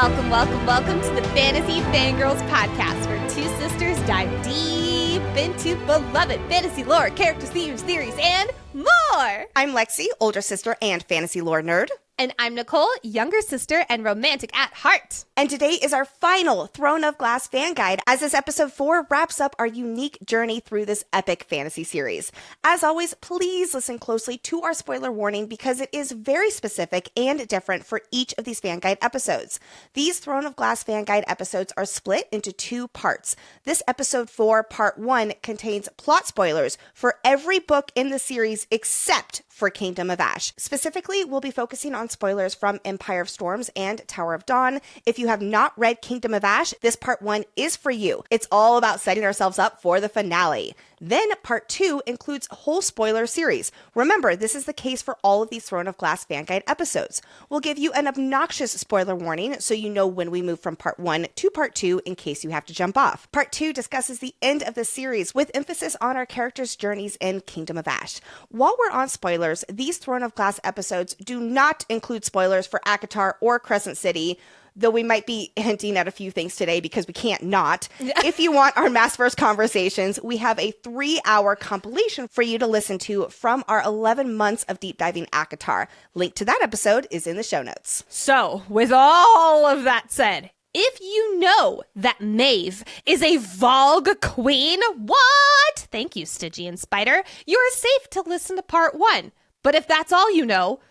Welcome to the Fantasy Fangirls podcast, where two sisters dive deep into beloved fantasy lore, characters, themes, theories, and more. I'm Lexi, older sister and fantasy lore nerd. And I'm Nicole, younger sister and romantic at heart. And today is our final Throne of Glass fan guide, as this episode 4 wraps up our unique journey through this epic fantasy series. As always, please listen closely to our spoiler warning because it is very specific and different for each of these fan guide episodes. These Throne of Glass fan guide episodes are split into 2 parts. This episode 4, part 1, contains plot spoilers for every book in the series except for Kingdom of Ash. Specifically, we'll be focusing on spoilers from Empire of Storms and Tower of Dawn. If you have not read Kingdom of Ash, this part 1 is for you. It's all about setting ourselves up for the finale. Then part 2 includes a whole spoiler series. Remember, this is the case for all of these Throne of Glass fan guide episodes. We'll give you an obnoxious spoiler warning so you know when we move from part 1 to part 2 in case you have to jump off. Part 2 discusses the end of the series with emphasis on our characters' journeys in Kingdom of Ash. While we're on spoilers, these Throne of Glass episodes do not include spoilers for ACOTAR or Crescent City, though we might be hinting at a few things today because we can't not. If you want our Massverse conversations, we have a 3-hour compilation for you to listen to from our 11 months of deep diving ACOTAR. Link to that episode is in the show notes. So, with all of that said, if you know that Maeve is a Vogue queen, what? Thank you, Stygian Spider. You are safe to listen to part 1. But if that's all you know,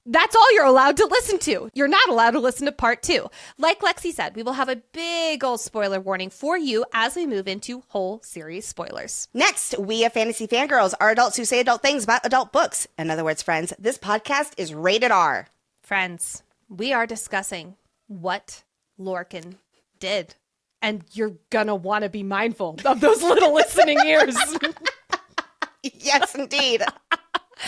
that's all you're allowed to listen to. You're not allowed to listen to part 2. Like Lexi said, we will have a big old spoiler warning for you as we move into whole series spoilers. Next, we at Fantasy Fangirls are adults who say adult things about adult books. In other words, friends, this podcast is rated R. Friends, we are discussing what Lorcan did. And you're gonna want to be mindful of those little listening ears. Yes, indeed.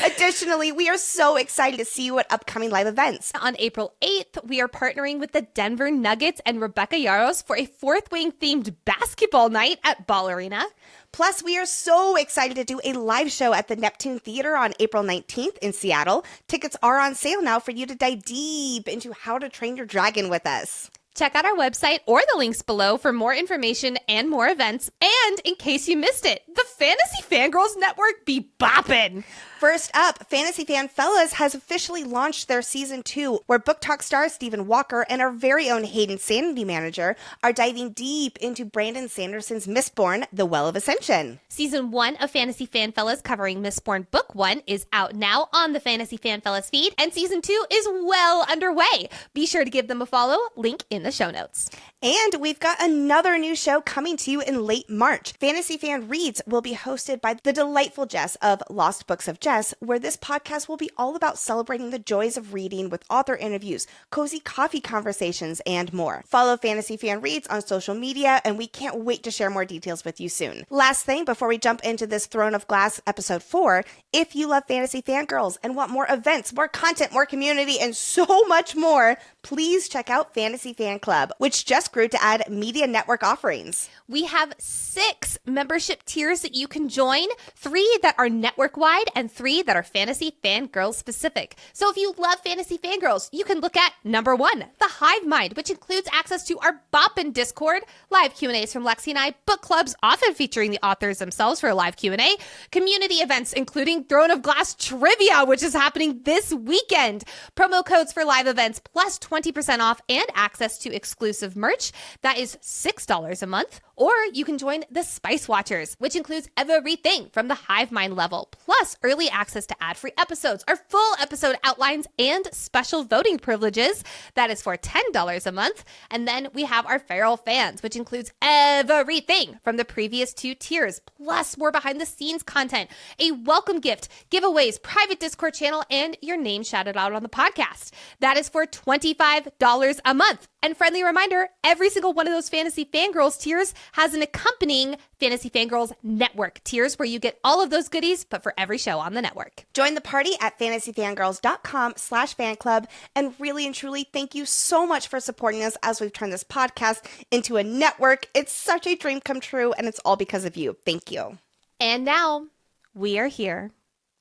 Additionally, we are so excited to see you at upcoming live events. On April 8th, we are partnering with the Denver Nuggets and Rebecca Yarros for a Fourth Wing themed basketball night at Ball Arena. Plus, we are so excited to do a live show at the Neptune Theater on April 19th in Seattle. Tickets are on sale now for you to dive deep into How to Train Your Dragon with us. Check out our website or the links below for more information and more events. And in case you missed it, the Fantasy Fangirls Network be boppin'. First up, Fantasy FanFellas has officially launched their Season 2, where Book Talk star Stephen Walker and our very own Hayden Sanity Manager are diving deep into Brandon Sanderson's Mistborn, The Well of Ascension. Season 1 of Fantasy FanFellas covering Mistborn Book 1 is out now on the Fantasy FanFellas feed, and Season 2 is well underway. Be sure to give them a follow, link in the show notes. And we've got another new show coming to you in late March. Fantasy FanReads will be hosted by the delightful Jess of Lost Books of Jess, where this podcast will be all about celebrating the joys of reading with author interviews, cozy coffee conversations, and more. Follow Fantasy FanReads on social media, and we can't wait to share more details with you soon. Last thing, before we jump into this Throne of Glass episode 4, if you love Fantasy Fangirls and want more events, more content, more community, and so much more, please check out Fantasy Fan Club, which just grew to add media network offerings. We have 6 membership tiers that you can join, 3 that are network-wide and 3 that are Fantasy Fangirls specific. So if you love Fantasy Fangirls, you can look at number 1, the Hive Mind, which includes access to our Boppin' Discord, live Q&As from Lexi and I, book clubs often featuring the authors themselves for a live Q&A, community events including Throne of Glass Trivia, which is happening this weekend, promo codes for live events, plus 20% off and access to exclusive merch. That is $6 a month. Or you can join the Spice Watchers, which includes everything from the Hive Mind level, plus early access to ad-free episodes, our full episode outlines, and special voting privileges. That is for $10 a month. And then we have our Feral Fans, which includes everything from the previous 2 tiers, plus more behind-the-scenes content, a welcome gift, giveaways, private Discord channel, and your name shouted out on the podcast. That is for $25 a month. And friendly reminder, every single one of those Fantasy Fangirls tiers has an accompanying Fantasy Fangirls Network tiers where you get all of those goodies, but for every show on the network. Join the party at fantasyfangirls.com/fanclub. And really and truly, thank you so much for supporting us as we've turned this podcast into a network. It's such a dream come true, and it's all because of you. Thank you. And now we are here.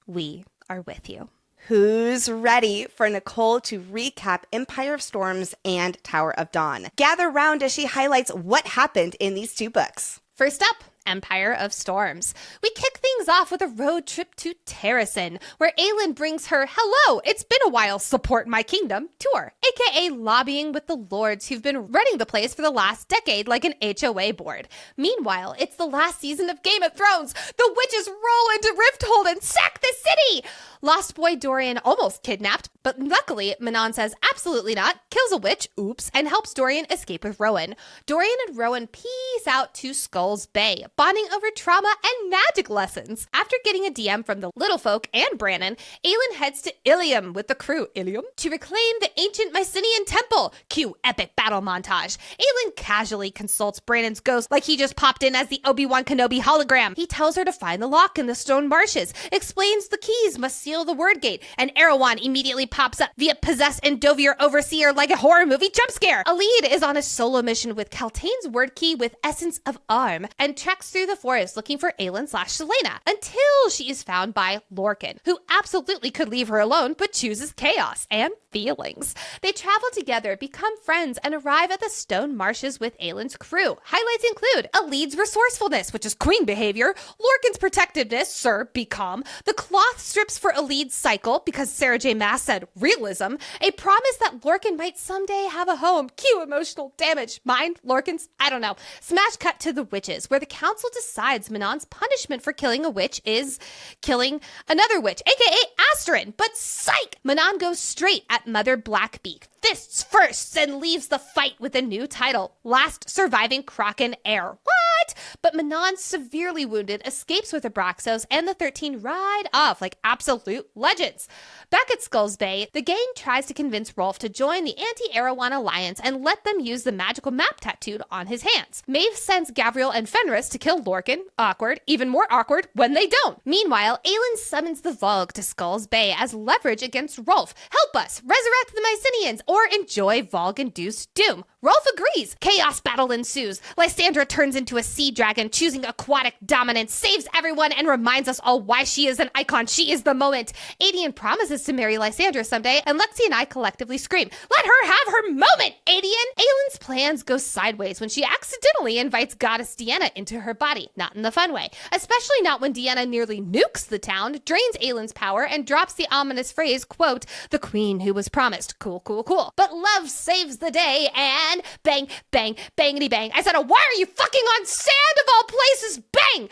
We are with you. Who's ready for Nicole to recap Empire of Storms and Tower of Dawn? Gather round as she highlights what happened in these two books. First up, Empire of Storms. We kick things off with a road trip to Terrasen, where Aelin brings her "Hello, it's been a while, support my kingdom" tour, aka lobbying with the lords who've been running the place for the last decade like an HOA board. Meanwhile, it's the last season of Game of Thrones. The witches roll into Rifthold and sack the city! Lost boy Dorian almost kidnapped, but luckily Manon says absolutely not, kills a witch, oops, and helps Dorian escape with Rowan. Dorian and Rowan peace out to Skull's Bay, bonding over trauma and magic lessons. After getting a DM from the little folk and Brannon, Aelin heads to Ilium with the crew, to reclaim the ancient Mycenaean temple. Cue epic battle montage. Aelin casually consults Brannon's ghost like he just popped in as the Obi-Wan Kenobi hologram. He tells her to find the lock in the stone marshes, explains the keys must seal the word gate, and Erewhon immediately pops up via possessed Endovier overseer like a horror movie jump scare. Alid is on a solo mission with Kaltain's word key with Essence of Arm and treks through the forest looking for Aelin/Selena until she is found by Lorcan, who absolutely could leave her alone but chooses chaos and feelings. They travel together, become friends, and arrive at the stone marshes with Aelin's crew. Highlights include Alid's resourcefulness, which is queen behavior, Lorcan's protectiveness, sir, be calm, the cloth strips for Alid's cycle, because Sarah J. Maas said realism, a promise that Lorcan might someday have a home, cue emotional damage, mind, Lorcan's, I don't know. Smash cut to the witches, where the council decides Manon's punishment for killing a witch is killing another witch, aka Asterin, but psych! Manon goes straight at Mother Blackbeak, fists first, and leaves the fight with a new title, Last Surviving Kraken Heir. What? But Manon, severely wounded, escapes with Abraxos, and the 13 ride off like absolute legends. Back at Skull's Bay, the gang tries to convince Rolf to join the anti-Erewhon alliance and let them use the magical map tattooed on his hands. Maeve sends Gavriel and Fenris to kill Lorcan. Awkward. Even more awkward when they don't. Meanwhile, Aelin summons the Vogue to Skull's Bay as leverage against Rolf. Help us! Resurrect the Mycenaeans! Or enjoy Vogue-induced doom. Rolf agrees. Chaos battle ensues. Lysandra turns into a sea dragon, choosing aquatic dominance, saves everyone, and reminds us all why she is an icon. She is the moment. Adian promises to marry Lysandra someday, and Lexi and I collectively scream, "Let her have her moment, Adian!" Aelin's plans go sideways when she accidentally invites Goddess Deanna into her body. Not in the fun way. Especially not when Deanna nearly nukes the town, drains Aelin's power, and drops the ominous phrase, quote, "the queen who was promised." Cool, cool, cool. But love saves the day, and bang, bang, bangity bang. I said, why are you fucking on sand of all places? Bang!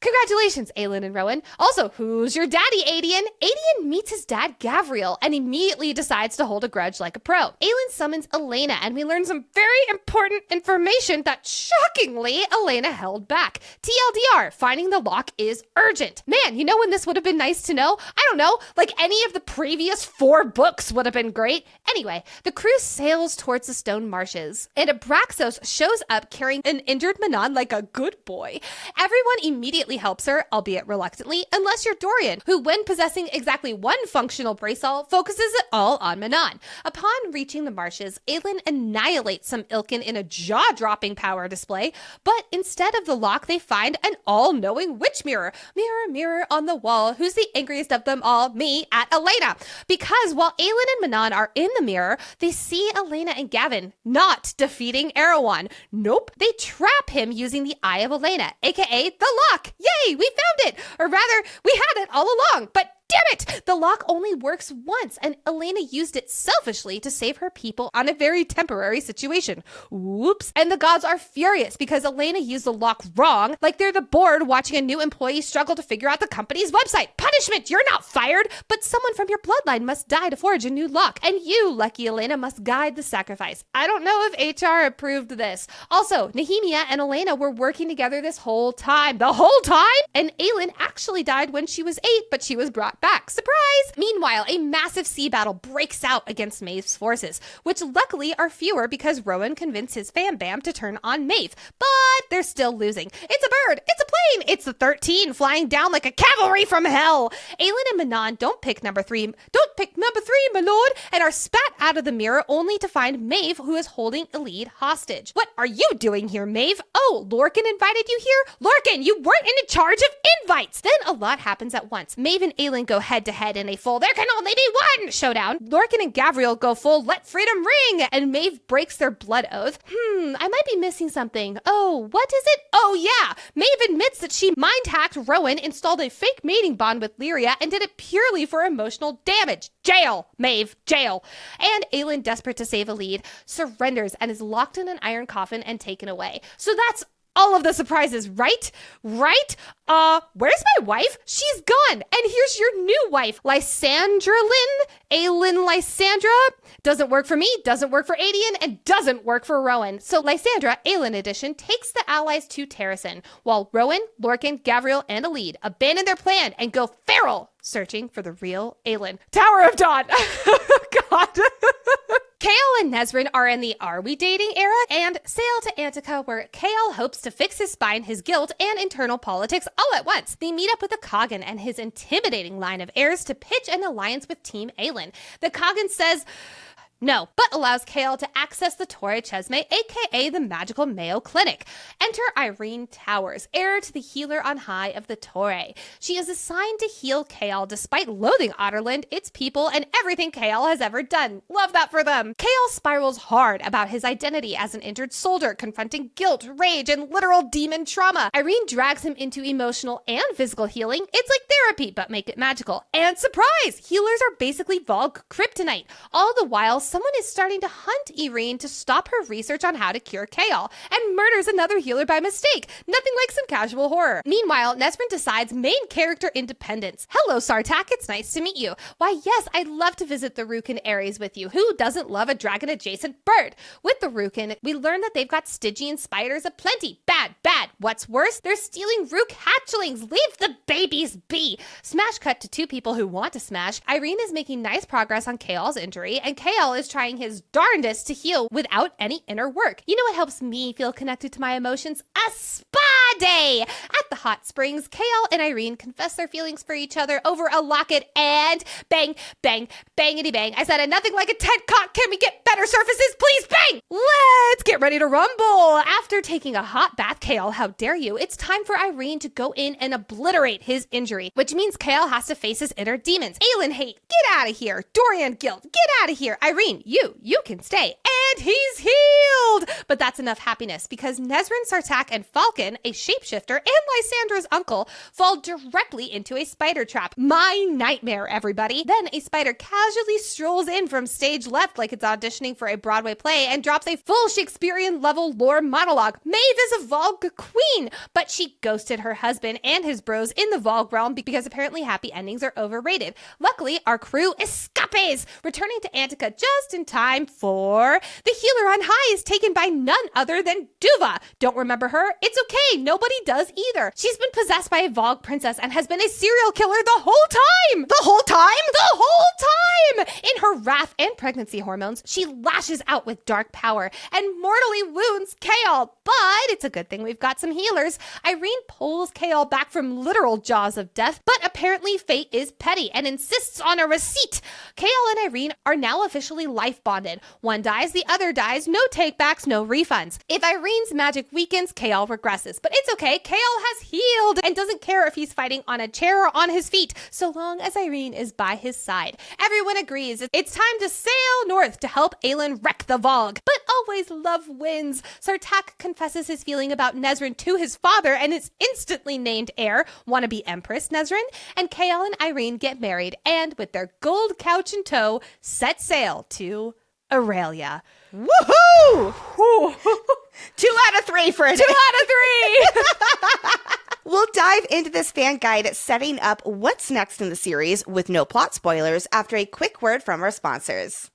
Congratulations, Aelin and Rowan. Also, who's your daddy, Adian? Adian meets his dad, Gavriel, and immediately decides to hold a grudge like a pro. Aelin summons Elena, and we learn some very important information that, shockingly, Elena held back. TLDR, finding the lock is urgent. Man, you know when this would have been nice to know? I don't know, like any of the previous 4 books would have been great. Anyway, the crew sails towards the stone marshes, and Abraxos shows up carrying an injured Manon like a good boy. Everyone immediately helps her, albeit reluctantly, unless you're Dorian, who, when possessing exactly one functional bracelet, focuses it all on Manon. Upon reaching the marshes, Aelin annihilates some Ilkin in a jaw-dropping power display, but instead of the lock, they find an all-knowing witch mirror. Mirror, mirror on the wall, who's the angriest of them all? Me, at Elena. Because while Aelin and Manon are in the mirror, they see Elena and Gavin not defeating Erewhon. Nope, they trap him using the Eye of Elena, aka the lock. Yay, we found it! Or rather, we had it all along, but damn it! The lock only works once, and Elena used it selfishly to save her people on a very temporary situation. Whoops. And the gods are furious because Elena used the lock wrong, like they're the board watching a new employee struggle to figure out the company's website. Punishment! You're not fired, but someone from your bloodline must die to forge a new lock, and you, lucky Elena, must guide the sacrifice. I don't know if HR approved this. Also, Nehemia and Elena were working together this whole time. The whole time? And Aelin actually died when she was 8, but she was brought back. Surprise! Meanwhile, a massive sea battle breaks out against Maeve's forces, which luckily are fewer because Rowan convinced his fam bam to turn on Maeve. But they're still losing. It's a bird! It's a plane! It's the 13 flying down like a cavalry from hell! Aelin and Manon don't pick number 3, my lord, and are spat out of the mirror only to find Maeve, who is holding Elide hostage. What are you doing here, Maeve? Oh, Lorcan invited you here? Lorcan, you weren't in charge of invites. Then a lot happens at once. Maeve and Aelin go head-to-head in a full "there can only be one" showdown. Lorcan and Gavriel go full "let freedom ring," and Maeve breaks their blood oath. I might be missing something. Oh, what is it? Oh yeah, Maeve admits that she mind-hacked Rowan, installed a fake mating bond with Lyria, and did it purely for emotional damage. Jail, Maeve, jail. And Aelin, desperate to save a lead, surrenders and is locked in an iron coffin and taken away. So that's all of the surprises, right? Right? Where's my wife? She's gone. And here's your new wife, Lysandra Lynn, Aelin Lysandra. Doesn't work for me, doesn't work for Adian, and doesn't work for Rowan. So Lysandra, Aelin edition, takes the allies to Terrasen, while Rowan, Lorcan, Gavriel, and Alid abandon their plan and go feral, searching for the real Aelin. Tower of Dawn. God. Chaol and Nesryn are in the "are we dating" era and sail to Antica, where Chaol hopes to fix his spine, his guilt, and internal politics all at once. They meet up with the Coggin and his intimidating line of heirs to pitch an alliance with Team Aelin. The Coggin says no, but allows Chaol to access the Torre Chesme, aka the Magical Mayo Clinic. Enter Irene Towers, heir to the healer on high of the Torre. She is assigned to heal Chaol despite loathing Otterland, its people, and everything Chaol has ever done. Love that for them. Chaol spirals hard about his identity as an injured soldier, confronting guilt, rage, and literal demon trauma. Irene drags him into emotional and physical healing. It's like therapy, but make it magical. And surprise! Healers are basically Volg kryptonite. All the while, someone is starting to hunt Irene to stop her research on how to cure Chaol, and murders another healer by mistake. Nothing like some casual horror. Meanwhile, Nesryn decides main character independence. Hello, Sartak, it's nice to meet you. Why, yes, I'd love to visit the Rukin Ares with you. Who doesn't love a dragon-adjacent bird? With the Rukin, we learn that they've got Stygian spiders aplenty. Bad, bad. What's worse, they're stealing Rook hatchlings. Leave the babies be. Smash cut to two people who want to smash. Irene is making nice progress on Chaol's injury, and Chaol is trying his darndest to heal without any inner work. You know what helps me feel connected to my emotions? A spa day! At the hot springs, Chaol and Irene confess their feelings for each other over a locket, and bang, bang, bangity bang. I said nothing like a tent cock. Can we get better surfaces, please? Bang! Let's get ready to rumble. After taking a hot bath, Chaol, how dare you? It's time for Irene to go in and obliterate his injury, which means Chaol has to face his inner demons. Aelin hate, get out of here. Dorian guilt, get out of here. Irene, you can stay. And he's healed! But that's enough happiness, because Nesryn, Sartak, and Falcon, a shapeshifter, and Lysandra's uncle, fall directly into a spider trap. My nightmare, everybody. Then a spider casually strolls in from stage left like it's auditioning for a Broadway play and drops a full Shakespearean-level lore monologue. Maeve is a Volg queen, but she ghosted her husband and his bros in the Volg realm because apparently happy endings are overrated. Luckily, our crew escapes, returning to Antica just in time for the healer on high is taken by none other than Duva. Don't remember her? It's okay. Nobody does either. She's been possessed by a Vogue princess and has been a serial killer the whole time. The whole time? The whole time! In her wrath and pregnancy hormones, she lashes out with dark power and mortally wounds Chaol. But it's a good thing we've got some healers. Irene pulls Chaol back from literal jaws of death, but apparently fate is petty and insists on a receipt. Chaol and Irene are now officially life bonded. One dies, the other dies. No takebacks, no refunds. If Irene's magic weakens, Chaol regresses. But it's okay. Chaol has healed and doesn't care if he's fighting on a chair or on his feet, so long as Irene is by his side. Everyone agrees it's time to sail north to help Aelin wreck the Vogue. But always love wins. Sartak confesses his feeling about Nesryn to his father and his instantly named heir, wannabe Empress Nesryn, and Chaol and Irene get married and, with their gold couch in tow, set sail to Aurelia. Woohoo! 2 out of 3 for a day. 2 out of 3! We'll dive into this fan guide setting up what's next in the series with no plot spoilers after a quick word from our sponsors.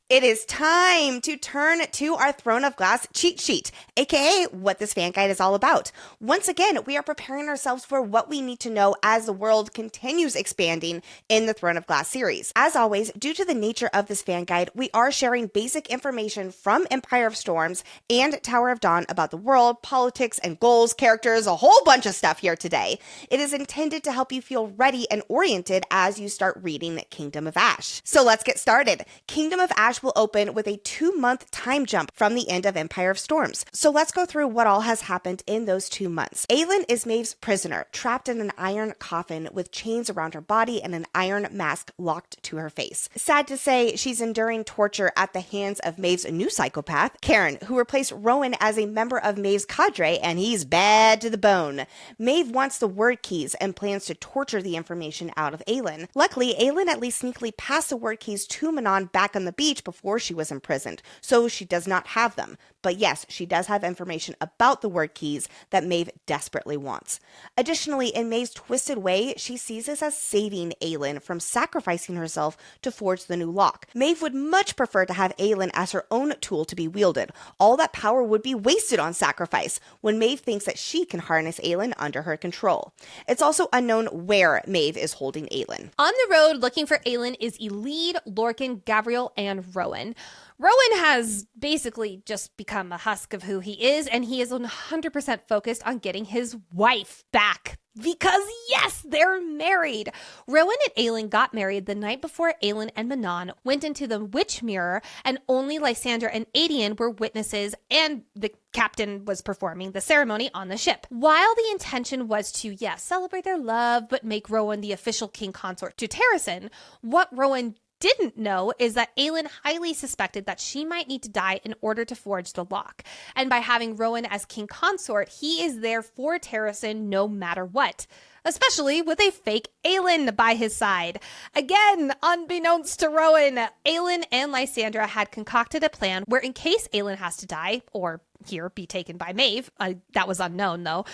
It is time to turn to our Throne of Glass cheat sheet, aka what this fan guide is all about. Once again, we are preparing ourselves for what we need to know as the world continues expanding in the Throne of Glass series. As always, due to the nature of this fan guide, we are sharing basic information from Empire of Storms and Tower of Dawn about the world, politics, and goals, characters, a whole bunch of stuff here today. It is intended to help you feel ready and oriented as you start reading Kingdom of Ash. So let's get started. Kingdom of Ash Flash will open with a 2-month time jump from the end of Empire of Storms. So let's go through what all has happened in those 2 months. Aelin is Maeve's prisoner, trapped in an iron coffin with chains around her body and an iron mask locked to her face. Sad to say, she's enduring torture at the hands of Maeve's new psychopath, Karen, who replaced Rowan as a member of Maeve's cadre, and he's bad to the bone. Maeve wants the word keys and plans to torture the information out of Aelin. Luckily, Aelin at least sneakily passed the word keys to Manon back on the beach before she was imprisoned, so she does not have them. But yes, she does have information about the word keys that Maeve desperately wants. Additionally, in Maeve's twisted way, she sees this as saving Aelin from sacrificing herself to forge the new lock. Maeve would much prefer to have Aelin as her own tool to be wielded. All that power would be wasted on sacrifice when Maeve thinks that she can harness Aelin under her control. It's also unknown where Maeve is holding Aelin. On the road looking for Aelin is Elide, Lorcan, Gavriel, and Rowan. Rowan has basically just become a husk of who he is, and he is 100% focused on getting his wife back. Because yes, they're married. Rowan and Aelin got married the night before Aelin and Manon went into the witch mirror, and only Lysandra and Adian were witnesses, and the captain was performing the ceremony on the ship. While the intention was to, yes, celebrate their love, but make Rowan the official king consort to Terrasen, what Rowan didn't know is that Aelin highly suspected that she might need to die in order to forge the lock. And by having Rowan as king consort, he is there for Terrasen no matter what. Especially with a fake Aelin by his side. Again, unbeknownst to Rowan, Aelin and Lysandra had concocted a plan where in case Aelin has to die, or here be taken by Maeve, that was unknown though,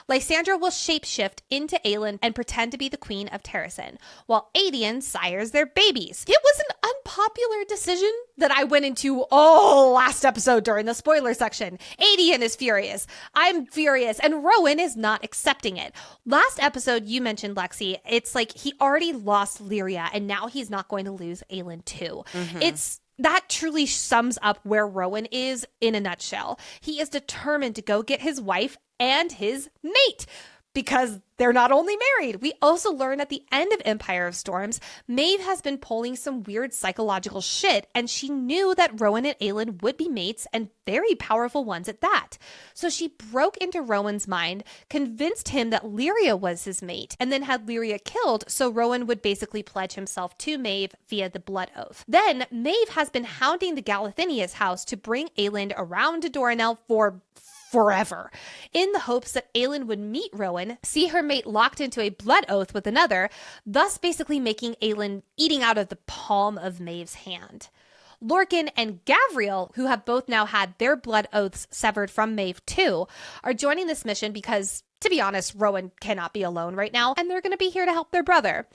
Lysandra will shapeshift into Aelin and pretend to be the queen of Terrasen, while Adian sires their babies. It was an unpopular decision that I went into last episode during the spoiler section. Adian is furious, I'm furious, and Rowan is not accepting it. Last episode you mentioned, Lexi, it's like he already lost Lyria and now he's not going to lose Aelin too. That truly sums up where Rowan is in a nutshell. He is determined to go get his wife and his mate because they're not only married. We also learn at the end of Empire of Storms, Maeve has been pulling some weird psychological shit, and she knew that Rowan and Aelin would be mates, and very powerful ones at that. So she broke into Rowan's mind, convinced him that Lyria was his mate, and then had Lyria killed so Rowan would basically pledge himself to Maeve via the blood oath. Then Maeve has been hounding the Galathinius house to bring Aelin around to Doranel for forever, in the hopes that Aelin would meet Rowan, see her mate locked into a blood oath with another, thus basically making Aelin eating out of the palm of Maeve's hand. Lorcan and Gavriel, who have both now had their blood oaths severed from Maeve too, are joining this mission because, to be honest, Rowan cannot be alone right now, and they're going to be here to help their brother.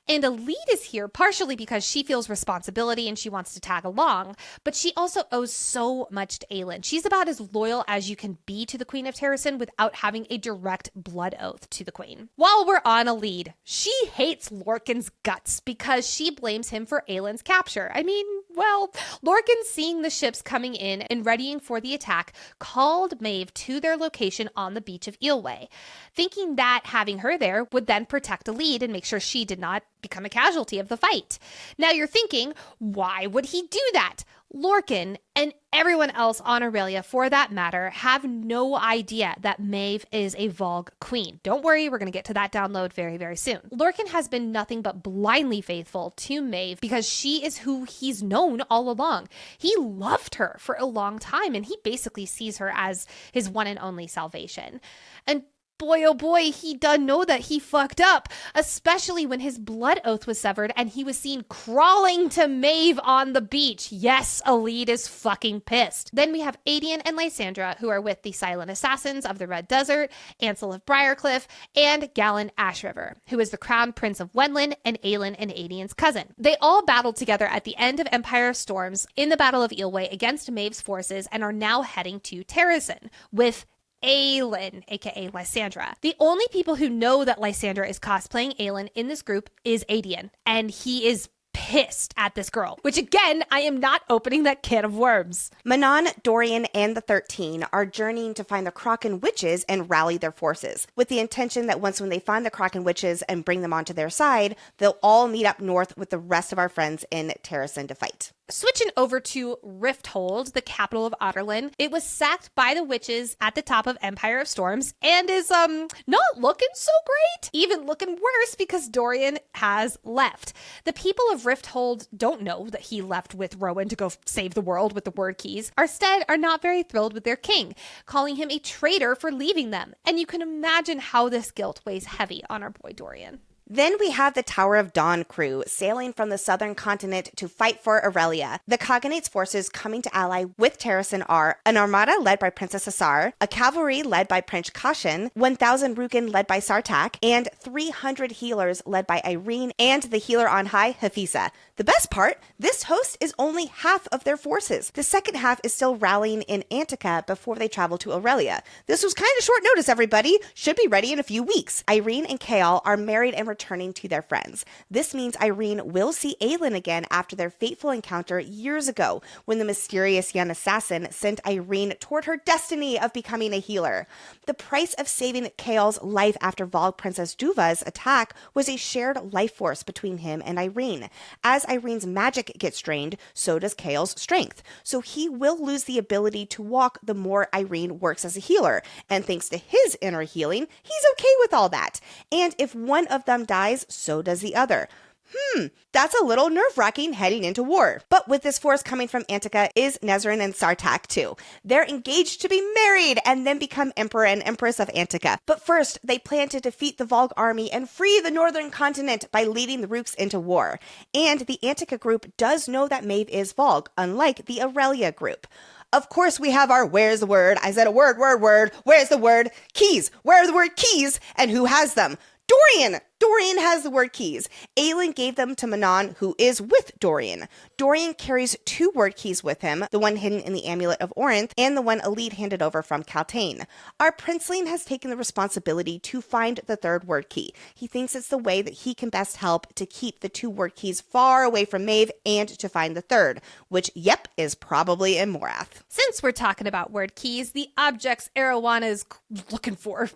And Elide is here partially because she feels responsibility and she wants to tag along, but she also owes so much to Aelin. She's about as loyal as you can be to the Queen of Terrasen without having a direct blood oath to the Queen. While we're on Elide, she hates Lorcan's guts because she blames him for Aelin's capture. I mean, well, Lorcan, seeing the ships coming in and readying for the attack, called Maeve to their location on the beach of Eelway, thinking that having her there would then protect Elide and make sure she did not become a casualty of the fight. Now you're thinking, why would he do that? Lorcan, and everyone else on Aurelia for that matter, have no idea that Maeve is a Vogue queen. Don't worry, we're going to get to that download very, very soon. Lorcan has been nothing but blindly faithful to Maeve because she is who he's known all along. He loved her for a long time, and he basically sees her as his one and only salvation. And boy, oh boy, he done know that he fucked up, especially when his blood oath was severed and he was seen crawling to Maeve on the beach. Yes, Elide is fucking pissed. Then we have Adian and Lysandra, who are with the Silent Assassins of the Red Desert, Ansel of Briarcliff, and Galen Ashriver, who is the Crown Prince of Wenlin and Aelin and Adian's cousin. They all battled together at the end of Empire of Storms in the Battle of Eelway against Maeve's forces and are now heading to Terrasen with Aelin, aka Lysandra. The only people who know that Lysandra is cosplaying Aelin in this group is Adian, and he is pissed at this girl, which again, I am not opening that can of worms. Manon, Dorian, and the 13 are journeying to find the Kraken witches and rally their forces, with the intention that when they find the Kraken witches and bring them onto their side, they'll all meet up north with the rest of our friends in Terrasen to fight. Switching over to Rifthold, the capital of Otterlin, it was sacked by the witches at the top of Empire of Storms and is not looking so great, even looking worse because Dorian has left. The people of Rifthold don't know that he left with Rowan to go save the world with the word keys. Instead, are not very thrilled with their king, calling him a traitor for leaving them. And you can imagine how this guilt weighs heavy on our boy Dorian. Then we have the Tower of Dawn crew sailing from the southern continent to fight for Aurelia. The Cognate's forces coming to ally with Terrasen are an armada led by Princess Asar, a cavalry led by Prince Kashin, 1,000 Rukin led by Sartak, and 300 healers led by Irene and the healer on high, Hafisa. The best part, this host is only half of their forces. The second half is still rallying in Antica before they travel to Aurelia. This was kind of short notice, everybody. Should be ready in a few weeks. Irene and Kael are married and returning to their friends. This means Irene will see Aelin again after their fateful encounter years ago when the mysterious young assassin sent Irene toward her destiny of becoming a healer. The price of saving Kael's life after Valg Princess Duva's attack was a shared life force between him and Irene. As Irene's magic gets drained, so does Kael's strength. So he will lose the ability to walk the more Irene works as a healer. And thanks to his inner healing, he's okay with all that. And if one of them dies, so does the other. That's a little nerve-wracking heading into war. But with this force coming from Antica is Nezrin and Sartak too. They're engaged to be married and then become Emperor and Empress of Antica. But first, they plan to defeat the Valg army and free the northern continent by leading the Rooks into war. And the Antica group does know that Maeve is Valg, unlike the Aurelia group. Of course, we have our where's the word? I said a word. Where's the word? Keys. Where are the word keys? And who has them? Dorian! Dorian has the word keys. Aelin gave them to Manon, who is with Dorian. Dorian carries 2 word keys with him, the one hidden in the Amulet of Orinth and the one Elite handed over from Kaltain. Our princeling has taken the responsibility to find the 3rd word key. He thinks it's the way that he can best help to keep the 2 word keys far away from Maeve and to find the 3rd, which, yep, is probably in Morath. Since we're talking about word keys, the objects Erewhon is looking for,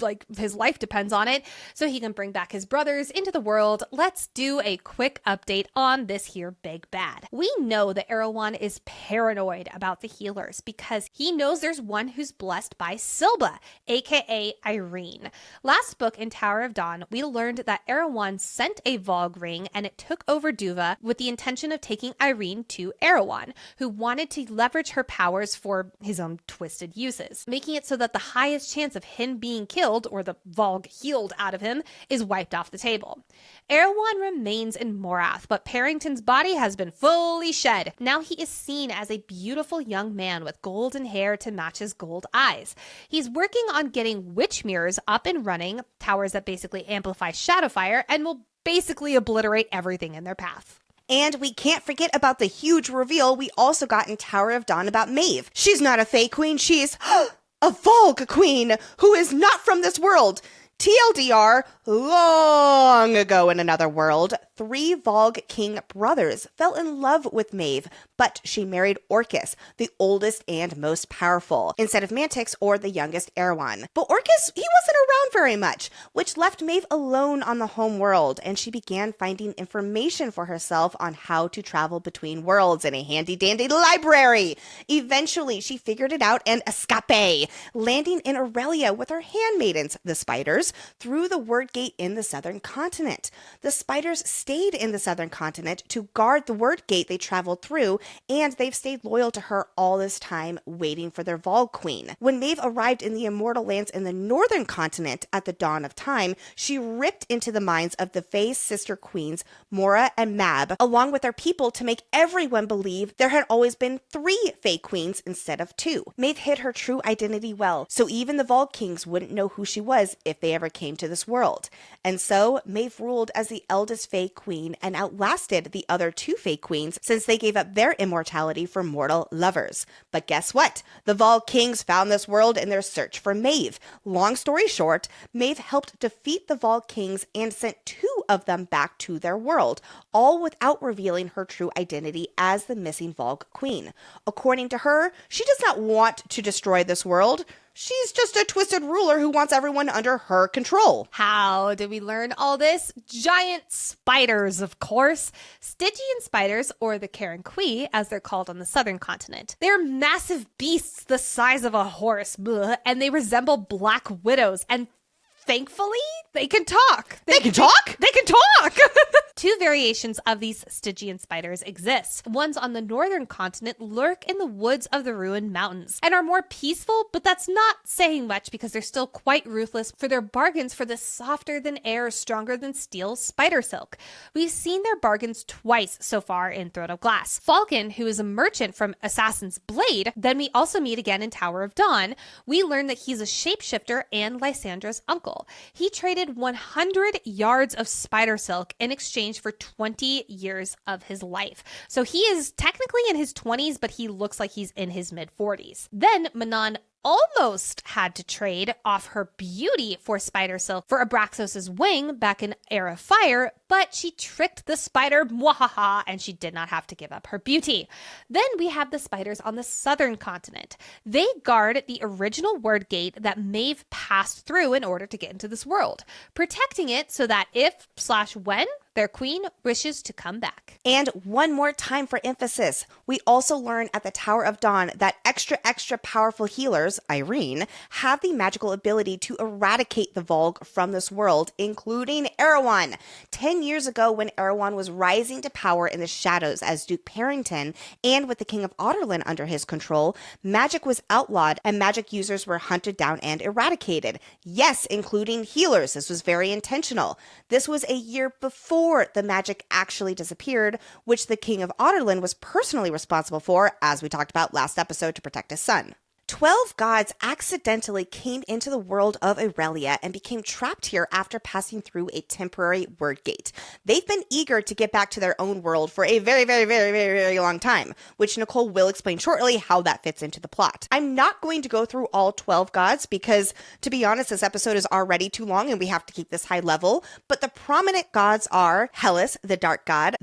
like his life depends on it, so he can bring back his brothers into the world. Let's do a quick update on this here big bad. We know that Erewhon is paranoid about the healers because he knows there's one who's blessed by Silba, aka Irene. Last book in Tower of Dawn, we learned that Erewhon sent a Valg ring and it took over Duva with the intention of taking Irene to Erewhon, who wanted to leverage her powers for his own twisted uses, making it so that the highest chance of him being killed, or the Valg healed out of him, is wiped off the table. Erewhon remains in Morath, but Parrington's body has been fully shed. Now he is seen as a beautiful young man with golden hair to match his gold eyes. He's working on getting witch mirrors up and running, towers that basically amplify Shadowfire and will basically obliterate everything in their path. And we can't forget about the huge reveal we also got in Tower of Dawn about Maeve. She's not a Fae Queen, she's a Valg Queen who is not from this world. TLDR, long ago in another world, 3 Valg king brothers fell in love with Maeve, but she married Orcus, the oldest and most powerful, instead of Mantix or the youngest Erewhon. But Orcus, he wasn't around very much, which left Maeve alone on the home world, and she began finding information for herself on how to travel between worlds in a handy-dandy library. Eventually, she figured it out and escape, landing in Aurelia with her handmaidens, the spiders, through the word gate in the southern continent. The spiders stayed in the southern continent to guard the word gate they traveled through, and they've stayed loyal to her all this time, waiting for their Valg queen. When Maeve arrived in the immortal lands in the northern continent at the dawn of time, she ripped into the minds of the Fae's sister queens, Mora and Mab, along with their people to make everyone believe there had always been 3 Fae queens instead of 2. Maeve hid her true identity well, so even the Valg kings wouldn't know who she was if they ever came to this world. And so Maeve ruled as the eldest Fae queen and outlasted the other 2 Fae queens since they gave up their immortality for mortal lovers. But guess what? The Valg kings found this world in their search for Maeve. Long story short, Maeve helped defeat the Valg kings and sent 2 of them back to their world, all without revealing her true identity as the missing Valg queen. According to her, she does not want to destroy this world. She's just a twisted ruler who wants everyone under her control. How did we learn all this? Giant spiders, of course. Stygian spiders, or the Karanqui, as they're called on the southern continent. They're massive beasts the size of a horse, and they resemble black widows, and thankfully, they can talk. They can talk? They can talk! Two variations of these Stygian spiders exist. Ones on the northern continent lurk in the woods of the ruined mountains and are more peaceful, but that's not saying much because they're still quite ruthless for their bargains for the softer than air, stronger than steel spider silk. We've seen their bargains twice so far in Throne of Glass. Falcon, who is a merchant from Assassin's Blade, then we also meet again in Tower of Dawn. We learn that he's a shapeshifter and Lysandra's uncle. He traded 100 yards of spider silk in exchange for 20 years of his life. So he is technically in his 20s, but he looks like he's in his mid-40s. Then Manon almost had to trade off her beauty for spider silk for Abraxos's wing back in Heir of Fire, but she tricked the spider, mwahaha, and she did not have to give up her beauty. Then we have the spiders on the southern continent. They guard the original word gate that Maeve passed through in order to get into this world, protecting it so that if/when their queen wishes to come back. And one more time for emphasis, we also learn at the Tower of Dawn that extra powerful healers, Irene, have the magical ability to eradicate the Volg from this world, including Erewhon. 10 years ago, when Erewhon was rising to power in the shadows as Duke Parrington, and with the King of Otterlin under his control, magic was outlawed and magic users were hunted down and eradicated. Yes, including healers. This was very intentional. This was a year before the magic actually disappeared, which the King of Otterlin was personally responsible for, as we talked about last episode, to protect his son. 12 gods accidentally came into the world of Aurelia and became trapped here after passing through a temporary word gate. They've been eager to get back to their own world for a very long time, which Nicole will explain shortly how that fits into the plot. I'm not going to go through all 12 gods because, to be honest, this episode is already too long and we have to keep this high level, but the prominent gods are Hellas, the dark god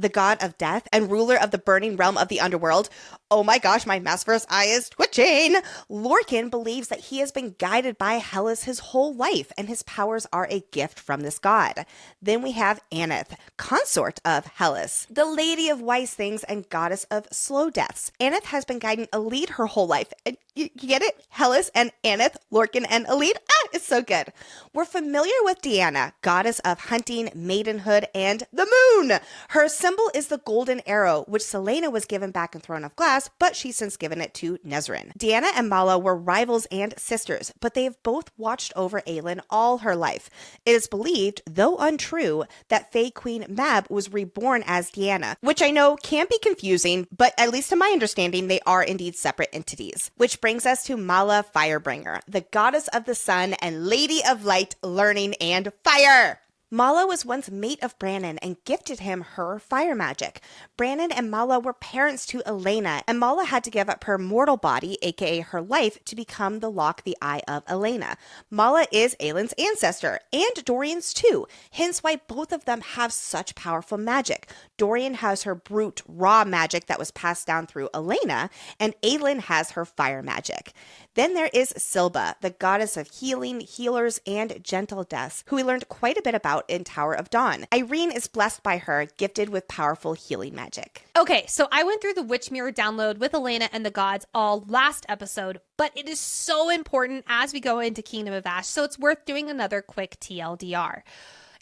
of death, and ruler of the burning realm of the underworld. Oh my gosh, my Massverse eye is twitching! Lorcan believes that he has been guided by Hellas his whole life, and his powers are a gift from this god. Then we have Aneth, consort of Hellas, the lady of wise things and goddess of slow deaths. Aneth has been guiding Elide her whole life. And you get it? Hellas and Aneth, Lorcan and Elide? It's so good. We're familiar with Diana, goddess of hunting, maidenhood, and the moon. Her symbol is the golden arrow, which Selena was given back in Throne of Glass, but she's since given it to Nezrin. Diana and Mala were rivals and sisters, but they have both watched over Aelin all her life. It is believed, though untrue, that Fae Queen Mab was reborn as Diana, which I know can be confusing, but at least to my understanding, they are indeed separate entities. Which brings us to Mala Firebringer, the goddess of the sun and lady of light, learning, and fire. Mala was once mate of Brannon and gifted him her fire magic. Brannon and Mala were parents to Elena, and Mala had to give up her mortal body, aka her life, to become the Lock the Eye of Elena. Mala is Aelin's ancestor, and Dorian's too, hence why both of them have such powerful magic. Dorian has her brute, raw magic that was passed down through Elena, and Aelin has her fire magic. Then there is Silba, the goddess of healing, healers, and gentle deaths, who we learned quite a bit about in Tower of Dawn. Irene is blessed by her, gifted with powerful healing magic. Okay, so I went through the Witch Mirror download with Elena and the gods all last episode, but it is so important as we go into Kingdom of Ash, so it's worth doing another quick TLDR.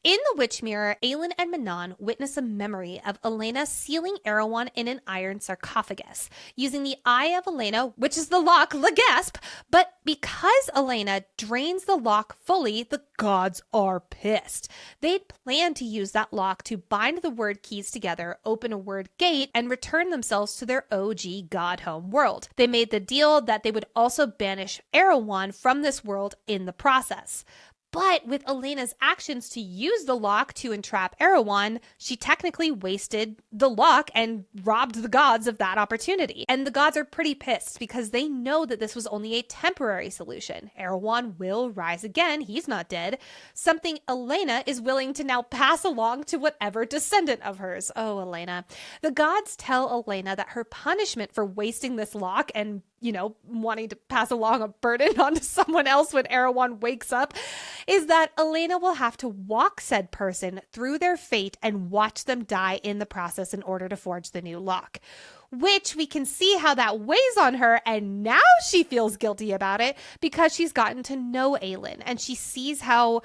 In the Witch Mirror, Aelin and Manon witness a memory of Elena sealing Erewhon in an iron sarcophagus, using the Eye of Elena, which is the lock, Legasp, but because Elena drains the lock fully, the gods are pissed. They'd planned to use that lock to bind the word keys together, open a word gate, and return themselves to their OG god home world. They made the deal that they would also banish Erewhon from this world in the process. But with Elena's actions to use the lock to entrap Erewhon, she technically wasted the lock and robbed the gods of that opportunity. And the gods are pretty pissed because they know that this was only a temporary solution. Erewhon will rise again, he's not dead. Something Elena is willing to now pass along to whatever descendant of hers. Oh, Elena. The gods tell Elena that her punishment for wasting this lock and wanting to pass along a burden onto someone else when Erewhon wakes up, is that Elena will have to walk said person through their fate and watch them die in the process in order to forge the new lock. Which we can see how that weighs on her, and now she feels guilty about it because she's gotten to know Aelin and she sees how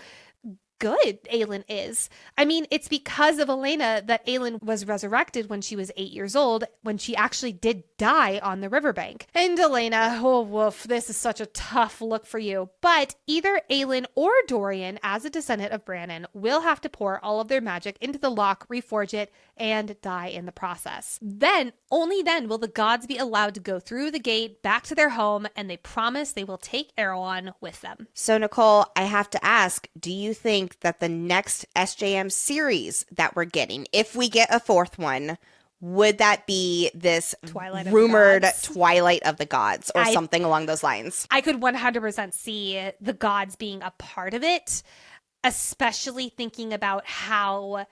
good Aelin is. I mean, it's because of Elena that Aelin was resurrected when she was 8 years old, when she actually did die on the riverbank. And Elena, oh woof, this is such a tough look for you. But either Aelin or Dorian, as a descendant of Brannon, will have to pour all of their magic into the lock, reforge it, and die in the process. Then, only then will the gods be allowed to go through the gate back to their home, and they promise they will take Erewhon with them. So, Nicole, I have to ask, do you think that the next SJM series that we're getting, if we get a fourth one, would that be this rumored Twilight of the Gods or something along those lines? I could 100% see the gods being a part of it, especially thinking about how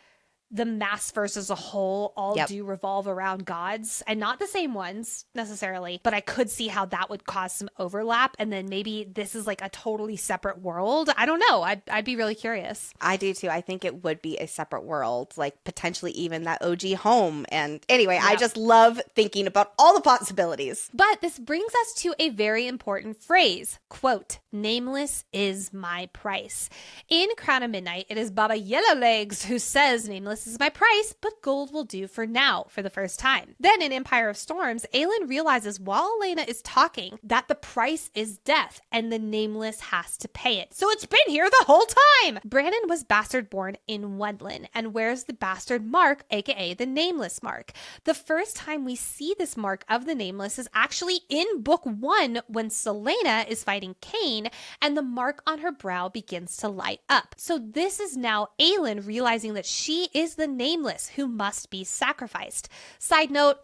the Massverse as a whole all do revolve around gods, and not the same ones necessarily, but I could see how that would cause some overlap, and then maybe this is like a totally separate world. I don't know. I'd be really curious. I do too. I think it would be a separate world, like potentially even that OG home. And anyway, I just love thinking about all the possibilities. But this brings us to a very important phrase, quote, "Nameless is my price." In Crown of Midnight, it is Baba Yellowlegs who says nameless is my price, but gold will do for now, for the first time. Then in Empire of Storms, Aelin realizes while Elena is talking that the price is death and the nameless has to pay it. So it's been here the whole time! Brannon was bastard born in Wendlin and wears the bastard mark, aka the nameless mark. The first time we see this mark of the nameless is actually in book 1 when Selena is fighting Cain and the mark on her brow begins to light up. So this is now Aelin realizing that she is the nameless who must be sacrificed. Side note,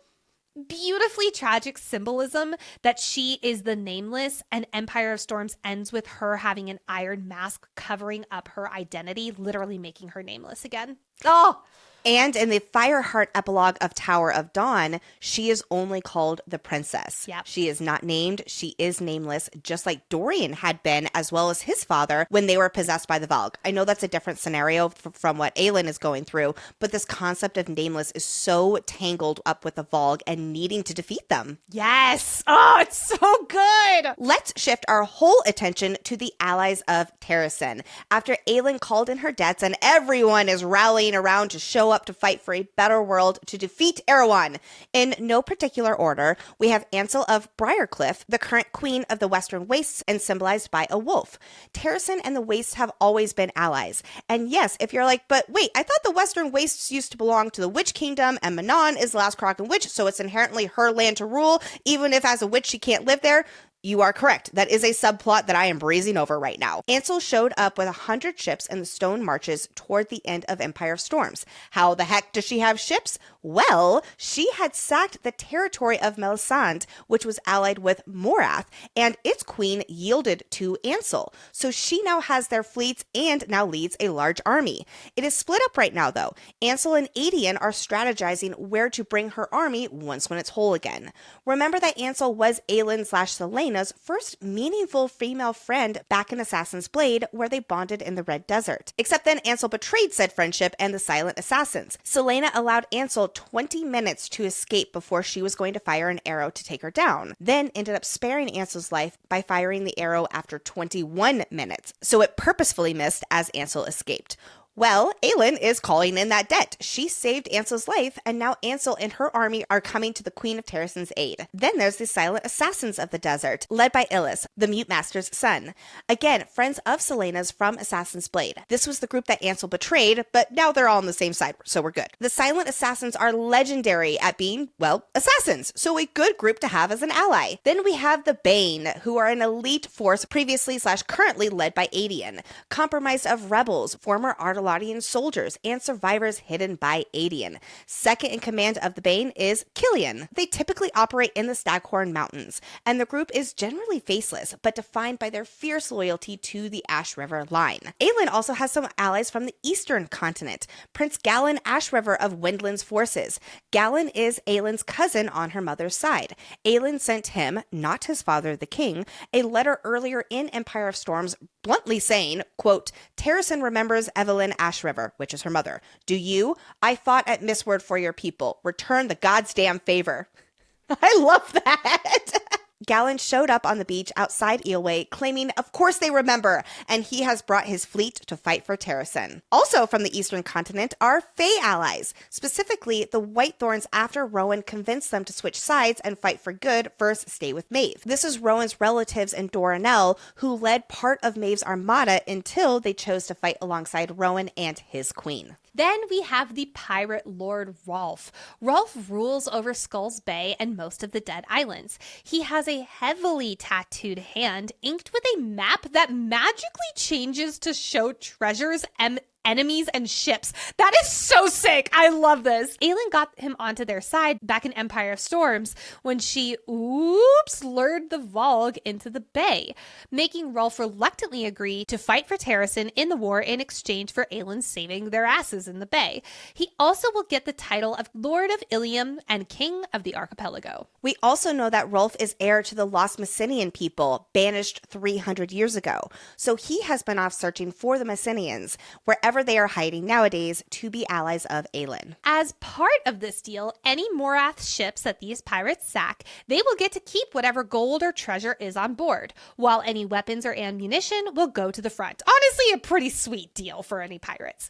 beautifully tragic symbolism that she is the nameless, and Empire of Storms ends with her having an iron mask covering up her identity, literally making her nameless again. Oh! And in the Fireheart epilogue of Tower of Dawn, she is only called the princess. Yep. She is not named. She is nameless, just like Dorian had been, as well as his father, when they were possessed by the Valg. I know that's a different scenario from what Aelin is going through, but this concept of nameless is so tangled up with the Valg and needing to defeat them. Yes! Oh, it's so good! Let's shift our whole attention to the allies of Terrasen. After Aelin called in her debts and everyone is rallying around to show up to fight for a better world to defeat Erewhon. In no particular order, we have Ansel of Briarcliff, the current queen of the Western Wastes and symbolized by a wolf. Terrasen and the Wastes have always been allies. And yes, if you're like, but wait, I thought the Western Wastes used to belong to the Witch Kingdom and Manon is the last Kraken witch, so it's inherently her land to rule, even if as a witch she can't live there. You are correct. That is a subplot that I am breezing over right now. Ansel showed up with 100 ships in the stone marches toward the end of Empire of Storms. How the heck does she have ships? Well, she had sacked the territory of Melisande, which was allied with Morath, and its queen yielded to Ansel. So she now has their fleets and now leads a large army. It is split up right now, though. Ansel and Aedion are strategizing where to bring her army once when it's whole again. Remember that Ansel was Aelin/Celaena's first meaningful female friend back in Assassin's Blade, where they bonded in the Red Desert. Except then Ansel betrayed said friendship and the Silent Assassins. Celaena allowed Ansel 20 minutes to escape before she was going to fire an arrow to take her down, then ended up sparing Ansel's life by firing the arrow after 21 minutes, so it purposefully missed as Ansel escaped. Well, Aelin is calling in that debt. She saved Ansel's life, and now Ansel and her army are coming to the Queen of Terrasen's aid. Then there's the Silent Assassins of the Desert, led by Illis, the Mute Master's son. Again, friends of Celaena's from Assassin's Blade. This was the group that Ansel betrayed, but now they're all on the same side, so we're good. The Silent Assassins are legendary at being, well, assassins, so a good group to have as an ally. Then we have the Bane, who are an elite force previously/currently led by Aedion, compromised of rebels, former Ardalon Geladian soldiers and survivors hidden by Adian. Second in command of the Bane is Killian. They typically operate in the Staghorn Mountains, and the group is generally faceless, but defined by their fierce loyalty to the Ash River line. Aelin also has some allies from the eastern continent. Prince Galen Ashriver of Windland's forces. Galen is Aelin's cousin on her mother's side. Aelin sent him, not his father the king, a letter earlier in Empire of Storms bluntly saying, quote, Terrasen remembers Evelyn Ashriver, which is her mother. Do you? I fought at Mistward for your people. Return the god's damn favor. I love that. Galen showed up on the beach outside Eelway, claiming, of course they remember, and he has brought his fleet to fight for Terrasen. Also from the eastern continent are Fae allies, specifically the Whitethorns after Rowan convinced them to switch sides and fight for good versus stay with Maeve. This is Rowan's relatives in Doranel, who led part of Maeve's armada until they chose to fight alongside Rowan and his queen. Then we have the pirate lord Rolf. Rolf rules over Skull's Bay and most of the Dead Islands. He has a heavily tattooed hand inked with a map that magically changes to show treasures and enemies and ships. That is so sick. I love this. Aelin got him onto their side back in Empire of Storms when she, lured the Volg into the bay, making Rolf reluctantly agree to fight for Terrasen in the war in exchange for Aelin saving their asses in the bay. He also will get the title of Lord of Ilium and King of the Archipelago. We also know that Rolf is heir to the lost Messenian people, banished 300 years ago. So he has been off searching for the Messenians, wherever they are hiding nowadays, to be allies of Aelin. As part of this deal, any Morath ships that these pirates sack, they will get to keep whatever gold or treasure is on board, while any weapons or ammunition will go to the front. Honestly, a pretty sweet deal for any pirates.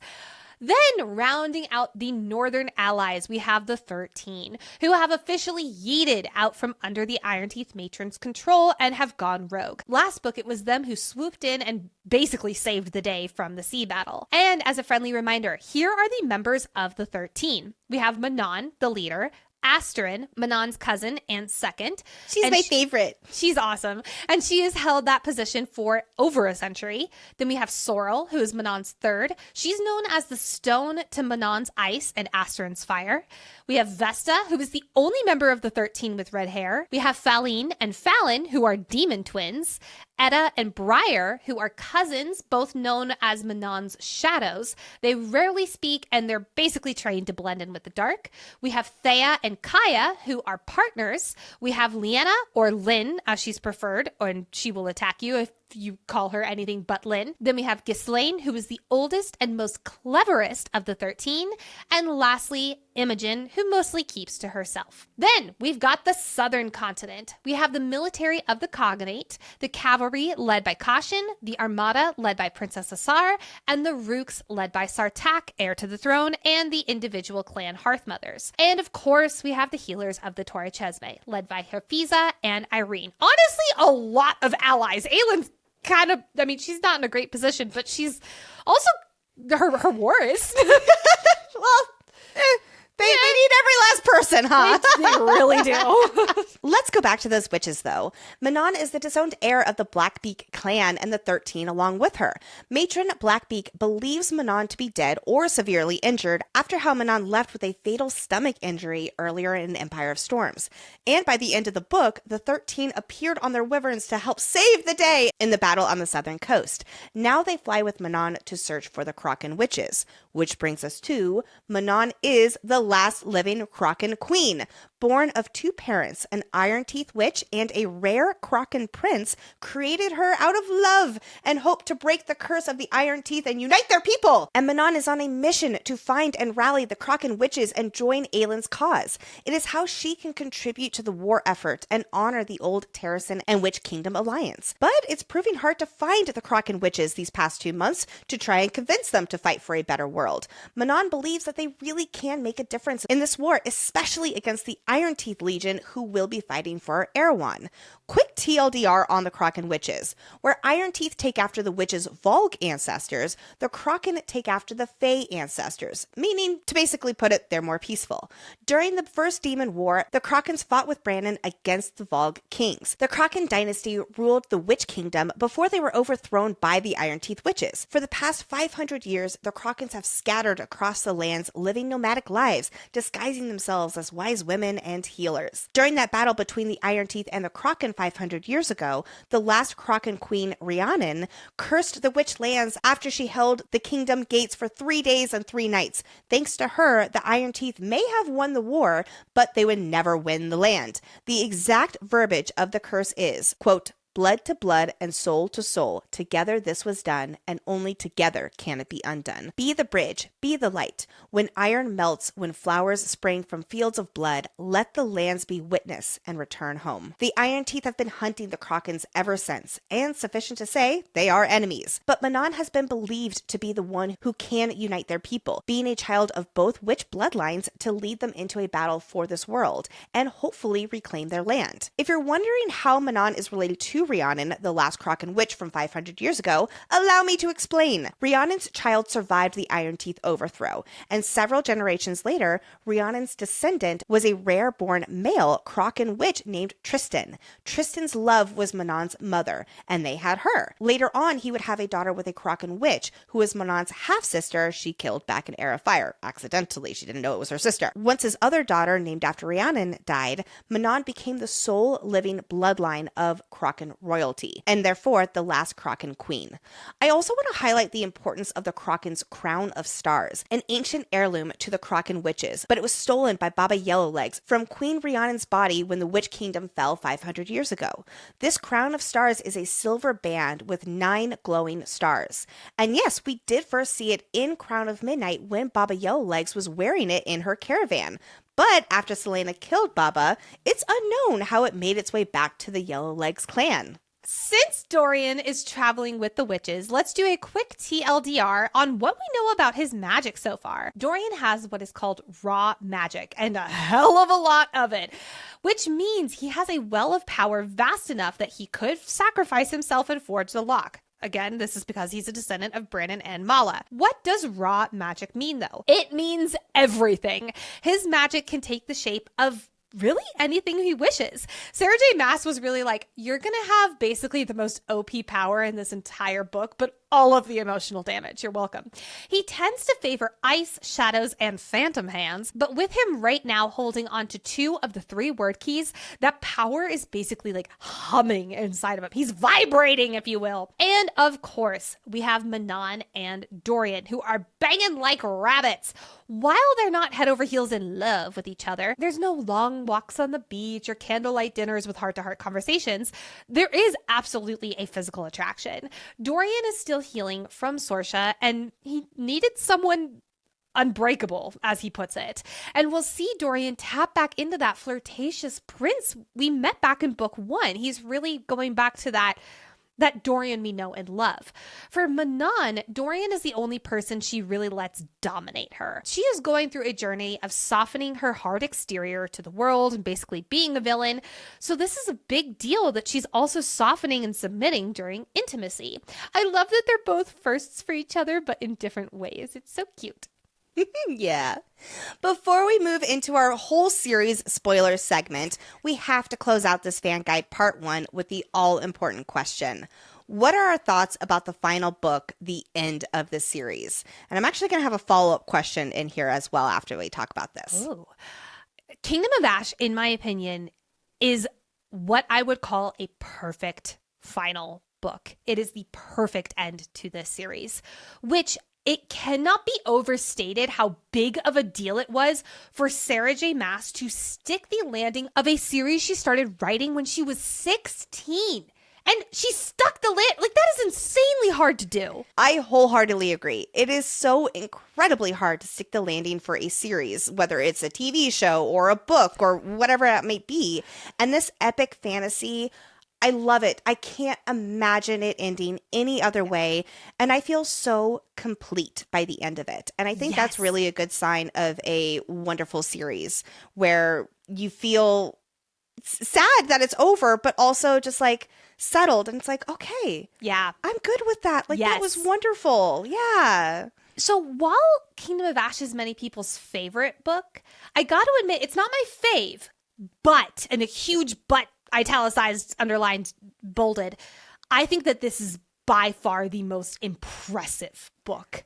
Then, rounding out the northern allies, we have the 13, who have officially yeeted out from under the Iron Teeth matron's control and have gone rogue. Last book, it was them who swooped in and basically saved the day from the sea battle. And as a friendly reminder, here are the members of the 13. We have Manon, the leader, Asterin, Manon's cousin and second. She's my favorite. She's awesome. And she has held that position for over a century. Then we have Sorrel, who is Manon's third. She's known as the stone to Manon's ice and Asterin's fire. We have Vesta, who is the only member of the 13 with red hair. We have Faline and Fallon, who are demon twins. Etta and Briar, who are cousins, both known as Manon's shadows. They rarely speak, and they're basically trained to blend in with the dark. We have Thea and Kaya, who are partners. We have Liana, or Lynn, as she's preferred, and she will attack you if you call her anything but Lynn. Then we have Ghislaine, who is the oldest and most cleverest of the 13. And lastly, Imogen, who mostly keeps to herself. Then we've got the southern continent. We have the military of the Cognate, the cavalry led by Caution, the armada led by Princess Asar, and the Rooks led by Sartak, heir to the throne, and the individual clan Hearthmothers. And of course, we have the healers of the Torre Chesme, led by Hafiza and Irene. Honestly, a lot of allies. Aelin's kind of, I mean, she's not in a great position, but she's also, her war is. Well, they need every last person, huh? They really do. Let's go back to those witches, though. Manon is the disowned heir of the Blackbeak clan and the 13 along with her. Matron Blackbeak believes Manon to be dead or severely injured after how Manon left with a fatal stomach injury earlier in Empire of Storms. And by the end of the book, the 13 appeared on their wyverns to help save the day in the battle on the southern coast. Now they fly with Manon to search for the Kraken witches, which brings us to Manon is the last living Kraken queen. Born of two parents, an Iron Teeth witch and a rare Kraken prince, created her out of love and hope to break the curse of the Iron Teeth and unite their people. And Manon is on a mission to find and rally the Kraken witches and join Aelin's cause. It is how she can contribute to the war effort and honor the old Terrasen and Witch Kingdom alliance. But it's proving hard to find the Kraken witches these past 2 months to try and convince them to fight for a better world. Manon believes that they really can make a difference in this war, especially against the Iron Teeth Legion, who will be fighting for Erewhon. Quick TLDR on the Kraken witches. Where Iron Teeth take after the witches' Volg ancestors, the Kraken take after the Fae ancestors, meaning, to basically put it, they're more peaceful. During the First Demon War, the Krakens fought with Brandon against the Volg kings. The Kraken dynasty ruled the Witch Kingdom before they were overthrown by the Iron Teeth witches. For the past 500 years, the Krakens have scattered across the lands, living nomadic lives, disguising themselves as wise women and healers. During that battle between the Iron Teeth and the Kraken 500 years ago, the last Kraken queen, Rhiannon, cursed the witch lands after she held the kingdom gates for 3 days and 3 nights. Thanks to her, the Iron Teeth may have won the war, but they would never win the land. The exact verbiage of the curse is, quote, "Blood to blood and soul to soul, together this was done, and only together can it be undone. Be the bridge, be the light. When iron melts, when flowers spring from fields of blood, let the lands be witness and return home." The Iron Teeth have been hunting the Krakens ever since, and sufficient to say, they are enemies. But Manon has been believed to be the one who can unite their people, being a child of both witch bloodlines to lead them into a battle for this world, and hopefully reclaim their land. If you're wondering how Manon is related to Rhiannon, the last Kraken witch from 500 years ago, allow me to explain. Rhiannon's child survived the Iron Teeth overthrow, and several generations later, Rhiannon's descendant was a rare-born male Kraken witch named Tristan. Tristan's love was Manon's mother, and they had her. Later on, he would have a daughter with a Kraken witch, who was Manon's half-sister she killed back in Era of Fire. Accidentally, she didn't know it was her sister. Once his other daughter, named after Rhiannon, died, Manon became the sole living bloodline of Kraken royalty, and therefore the last Kraken queen. I also want to highlight the importance of the Kraken's crown of stars, an ancient heirloom to the Kraken witches, but it was stolen by Baba Yellowlegs from Queen Rhiannon's body when the Witch Kingdom fell 500 years ago. This crown of stars is a silver band with 9 glowing stars. And yes, we did first see it in Crown of Midnight when Baba Yellowlegs was wearing it in her caravan. But after Selena killed Baba, it's unknown how it made its way back to the Yellowlegs clan. Since Dorian is traveling with the witches, let's do a quick TLDR on what we know about his magic so far. Dorian has what is called raw magic, and a hell of a lot of it, which means he has a well of power vast enough that he could sacrifice himself and forge the lock. Again, this is because he's a descendant of Brandon and Mala. What does raw magic mean, though? It means everything. His magic can take the shape of really anything he wishes. Sarah J. Maas was really like, you're going to have basically the most OP power in this entire book, but all of the emotional damage. You're welcome. He tends to favor ice, shadows, and phantom hands, but with him right now holding on to 2 of the 3 word keys, that power is basically like humming inside of him. He's vibrating, if you will. And of course, we have Manon and Dorian, who are banging like rabbits. While they're not head over heels in love with each other, there's no long walks on the beach or candlelight dinners with heart-to-heart conversations. There is absolutely a physical attraction. Dorian is still healing from Sorsha, and he needed someone unbreakable, as he puts it. And we'll see Dorian tap back into that flirtatious prince we met back in book 1. He's really going back to that Dorian we know and love. For Manon, Dorian is the only person she really lets dominate her. She is going through a journey of softening her hard exterior to the world and basically being a villain. So this is a big deal that she's also softening and submitting during intimacy. I love that they're both firsts for each other, but in different ways. It's so cute. Yeah. Before we move into our whole series spoiler segment, we have to close out this fan guide part 1 with the all-important question. What are our thoughts about the final book, the end of the series? And I'm actually going to have a follow-up question in here as well after we talk about this. Ooh. Kingdom of Ash, in my opinion, is what I would call a perfect final book. It is the perfect end to this series, which it cannot be overstated how big of a deal it was for Sarah J. Maas to stick the landing of a series she started writing when she was 16. And she stuck the land. Like, that is insanely hard to do. I wholeheartedly agree. It is so incredibly hard to stick the landing for a series, whether it's a TV show or a book or whatever it may be. And this epic fantasy, I love it. I can't imagine it ending any other way. And I feel so complete by the end of it. And I think that's really a good sign of a wonderful series where you feel sad that it's over, but also just like settled. And it's like, okay, Yeah. I'm good with that. Like, that was Yes. wonderful. Yeah. So while Kingdom of Ash is many people's favorite book, I got to admit, it's not my fave, but, and a huge but, italicized, underlined, bolded, I think that this is by far the most impressive book.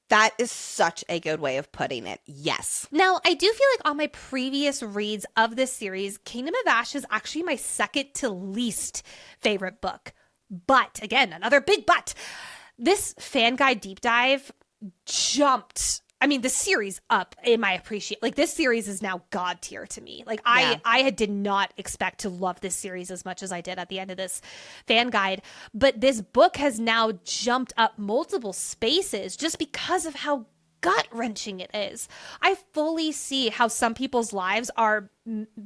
That is such a good way of putting it. Yes. Now, I do feel like on my previous reads of this series, Kingdom of Ash is actually my second to least favorite book. But, again, another big but. This fan guide deep dive jumped, I mean, the series up in my appreciation. Like, this series is now God tier to me. Like, I did not expect to love this series as much as I did at the end of this fan guide. But this book has now jumped up multiple spaces just because of how gut-wrenching it is. I fully see how some people's lives are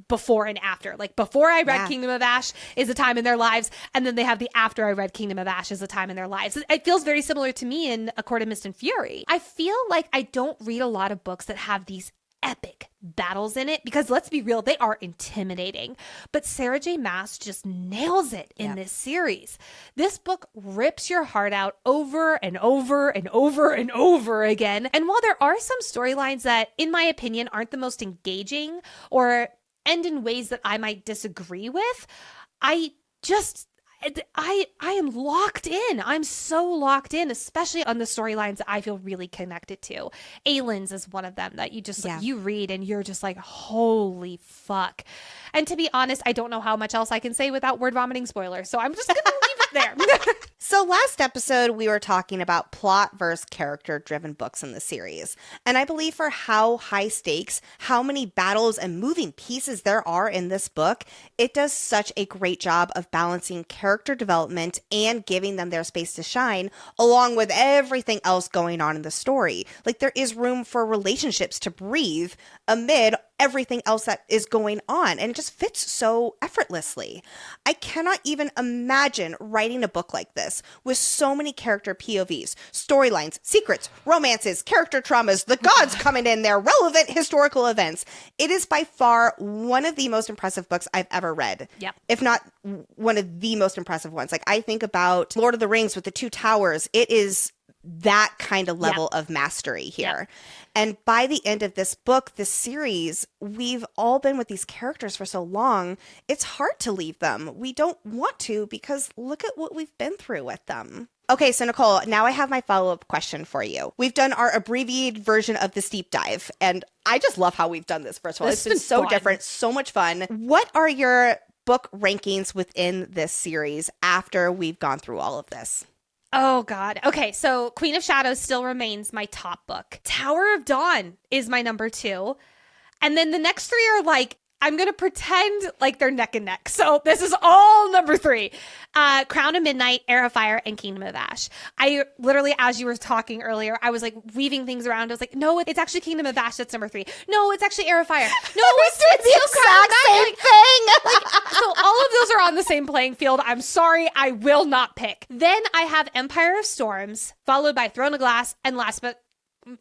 before and after. Like, before I read Kingdom of Ash is a time in their lives, and then they have the after I read Kingdom of Ash is a time in their lives. It feels very similar to me in A Court of Mist and Fury. I feel like I don't read a lot of books that have these epic battles in it, because let's be real, they are intimidating. But Sarah J. Maas just nails it in this series. This book rips your heart out over and over and over and over again. And while there are some storylines that, in my opinion, aren't the most engaging or end in ways that I might disagree with, I am locked in. I'm so locked in, especially on the storylines that I feel really connected to. Aylin's is one of them that you just, you read and you're just like, holy fuck. And to be honest, I don't know how much else I can say without word vomiting spoilers. So I'm just going to leave it there. So last episode, we were talking about plot versus character-driven books in the series. And I believe for how high stakes, how many battles and moving pieces there are in this book, it does such a great job of balancing character development and giving them their space to shine, along with everything else going on in the story. Like, there is room for relationships to breathe amid everything else that is going on, and it just fits so effortlessly. I cannot even imagine writing a book like this with so many character POVs, storylines, secrets, romances, character traumas, the gods coming in there, relevant historical events. It is by far one of the most impressive books I've ever read. Yep. If not one of the most impressive ones. Like, I think about Lord of the Rings with the Two Towers. It is that kind of level of mastery here. And by the end of this book, this series, we've all been with these characters for so long, it's hard to leave them. We don't want to, because look at what we've been through with them. Okay, so Nicole, now I have my follow-up question for you. We've done our abbreviated version of this deep dive, and I just love how we've done this, first of all. It's been so different, so much fun. What are your book rankings within this series after we've gone through all of this? Oh, God. Okay, so Queen of Shadows still remains my top book. Tower of Dawn is my number 2. And then the next 3 are like, I'm going to pretend like they're neck and neck. So this is all number 3. Crown of Midnight, Heir of Fire, and Kingdom of Ash. I literally, as you were talking earlier, I was like weaving things around. I was like, no, it's actually Kingdom of Ash that's number 3. No, it's actually Heir of Fire. No, it's the exact same thing. So all of those are on the same playing field. I'm sorry, I will not pick. Then I have Empire of Storms, followed by Throne of Glass, and last but,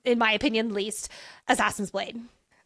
in my opinion, least, Assassin's Blade.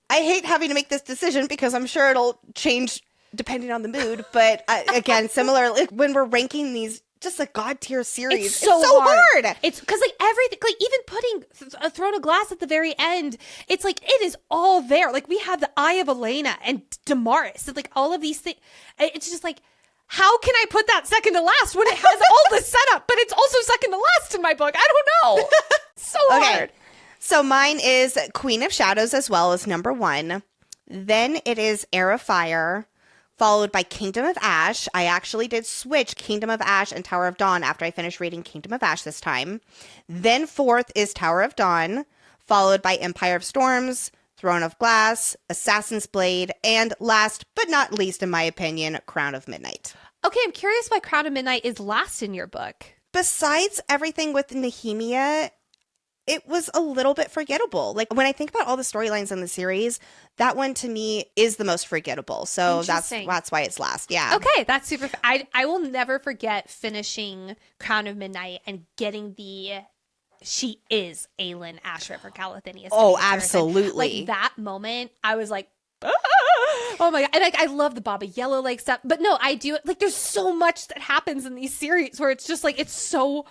I hate having to make this decision because I'm sure it'll change depending on the mood. But again, similarly, when we're ranking these, just a God tier series, it's so hard. It's It's because like everything, like even putting a Throne of Glass at the very end, it's like it is all there. Like we have the Eye of Elena and Damaris, and like all of these things. It's just like, how can I put that second to last when it has all this setup, but it's also second to last in my book? I don't know. So hard. So mine is Queen of Shadows as well as number 1. Then it is Heir of Fire, followed by Kingdom of Ash. I actually did switch Kingdom of Ash and Tower of Dawn after I finished reading Kingdom of Ash this time. Then 4th is Tower of Dawn, followed by Empire of Storms, Throne of Glass, Assassin's Blade, and last but not least, in my opinion, Crown of Midnight. Okay, I'm curious why Crown of Midnight is last in your book. Besides everything with Nehemia, it was a little bit forgettable. Like, when I think about all the storylines in the series, that one to me is the most forgettable. So that's why it's last. Yeah. Okay, that's super. I will never forget finishing Crown of Midnight and getting the she is Aelin Ashra for Calathinius. Oh, absolutely. Like that moment, I was like, Oh my God. And I love the Baba Yellow like stuff. But no, I do. Like, there's so much that happens in these series where it's just like, it's so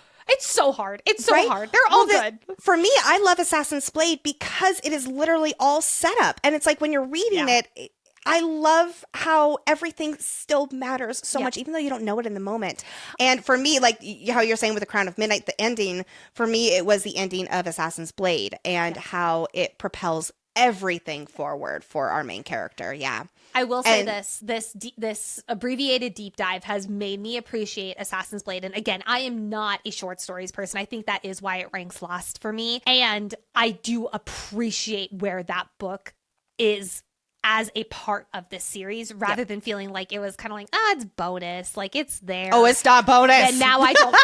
hard. It's so hard. They're all good. For me, I love Assassin's Blade because it is literally all set up. And it's like when you're reading it, I love how everything still matters so much, even though you don't know it in the moment. And for me, like how you're saying with The Crown of Midnight, the ending, for me, it was the ending of Assassin's Blade and how it propels everything forward for our main character. Yeah. I will say this abbreviated deep dive has made me appreciate Assassin's Blade. And again, I am not a short stories person. I think that is why it ranks last for me. And I do appreciate where that book is as a part of this series, rather than feeling like it was kind of like, it's bonus, like it's there. Oh, it's not bonus. And now I don't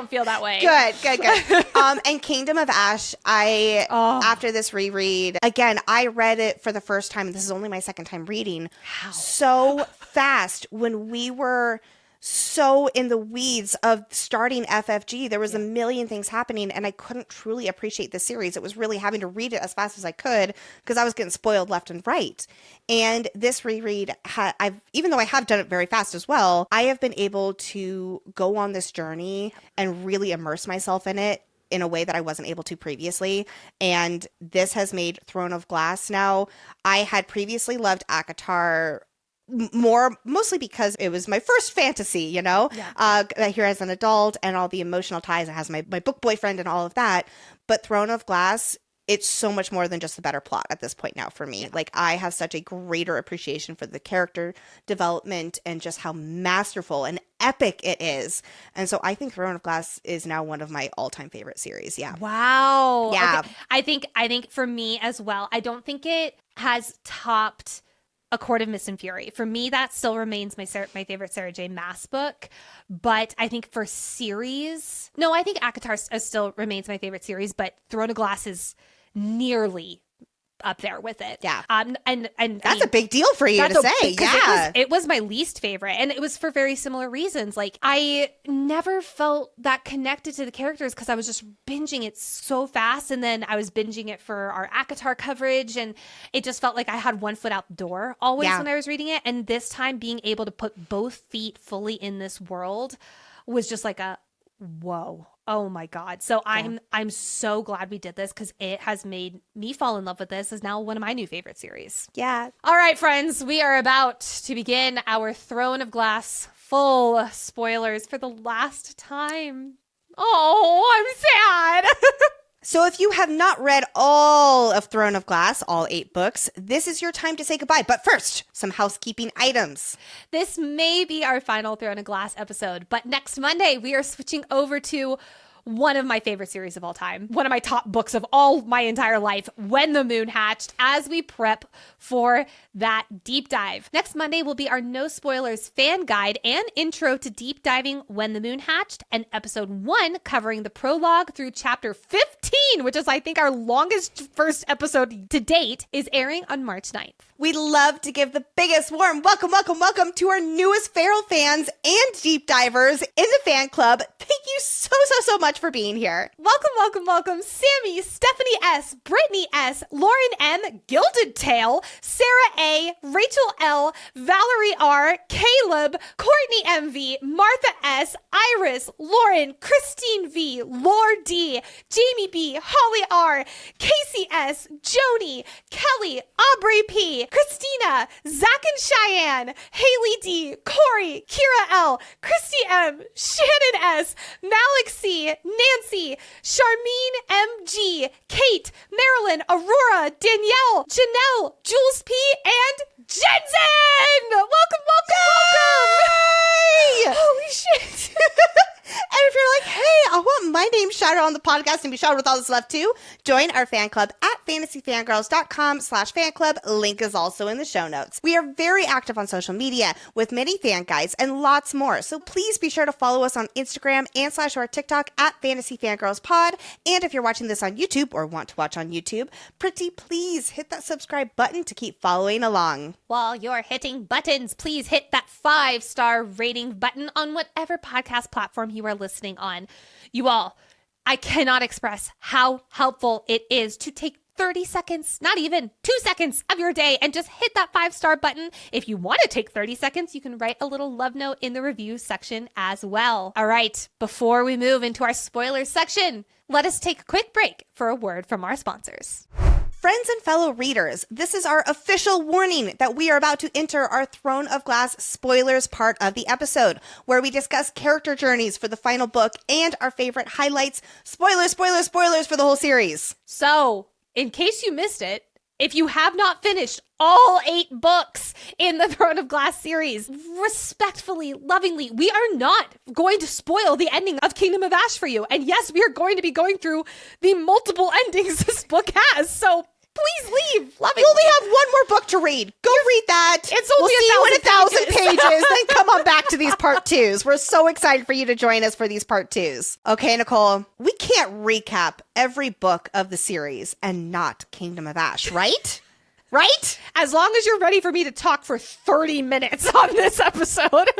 feel that way. Good. And Kingdom of Ash, after this reread, again, I read it for the first time. This is only my second time reading. So fast when we were so in the weeds of starting FFG. There was a million things happening and I couldn't truly appreciate the series. It was really having to read it as fast as I could because I was getting spoiled left and right. And this reread, even though I have done it very fast as well, I have been able to go on this journey and really immerse myself in it in a way that I wasn't able to previously. And this has made Throne of Glass now. I had previously loved ACOTAR mostly because it was my first fantasy, here as an adult and all the emotional ties. It has my book boyfriend and all of that. But Throne of Glass, it's so much more than just a better plot at this point now for me. Like, I have such a greater appreciation for the character development and just how masterful and epic it is. And so I think Throne of Glass is now one of my all-time favorite series. Yeah. Wow. Yeah. Okay. I think for me as well, I don't think it has topped A Court of Mist and Fury. For me, that still remains my favorite Sarah J. Maas book. But I think for series, I think ACOTAR still remains my favorite series, but Throne of Glass is nearly up there with it. Yeah. And that's a big deal for you to say. Yeah. It was my least favorite. And it was for very similar reasons. Like, I never felt that connected to the characters because I was just binging it so fast. And then I was binging it for our ACOTAR coverage. And it just felt like I had one foot out the door always when I was reading it. And this time being able to put both feet fully in this world was just like a whoa. Oh my God. So I'm so glad we did this because it has made me fall in love with this. Is now one of my new favorite series. Yeah. All right, friends, we are about to begin our Throne of Glass full spoilers for the last time. Oh, I'm sad. So if you have not read all of Throne of Glass, all 8 books, this is your time to say goodbye. But first, some housekeeping items. This may be our final Throne of Glass episode, but next Monday we are switching over to one of my favorite series of all time, one of my top books of all my entire life, When the Moon Hatched, as we prep for that deep dive. Next Monday will be our no spoilers fan guide and intro to deep diving When the Moon Hatched, and episode 1 covering the prologue through chapter 15, which is I think our longest first episode to date, is airing on March 9th. We'd love to give the biggest warm welcome to our newest Feral fans and deep divers in the fan club. Thank you so much for being here. Welcome. Sammy, Stephanie S., Brittany S., Lauren M., Gilded Tail, Sarah A., Rachel L., Valerie R., Caleb, Courtney MV, Martha S., Iris, Lauren, Christine V., Lore D., Jamie B., Holly R., Casey S., Joni, Kelly, Aubrey P., Christina, Zach and Cheyenne, Haley D., Corey, Kira L., Christy M., Shannon S., Malik C., Nancy, Charmene MG, Kate, Marilyn, Aurora, Danielle, Janelle, Jules P., and Jensen! Welcome! Yay! Holy shit! And if you're like, hey, I want my name shouted on the podcast and be shouted with all this love too, join our fan club at fantasyfangirls.com/fan club. Link is also in the show notes. We are very active on social media with many fan guides and lots more. So please be sure to follow us on Instagram and / our TikTok at fantasyfangirlspod. And if you're watching this on YouTube or want to watch on YouTube, pretty please hit that subscribe button to keep following along. While you're hitting buttons, please hit that 5-star rating button on whatever podcast platform you are listening on. You all, I cannot express how helpful it is to take 30 seconds, not even 2 seconds of your day and just hit that 5-star button. If you want to take 30 seconds, you can write a little love note in the review section as well. All right, before we move into our spoilers section, let us take a quick break for a word from our sponsors. Friends and fellow readers, this is our official warning that we are about to enter our Throne of Glass spoilers part of the episode, where we discuss character journeys for the final book and our favorite highlights. Spoilers, spoilers, spoilers for the whole series. So, in case you missed it, if you have not finished all 8 books in the Throne of Glass series, respectfully, lovingly, we are not going to spoil the ending of Kingdom of Ash for you. And yes, we are going to be going through the multiple endings this book has. So please leave. Lovingly. You only have one more book to read. Go read that. It's only we'll see you in 1,000 pages. Then come on back to these part 2s. We're so excited for you to join us for these part 2s. Okay, Nicole, we can't recap every book of the series and not Kingdom of Ash, right? Right? As long as you're ready for me to talk for 30 minutes on this episode.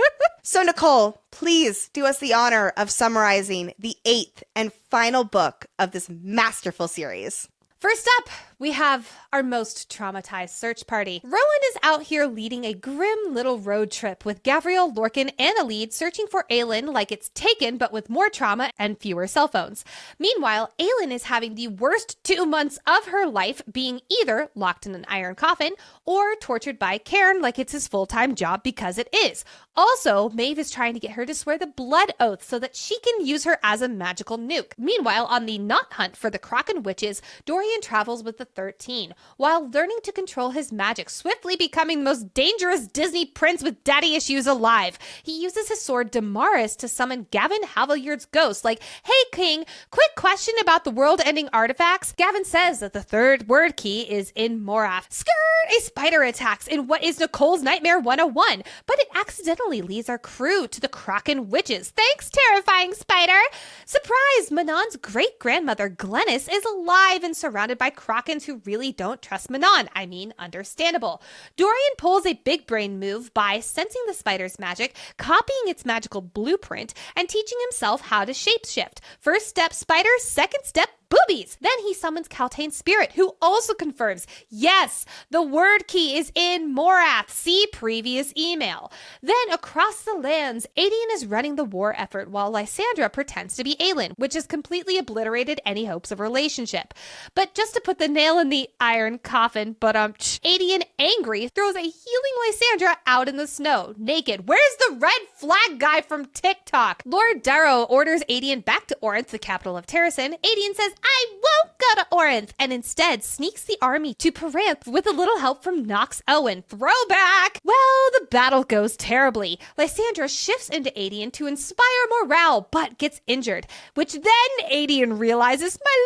So, Nicole, please do us the honor of summarizing the 8th and final book of this masterful series. First up, we have our most traumatized search party. Rowan is out here leading a grim little road trip with Gavriel, Lorcan, and Alid searching for Aelin like it's Taken, but with more trauma and fewer cell phones. Meanwhile, Aelin is having the worst 2 months of her life, being either locked in an iron coffin or tortured by Cairn like it's his full-time job, because it is. Also, Maeve is trying to get her to swear the blood oath so that she can use her as a magical nuke. Meanwhile, on the not hunt for the Kraken witches, Dorian travels with the 13, while learning to control his magic, swiftly becoming the most dangerous Disney prince with daddy issues alive. He uses his sword Damaris to summon Gavin Haviljard's ghost, like, "Hey King, quick question about the world-ending artifacts." Gavin says that the 3rd word key is in Morath. Skirt! A spider attacks in what is Nicole's Nightmare 101, but it accidentally leads our crew to the Kraken witches. Thanks, terrifying spider! Surprise! Manon's great-grandmother Glennis is alive and surrounded by Krakens who really don't trust Manon. I mean, understandable. Dorian pulls a big brain move by sensing the spider's magic, copying its magical blueprint, and teaching himself how to shapeshift. First step, spider. Second step, boobies. Then he summons Kaltain's spirit, who also confirms, yes, the word key is in Morath. See previous email. Then across the lands, Adian is running the war effort while Lysandra pretends to be Aelin, which has completely obliterated any hopes of relationship. But just to put the nail in the iron coffin, Adian, angry, throws a healing Lysandra out in the snow, naked. Where's the red flag guy from TikTok? Lord Darrow orders Adian back to Orinth, the capital of Terrasen. Adian says, "I won't go to Orinth," and instead sneaks the army to Peranth with a little help from Nox Owen. Throwback! Well, the battle goes terribly. Lysandra shifts into Adian to inspire morale, but gets injured, which then Adian realizes, "My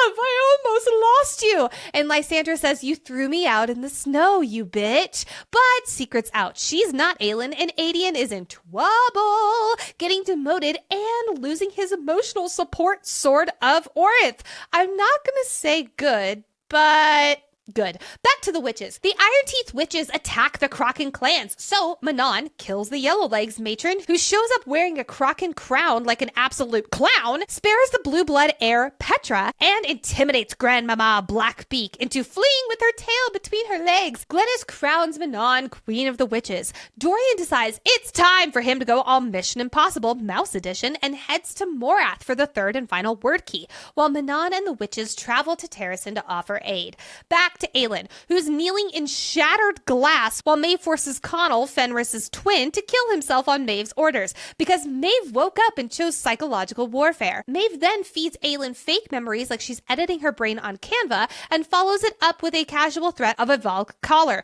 love, I almost lost you." And Lysandra says, "You threw me out in the snow, you bitch." But secret's out. She's not Aelin, and Adian is in trouble, getting demoted and losing his emotional support sword of Orinth. I'm not going to say good, but good. Back to the witches. The Iron Teeth witches attack the Kraken clans, so Manon kills the Yellowlegs matron, who shows up wearing a Kraken crown like an absolute clown, spares the blue blood heir Petra, and intimidates Grandmama Blackbeak into fleeing with her tail between her legs. Glennis crowns Manon Queen of the Witches. Dorian decides it's time for him to go all Mission Impossible Mouse Edition and heads to Morath for the 3rd and final word key, while Manon and the witches travel to Terrasen to offer aid. Back to Aelin, who's kneeling in shattered glass while Maeve forces Connell, Fenris's twin, to kill himself on Maeve's orders, because Maeve woke up and chose psychological warfare. Maeve then feeds Aelin fake memories like she's editing her brain on Canva and follows it up with a casual threat of a Valk collar,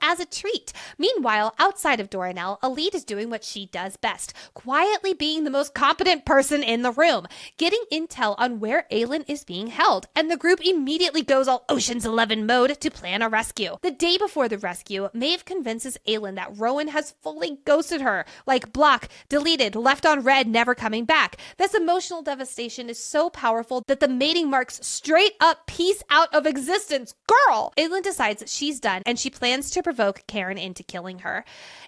as a treat. Meanwhile, outside of Doranel, Alid is doing what she does best, quietly being the most competent person in the room, getting intel on where Aelin is being held, and the group immediately goes all Ocean's 11 in mode to plan a rescue. The day before the rescue, Maeve convinces Aelin that Rowan has fully ghosted her, like block, deleted, left on red, never coming back. This emotional devastation is so powerful that the mating marks straight up peace out of existence. Girl! Aelin decides that she's done, and she plans to provoke Cairn into killing her.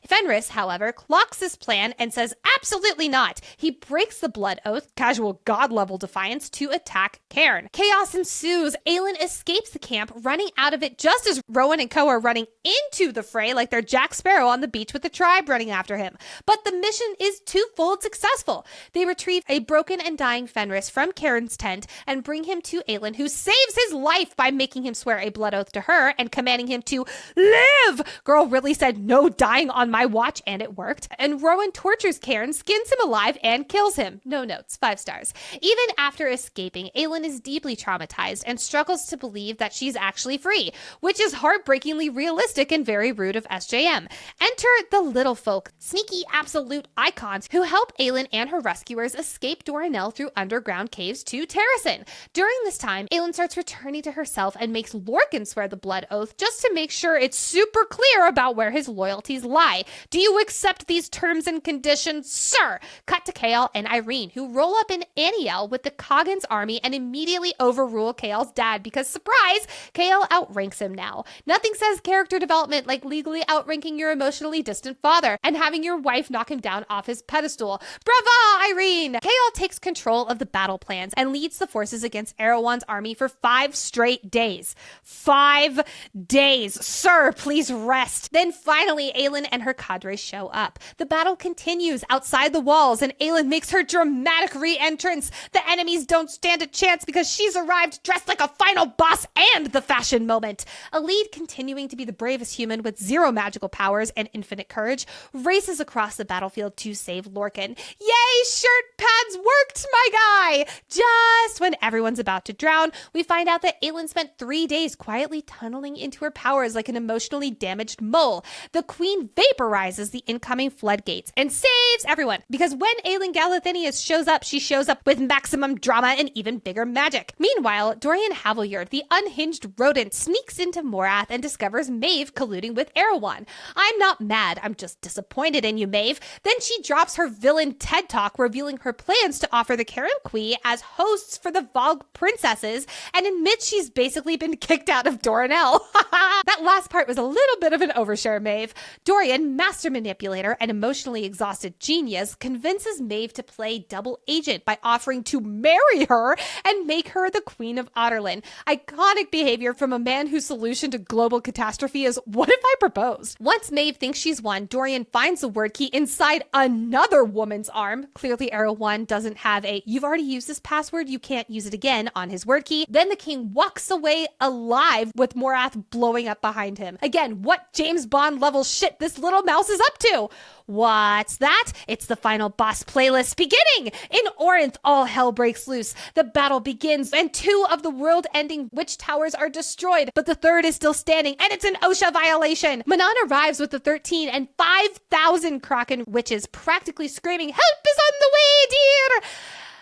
Fenris, however, clocks this plan and says absolutely not. He breaks the blood oath, casual god-level defiance, to attack Cairn. Chaos ensues. Aelin escapes the camp, running out of it just as Rowan and co are running into the fray like they're Jack Sparrow on the beach with the tribe running after him. But the mission is twofold successful. They retrieve a broken and dying Fenris from Cairn's tent and bring him to Aelin, who saves his life by making him swear a blood oath to her and commanding him to live. Girl really said no dying on my watch, and it worked. And Rowan tortures Cairn, skins him alive, and kills him. No notes, 5 stars. Even after escaping, Aelin is deeply traumatized and struggles to believe that she's actually free, which is heartbreakingly realistic and very rude of SJM. Enter the little folk, sneaky absolute icons who help Aelin and her rescuers escape Doranel through underground caves to Terrasen. During this time, Aelin starts returning to herself and makes Lorcan swear the blood oath just to make sure it's super clear about where his loyalties lie. Do you accept these terms and conditions, sir? Cut to Chaol and Irene, who roll up in Aniel with the Coggins army and immediately overrule Chaol's dad because, surprise, Chaol outranks him now. Nothing says character development like legally outranking your emotionally distant father and having your wife knock him down off his pedestal. Brava, Irene! Chaol takes control of the battle plans and leads the forces against Erewhon's army for 5 straight days. 5 days! Sir, please rest. Then finally, Aelin and her cadre show up. The battle continues outside the walls, and Aelin makes her dramatic re-entrance. The enemies don't stand a chance because she's arrived dressed like a final boss and the fashion moment. A lead, continuing to be the bravest human with 0 magical powers and infinite courage, races across the battlefield to save Lorcan. Yay, shirt pads worked, my guy! Just when everyone's about to drown, we find out that Aelin spent 3 days quietly tunneling into her powers like an emotionally damaged mole. The queen vaporizes the incoming floodgates and saves everyone, because when Aelin Galathinius shows up, she shows up with maximum drama and even bigger magic. Meanwhile, Dorian Havilyard, the unhinged rodent, sneaks into Morath and discovers Maeve colluding with Erewhon. I'm not mad, I'm just disappointed in you, Maeve. Then she drops her villain TED Talk, revealing her plans to offer the Karen Quee as hosts for the Vogue princesses, and admits she's basically been kicked out of Doranel. That last part was a little bit of an overshare, Maeve. Dorian, master manipulator and emotionally exhausted genius, convinces Maeve to play double agent by offering to marry her and make her the Queen of Otterlin. Iconic behavior from a man whose solution to global catastrophe is, what if I propose? Once Maeve thinks she's won, Dorian finds the word key inside another woman's arm. Clearly, Arrow 1 doesn't have a, you've already used this password, you can't use it again, on his word key. Then the king walks away alive with Morath blowing up behind him. Again, what James Bond level shit this little mouse is up to? What's that? It's the final boss playlist beginning! In Orinth, all hell breaks loose. The battle begins, and 2 of the world-ending witch towers are destroyed, but the 3rd is still standing, and it's an OSHA violation. Manon arrives with the 13 and 5,000 Kraken witches, practically screaming, "Help is on the way, dear!"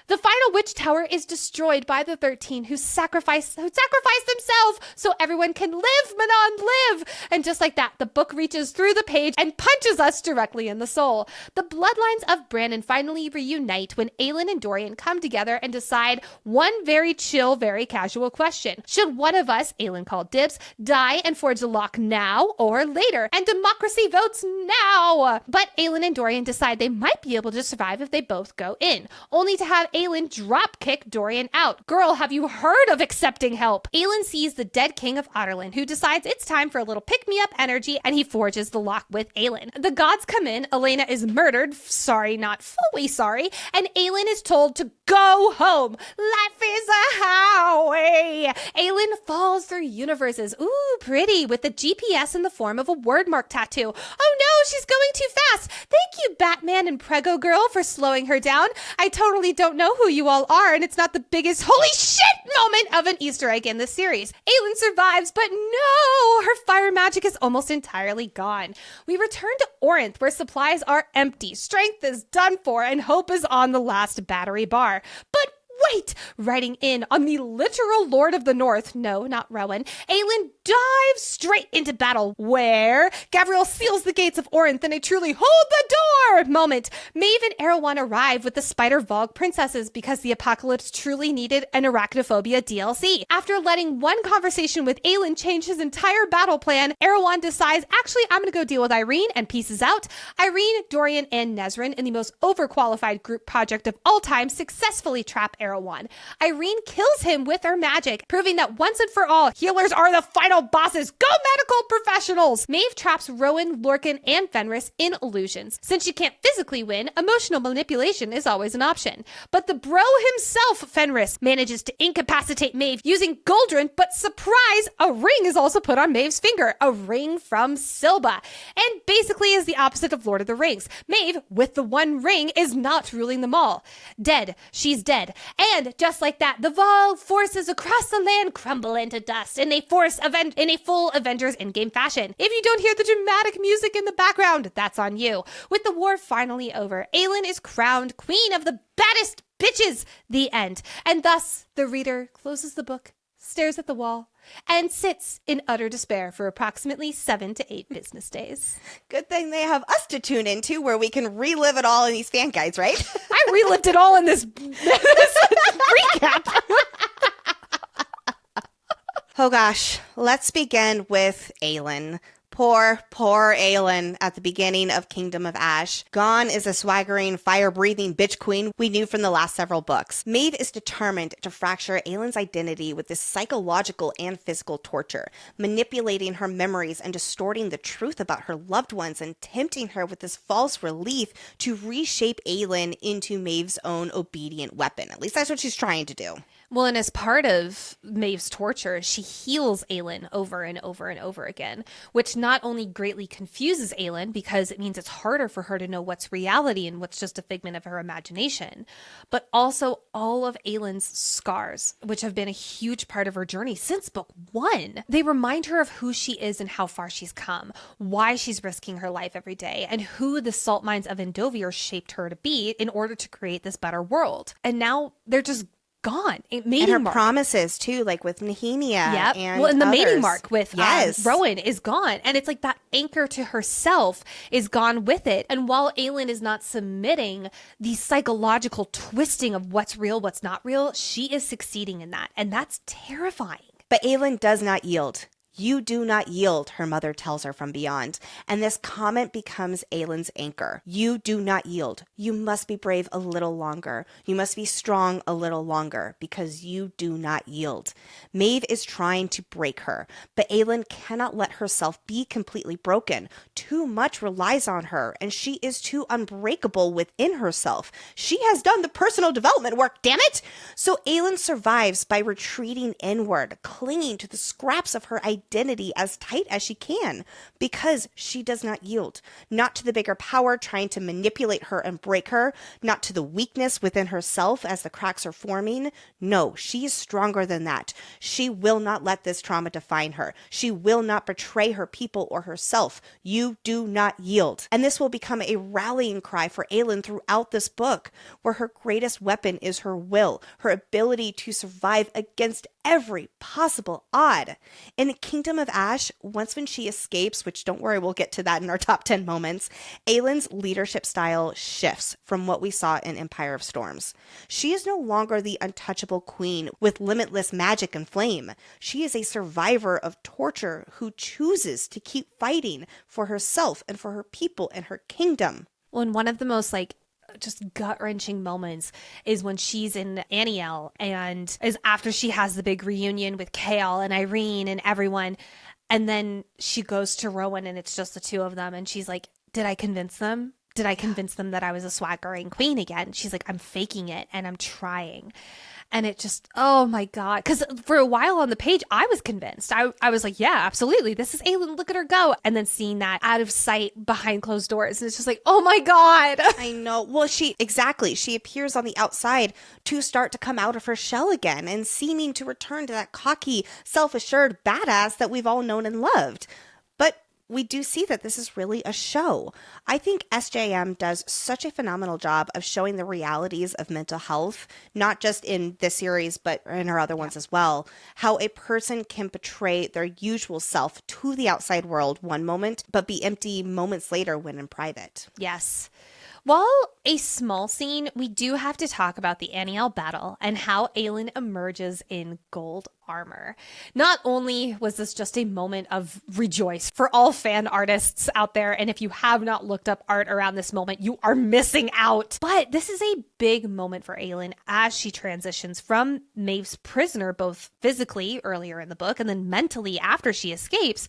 The final witch tower is destroyed by the 13 who sacrificed themselves so everyone can live, Manon, live! And just like that, the book reaches through the page and punches us directly in the soul. The bloodlines of Brandon finally reunite when Aelin and Dorian come together and decide one very chill, very casual question. Should one of us, Aelin called dibs, die and forge the lock now or later? And democracy votes now! But Aelin and Dorian decide they might be able to survive if they both go in, only to have Aelin drop-kick Dorian out. Girl, have you heard of accepting help? Aelin sees the dead king of Otterlin, who decides it's time for a little pick-me-up energy, and he forges the lock with Aelin. The gods come in, Elena is murdered, sorry, not fully sorry, and Aelin is told to go home. Life is a highway. Aelin falls through universes. Ooh, pretty, with the GPS in the form of a word mark tattoo. Oh no, she's going too fast. Thank you, Batman and Prego Girl, for slowing her down. I totally don't know who you all are, and it's not the biggest holy shit moment of an Easter egg in this series. Aelin survives, but no, her fire magic is almost entirely gone. We return to Orinth, where supplies are empty, strength is done for, and hope is on the last battery bar. But wait! Riding in on the literal Lord of the North, no, not Rowan, Aelin dive straight into battle, where Gavriel seals the gates of Orinth in a truly hold the door moment. Maeve and Erewhon arrive with the Spider Vogue princesses because the apocalypse truly needed an arachnophobia DLC. After letting one conversation with Aelin change his entire battle plan, Erewhon decides, actually, I'm going to go deal with Irene, and pieces out. Irene, Dorian, and Nezrin, in the most overqualified group project of all time, successfully trap Erewhon. Irene kills him with her magic, proving that once and for all, healers are the final bosses. Go medical professionals! Maeve traps Rowan, Lorcan, and Fenris in illusions. Since she can't physically win, emotional manipulation is always an option. But the bro himself, Fenris, manages to incapacitate Maeve using Goldrinn, but surprise, a ring is also put on Maeve's finger, a ring from Silba, and basically is the opposite of Lord of the Rings. Maeve, with the one ring, is not ruling them all. Dead. She's dead. And just like that, the Vogue forces across the land crumble into dust in a full Avengers Endgame fashion. If you don't hear the dramatic music in the background, that's on you. With the war finally over, Aelin is crowned queen of the baddest bitches. The end. And thus, the reader closes the book, stares at the wall, and sits in utter despair for approximately 7 to 8 business days. Good thing they have us to tune into where we can relive it all in these fan guides, right? I relived it all in this recap. Oh gosh, let's begin with Aelin. Poor Aelin at the beginning of Kingdom of Ash. Gone is a swaggering, fire-breathing bitch queen we knew from the last several books. Maeve is determined to fracture Aelin's identity with this psychological and physical torture, manipulating her memories and distorting the truth about her loved ones and tempting her with this false relief to reshape Aelin into Maeve's own obedient weapon. At least that's what she's trying to do. Well, and as part of Maeve's torture, she heals Aelin over and over and over again, which not only greatly confuses Aelin because it means it's harder for her to know what's reality and what's just a figment of her imagination, but also all of Aelin's scars, which have been a huge part of her journey since book 1. They remind her of who she is and how far she's come, why she's risking her life every day, and who the salt mines of Endovier shaped her to be in order to create this better world. And now they're just gone. And her promises too, like with Nehemia. Yep. And well, and the others. mating mark with Rowan is gone. And it's like that anchor to herself is gone with it. And while Aelin is not submitting the psychological twisting of what's real, what's not real, she is succeeding in that. And that's terrifying. But Aelin does not yield. You do not yield, her mother tells her from beyond. And this comment becomes Aelin's anchor. You do not yield. You must be brave a little longer. You must be strong a little longer because you do not yield. Maeve is trying to break her, but Aelin cannot let herself be completely broken. Too much relies on her, and she is too unbreakable within herself. She has done the personal development work, damn it! So Aelin survives by retreating inward, clinging to the scraps of her identity as tight as she can, because she does not yield. Not to the bigger power trying to manipulate her and break her, not to the weakness within herself as the cracks are forming. No, she is stronger than that. She will not let this trauma define her. She will not betray her people or herself. You do not yield. And this will become a rallying cry for Aelin throughout this book, where her greatest weapon is her will, her ability to survive against every possible odd. In Kingdom of Ash, once when she escapes, which don't worry, we'll get to that in our top 10 moments, Aelin's leadership style shifts from what we saw in Empire of Storms. She is no longer the untouchable queen with limitless magic and flame. She is a survivor of torture who chooses to keep fighting for herself and for her people and her kingdom. Well, and one of the most just gut-wrenching moments is when she's in Aniel and is after she has the big reunion with Kael and Irene and everyone, and then she goes to Rowan and it's just the two of them, and she's like, did I convince them? Did I convince them that I was a swaggering queen again? She's like, I'm faking it and I'm trying. And it just, oh my God. Because for a while on the page, I was convinced. I was like, yeah, absolutely. This is Aelin. Look at her go. And then seeing that out of sight behind closed doors. And it's just like, oh my God. I know. Well, she appears on the outside to start to come out of her shell again and seeming to return to that cocky, self-assured badass that we've all known and loved. But we do see that this is really a show. I think SJM does such a phenomenal job of showing the realities of mental health, not just in this series, but in her other ones as well. How a person can betray their usual self to the outside world one moment, but be empty moments later when in private. Yes. While a small scene, we do have to talk about the Aniel battle and how Aelin emerges in gold armor. Not only was this just a moment of rejoice for all fan artists out there, and if you have not looked up art around this moment, you are missing out. But this is a big moment for Aelin as she transitions from Maeve's prisoner, both physically earlier in the book and then mentally after she escapes,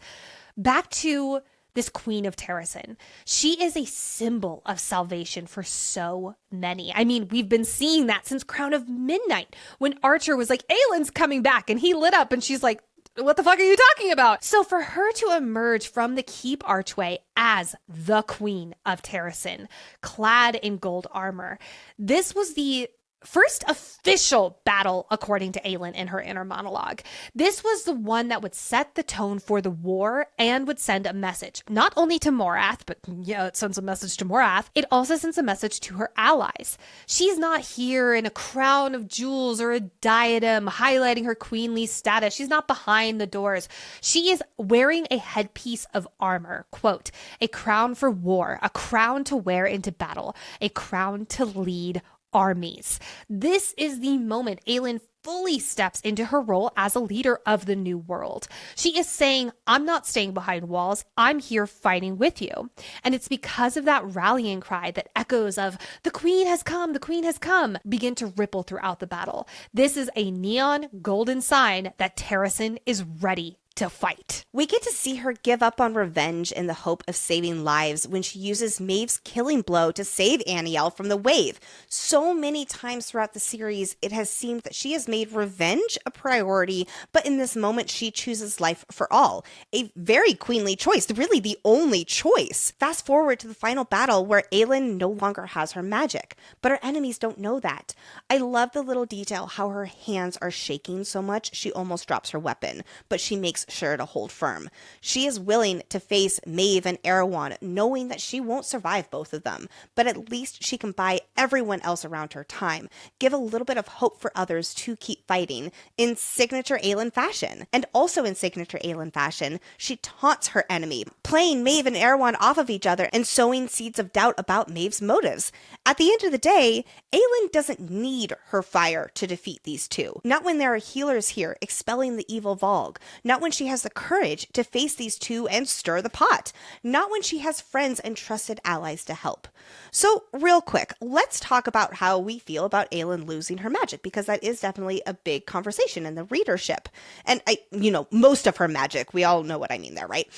back to this Queen of Terrasen. She is a symbol of salvation for so many. I mean, we've been seeing that since Crown of Midnight, when Archer was like, Aelin's coming back, and he lit up and she's like, what the fuck are you talking about? So for her to emerge from the keep archway as the Queen of Terrasen, clad in gold armor, this was the first official battle, according to Aelin in her inner monologue. This was the one that would set the tone for the war and would send a message, not only to Morath, but yeah, it sends a message to Morath. It also sends a message to her allies. She's not here in a crown of jewels or a diadem highlighting her queenly status. She's not behind the doors. She is wearing a headpiece of armor, quote, a crown for war, a crown to wear into battle, a crown to lead armies. This is the moment Aelin fully steps into her role as a leader of the new world. She is saying, I'm not staying behind walls. I'm here fighting with you. And it's because of that rallying cry that echoes of the queen has come, the queen has come, begin to ripple throughout the battle. This is a neon golden sign that Terrasen is ready to fight. We get to see her give up on revenge in the hope of saving lives when she uses Maeve's killing blow to save Aniel from the wave. So many times throughout the series, it has seemed that she has made revenge a priority, but in this moment, she chooses life for all. A very queenly choice, really the only choice. Fast forward to the final battle where Aelin no longer has her magic, but her enemies don't know that. I love the little detail how her hands are shaking so much she almost drops her weapon, but she makes sure to hold firm. She is willing to face Maeve and Erewhon, knowing that she won't survive both of them, but at least she can buy everyone else around her time, give a little bit of hope for others to keep fighting in signature Aelin fashion. And also in signature Aelin fashion, she taunts her enemy, playing Maeve and Erewhon off of each other and sowing seeds of doubt about Maeve's motives. At the end of the day, Aelin doesn't need her fire to defeat these two. Not when there are healers here expelling the evil Volg. Not when she has the courage to face these two and stir the pot. Not when she has friends and trusted allies to help. So real quick, let's talk about how we feel about Aelin losing her magic, because that is definitely a big conversation in the readership. And most of her magic, we all know what I mean there, right?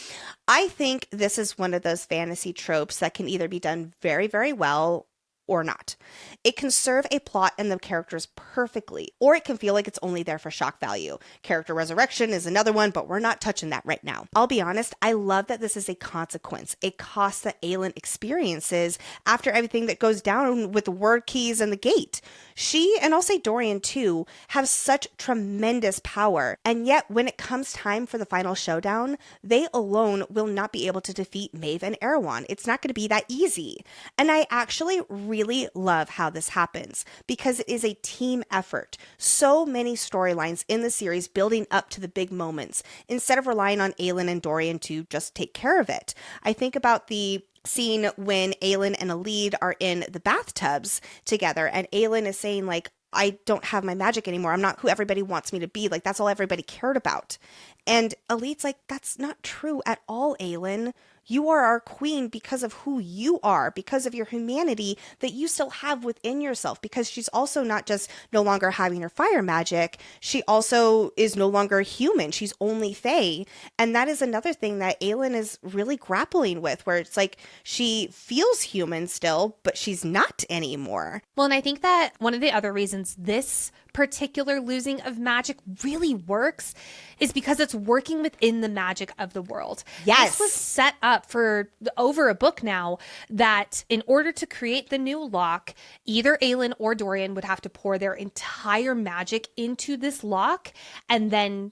I think this is one of those fantasy tropes that can either be done very, very well or not. It can serve a plot and the characters perfectly, or it can feel like it's only there for shock value. Character resurrection is another one, but we're not touching that right now. I'll be honest, I love that this is a consequence, a cost that Aelin experiences after everything that goes down with the word keys and the gate. She, and I'll say Dorian too, have such tremendous power, and yet when it comes time for the final showdown, they alone will not be able to defeat Maeve and Erewhon. It's not going to be that easy. And I actually really love how this happens because it is a team effort. So many storylines in the series building up to the big moments instead of relying on Aelin and Dorian to just take care of it. I think about the scene when Aelin and Alid are in the bathtubs together and Aelin is saying like, I don't have my magic anymore. I'm not who everybody wants me to be. Like, that's all everybody cared about. And Alid's like, that's not true at all, Aelin. You are our queen because of who you are, because of your humanity that you still have within yourself, because she's also not just no longer having her fire magic. She also is no longer human. She's only Fae. And that is another thing that Aelin is really grappling with, where it's like she feels human still, but she's not anymore. Well, and I think that one of the other reasons this particular losing of magic really works is because it's working within the magic of the world. Yes. This was set up for over a book now that in order to create the new lock, either Aelin or Dorian would have to pour their entire magic into this lock and then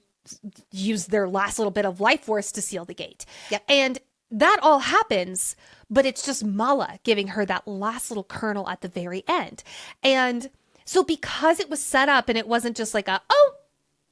use their last little bit of life force to seal the gate. Yep. And that all happens, but it's just Mala giving her that last little kernel at the very end. And so because it was set up and it wasn't just like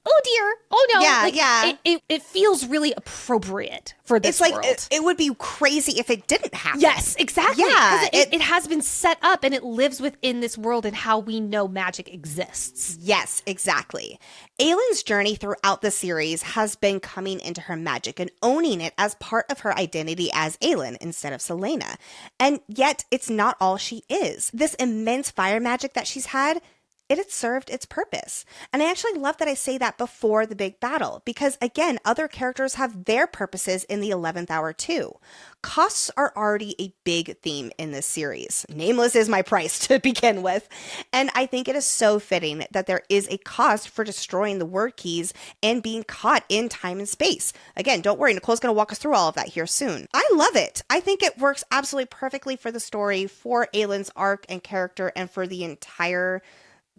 oh dear, oh no. Yeah. It feels really appropriate for this world. It would be crazy if it didn't happen. Yes, exactly. Yeah. It has been set up and it lives within this world and how we know magic exists. Yes, exactly. Aylin's journey throughout the series has been coming into her magic and owning it as part of her identity as Aylin instead of Selena. And yet, it's not all she is. This immense fire magic that she's had, it had served its purpose. And I actually love that I say that before the big battle, because again, other characters have their purposes in the 11th hour too. Costs are already a big theme in this series. Nameless is my price to begin with. And I think it is so fitting that there is a cost for destroying the word keys and being caught in time and space. Again, don't worry, Nicole's going to walk us through all of that here soon. I love it. I think it works absolutely perfectly for the story, for Aylin's arc and character, and for the entire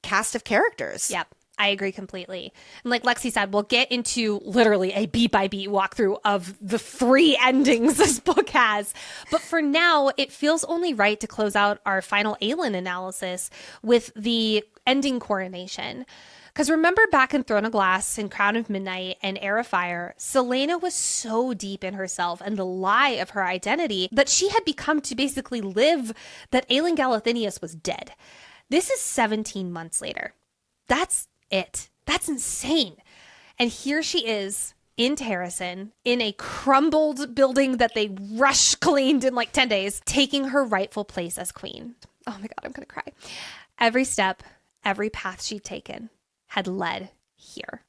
cast of characters. Yep, I agree completely. And like Lexi said, we'll get into literally a beat by beat walkthrough of the 3 endings this book has. But for now, it feels only right to close out our final Aylin analysis with the ending Coronation. Because remember back in Throne of Glass and Crown of Midnight and Heir of Fire, Selena was so deep in herself and the lie of her identity that she had become to basically live that Aelin Galathynius was dead. This is 17 months later. That's it. That's insane. And here she is in Terrasen, in a crumbled building that they rush cleaned in like 10 days, taking her rightful place as queen. Oh my God, I'm going to cry. Every step, every path she'd taken had led here.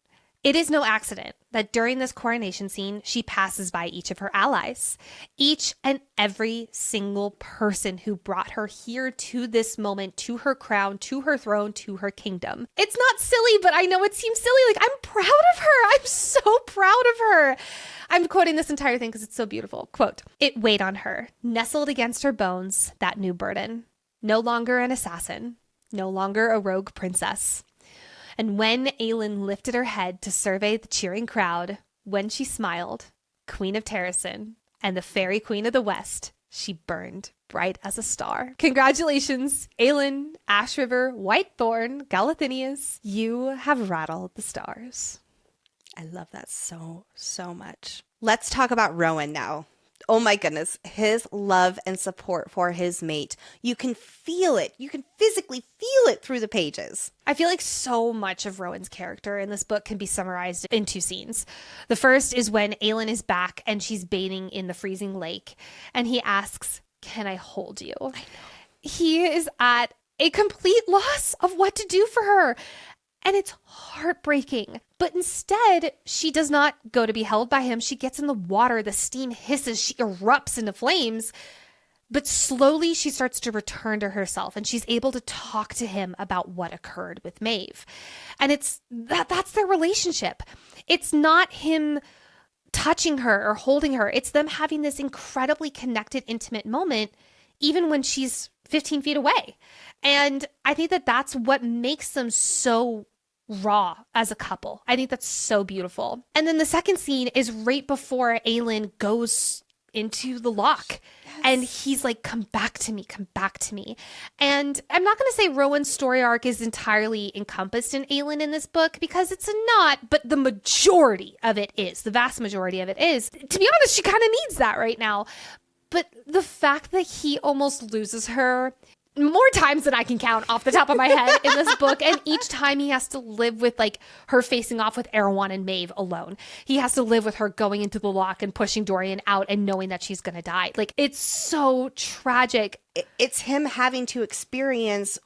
It is no accident that during this coronation scene, she passes by each of her allies, each and every single person who brought her here to this moment, to her crown, to her throne, to her kingdom. It's not silly, but I know it seems silly. Like, I'm proud of her. I'm so proud of her. I'm quoting this entire thing because it's so beautiful. Quote, "It weighed on her, nestled against her bones, that new burden. No longer an assassin, no longer a rogue princess. And when Aylin lifted her head to survey the cheering crowd, when she smiled, Queen of Terrasen and the Fairy Queen of the West, she burned bright as a star." Congratulations, Aylin, Ash River, Whitethorn, Galathynius. You have rattled the stars. I love that so, so much. Let's talk about Rowan now. Oh my goodness, his love and support for his mate. You can feel it. You can physically feel it through the pages. I feel like so much of Rowan's character in this book can be summarized in 2 scenes. The first is when Aylin is back and she's bathing in the freezing lake, and he asks, "Can I hold you?" I know. He is at a complete loss of what to do for her. And it's heartbreaking. But instead, she does not go to be held by him. She gets in the water. The steam hisses. She erupts into flames. But slowly, she starts to return to herself. And she's able to talk to him about what occurred with Maeve. And that's their relationship. It's not him touching her or holding her. It's them having this incredibly connected, intimate moment, even when she's 15 feet away. And I think that that's what makes them so raw as a couple. I think that's so beautiful. And then the second scene is right before Aylin goes into the lock. Yes. And he's like, "Come back to me, come back to me." And I'm not going to say Rowan's story arc is entirely encompassed in Aylin in this book, because it's not, but the majority of it is. The vast majority of it is. To be honest, she kind of needs that right now. But the fact that he almost loses her more times than I can count off the top of my head in this book. And each time he has to live with like her facing off with Erewhon and Maeve alone. He has to live with her going into the lock and pushing Dorian out and knowing that she's going to die. Like, it's so tragic. It's him having to experience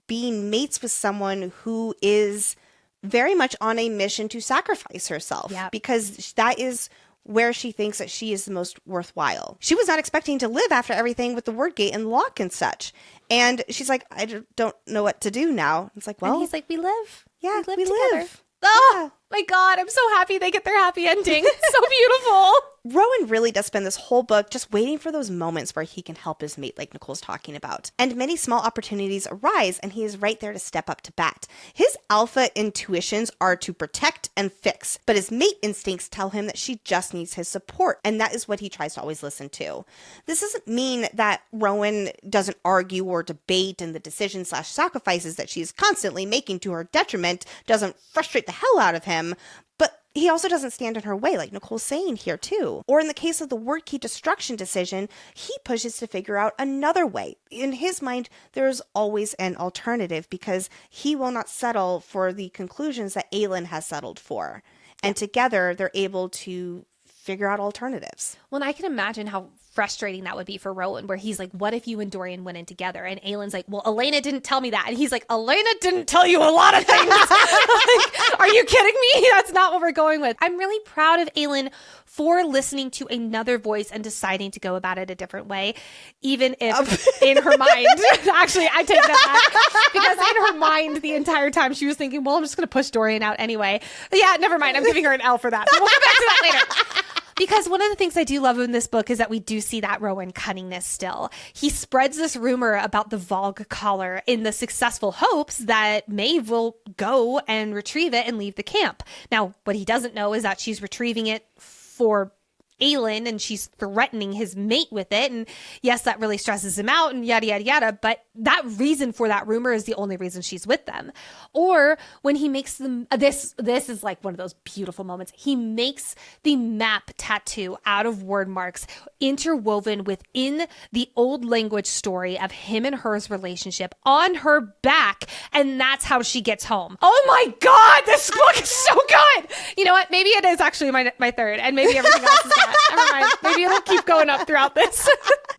being mates with someone who is very much on a mission to sacrifice herself. Yep. Because that is where she thinks that she is the most worthwhile. She was not expecting to live after everything with the word gate and lock and such. And she's like, "I don't know what to do now." It's like, well. And he's like, we live. Yeah, we we together. live. Oh, yeah. my God. I'm so happy they get their happy ending. It's so beautiful. Rowan really does spend this whole book just waiting for those moments where he can help his mate, like Nicole's talking about. And many small opportunities arise, and he is right there to step up to bat. His alpha intuitions are to protect and fix, but his mate instincts tell him that she just needs his support, and that is what he tries to always listen to. This doesn't mean that Rowan doesn't argue or debate, and the decisions/sacrifices that she's constantly making to her detriment doesn't frustrate the hell out of him, but he also doesn't stand in her way, like Nicole's saying here too. Or in the case of the word key destruction decision, he pushes to figure out another way. In his mind, there is always an alternative because he will not settle for the conclusions that Aelin has settled for. And together, they're able to figure out alternatives. Well, and I can imagine how frustrating that would be for Rowan, where he's like, what if you and Dorian went in together? And Aelin's like, well, Elena didn't tell me that. And he's like, Elena didn't tell you a lot of things. Like, are you kidding me? That's not what we're going with. I'm really proud of Aelin for listening to another voice and deciding to go about it a different way, even if in her mind, actually, I take that back, because in her mind the entire time she was thinking, well, I'm just going to push Dorian out anyway. But yeah, never mind. I'm giving her an L for that. But we'll come back to that later. Because one of the things I do love in this book is that we do see that Rowan cunningness still. He spreads this rumor about the Vogue collar in the successful hopes that Maeve will go and retrieve it and leave the camp. Now, what he doesn't know is that she's retrieving it for Aelin, and she's threatening his mate with it. And yes, that really stresses him out and yada, yada, yada. But that reason for that rumor is the only reason she's with them. Or when he makes them, this is like one of those beautiful moments. He makes the map tattoo out of word marks interwoven within the old language story of him and her's relationship on her back. And that's how she gets home. Oh my God, this book is so good. You know what? Maybe it is actually my third, and maybe everything else is good. Never mind. Maybe it'll keep going up throughout this.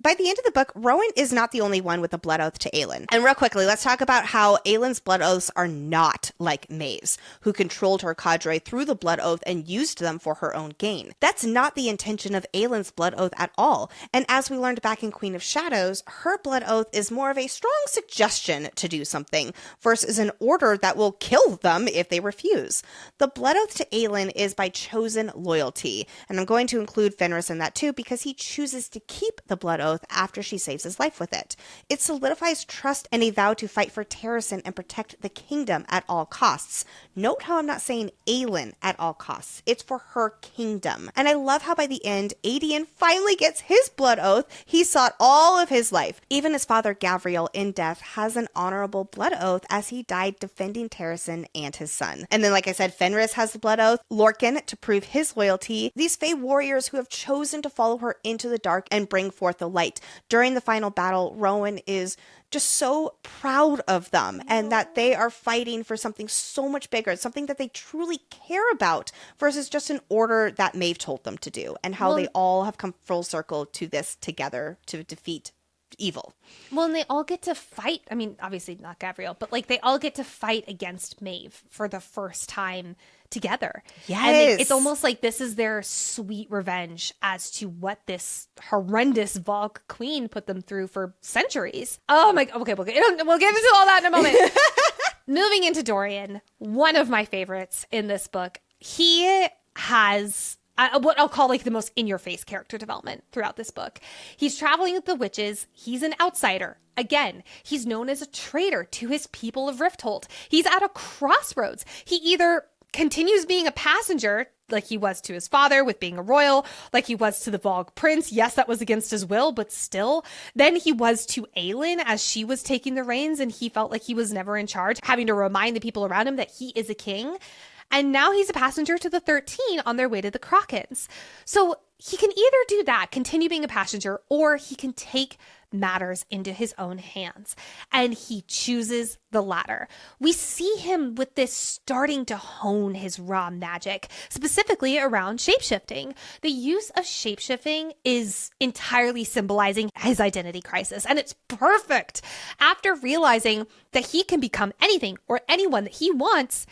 By the end of the book, Rowan is not the only one with a blood oath to Aelin. And real quickly, let's talk about how Aelin's blood oaths are not like Maeve's, who controlled her cadre through the blood oath and used them for her own gain. That's not the intention of Aelin's blood oath at all. And as we learned back in Queen of Shadows, her blood oath is more of a strong suggestion to do something versus an order that will kill them if they refuse. The blood oath to Aelin is by chosen loyalty, and I'm going to include Fenris in that too because he chooses to keep the blood oath after she saves his life with it. It solidifies trust and a vow to fight for Terrasen and protect the kingdom at all costs. Note how I'm not saying Aelin at all costs. It's for her kingdom. And I love how by the end, Aedion finally gets his blood oath he sought all of his life. Even his father Gavriel in death has an honorable blood oath as he died defending Terrasen and his son. And then like I said, Fenris has the blood oath, Lorcan to prove his loyalty, these Fae warriors who have chosen to follow her into the dark and bring forth the light. During the final battle, Rowan is just so proud of them and that they are fighting for something so much bigger, something that they truly care about versus just an order that Maeve told them to do, and how they all have come full circle to this together to defeat evil. Well, and they all get to fight. I mean, obviously not Gavriel, but like they all get to fight against Maeve for the first time together. Yes. And it's almost like this is their sweet revenge as to what this horrendous Vogue queen put them through for centuries. Oh my, okay, we'll get into all that in a moment. Moving into Dorian, one of my favorites in this book. He has what I'll call like the most in-your-face character development throughout this book. He's traveling with the witches. He's an outsider. Again, he's known as a traitor to his people of Rifthold. He's at a crossroads. He either continues being a passenger like he was to his father with being a royal, like he was to the Vogue prince. Yes, that was against his will, but still. Then he was to Aelin as she was taking the reins and he felt like he was never in charge, having to remind the people around him that he is a king. And now he's a passenger to the 13 on their way to the Krakens. So he can either do that, continue being a passenger, or he can take matters into his own hands. And he chooses the latter. We see him with this starting to hone his raw magic, specifically around shapeshifting. The use of shapeshifting is entirely symbolizing his identity crisis, and it's perfect. After realizing that he can become anything or anyone that he wants,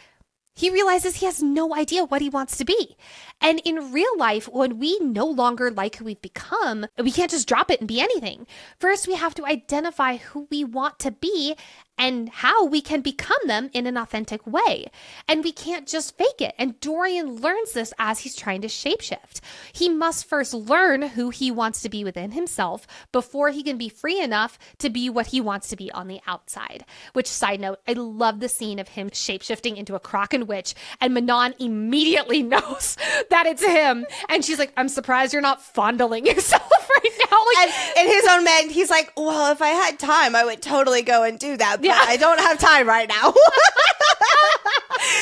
he realizes he has no idea what he wants to be. And in real life, when we no longer like who we've become, we can't just drop it and be anything. First, we have to identify who we want to be and how we can become them in an authentic way. And we can't just fake it. And Dorian learns this as he's trying to shapeshift. He must first learn who he wants to be within himself before he can be free enough to be what he wants to be on the outside. Which, side note, I love the scene of him shapeshifting into a Kraken witch, and Manon immediately knows that it's him. And she's like, I'm surprised you're not fondling yourself right now. Like, and in his own man, he's like, well, if I had time, I would totally go and do that. But I don't have time right now.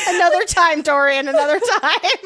Another time, Dorian, another time.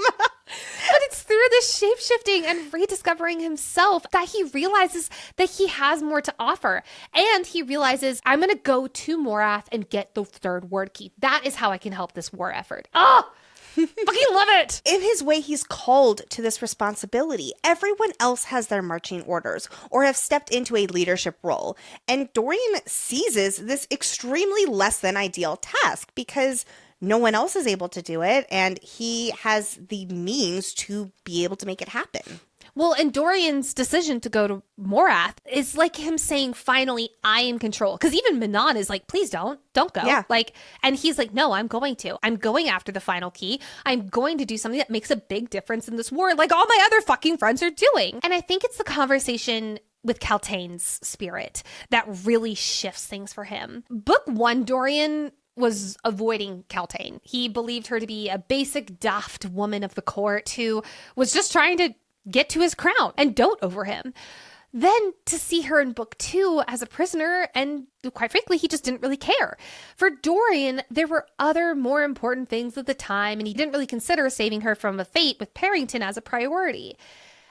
But it's through this shape-shifting and rediscovering himself that he realizes that he has more to offer. And he realizes, I'm going to go to Morath and get the third word key. That is how I can help this war effort. Oh, fucking love it. In his way, he's called to this responsibility. Everyone else has their marching orders or have stepped into a leadership role. And Dorian seizes this extremely less than ideal task because no one else is able to do it, and he has the means to be able to make it happen. Well, and Dorian's decision to go to Morath is like him saying, finally, I am in control. Because even Manon is like, please don't go. Yeah. Like, and he's like, no, I'm going to. I'm going after the final key. I'm going to do something that makes a big difference in this war, like all my other fucking friends are doing. And I think it's the conversation with Kaltain's spirit that really shifts things for him. Book 1, Dorian was avoiding Kaltain. He believed her to be a basic, daft woman of the court who was just trying to get to his crown and dote over him. Then to see her in book 2 as a prisoner, and quite frankly, he just didn't really care. For Dorian, there were other more important things at the time, and he didn't really consider saving her from a fate with Parrington as a priority.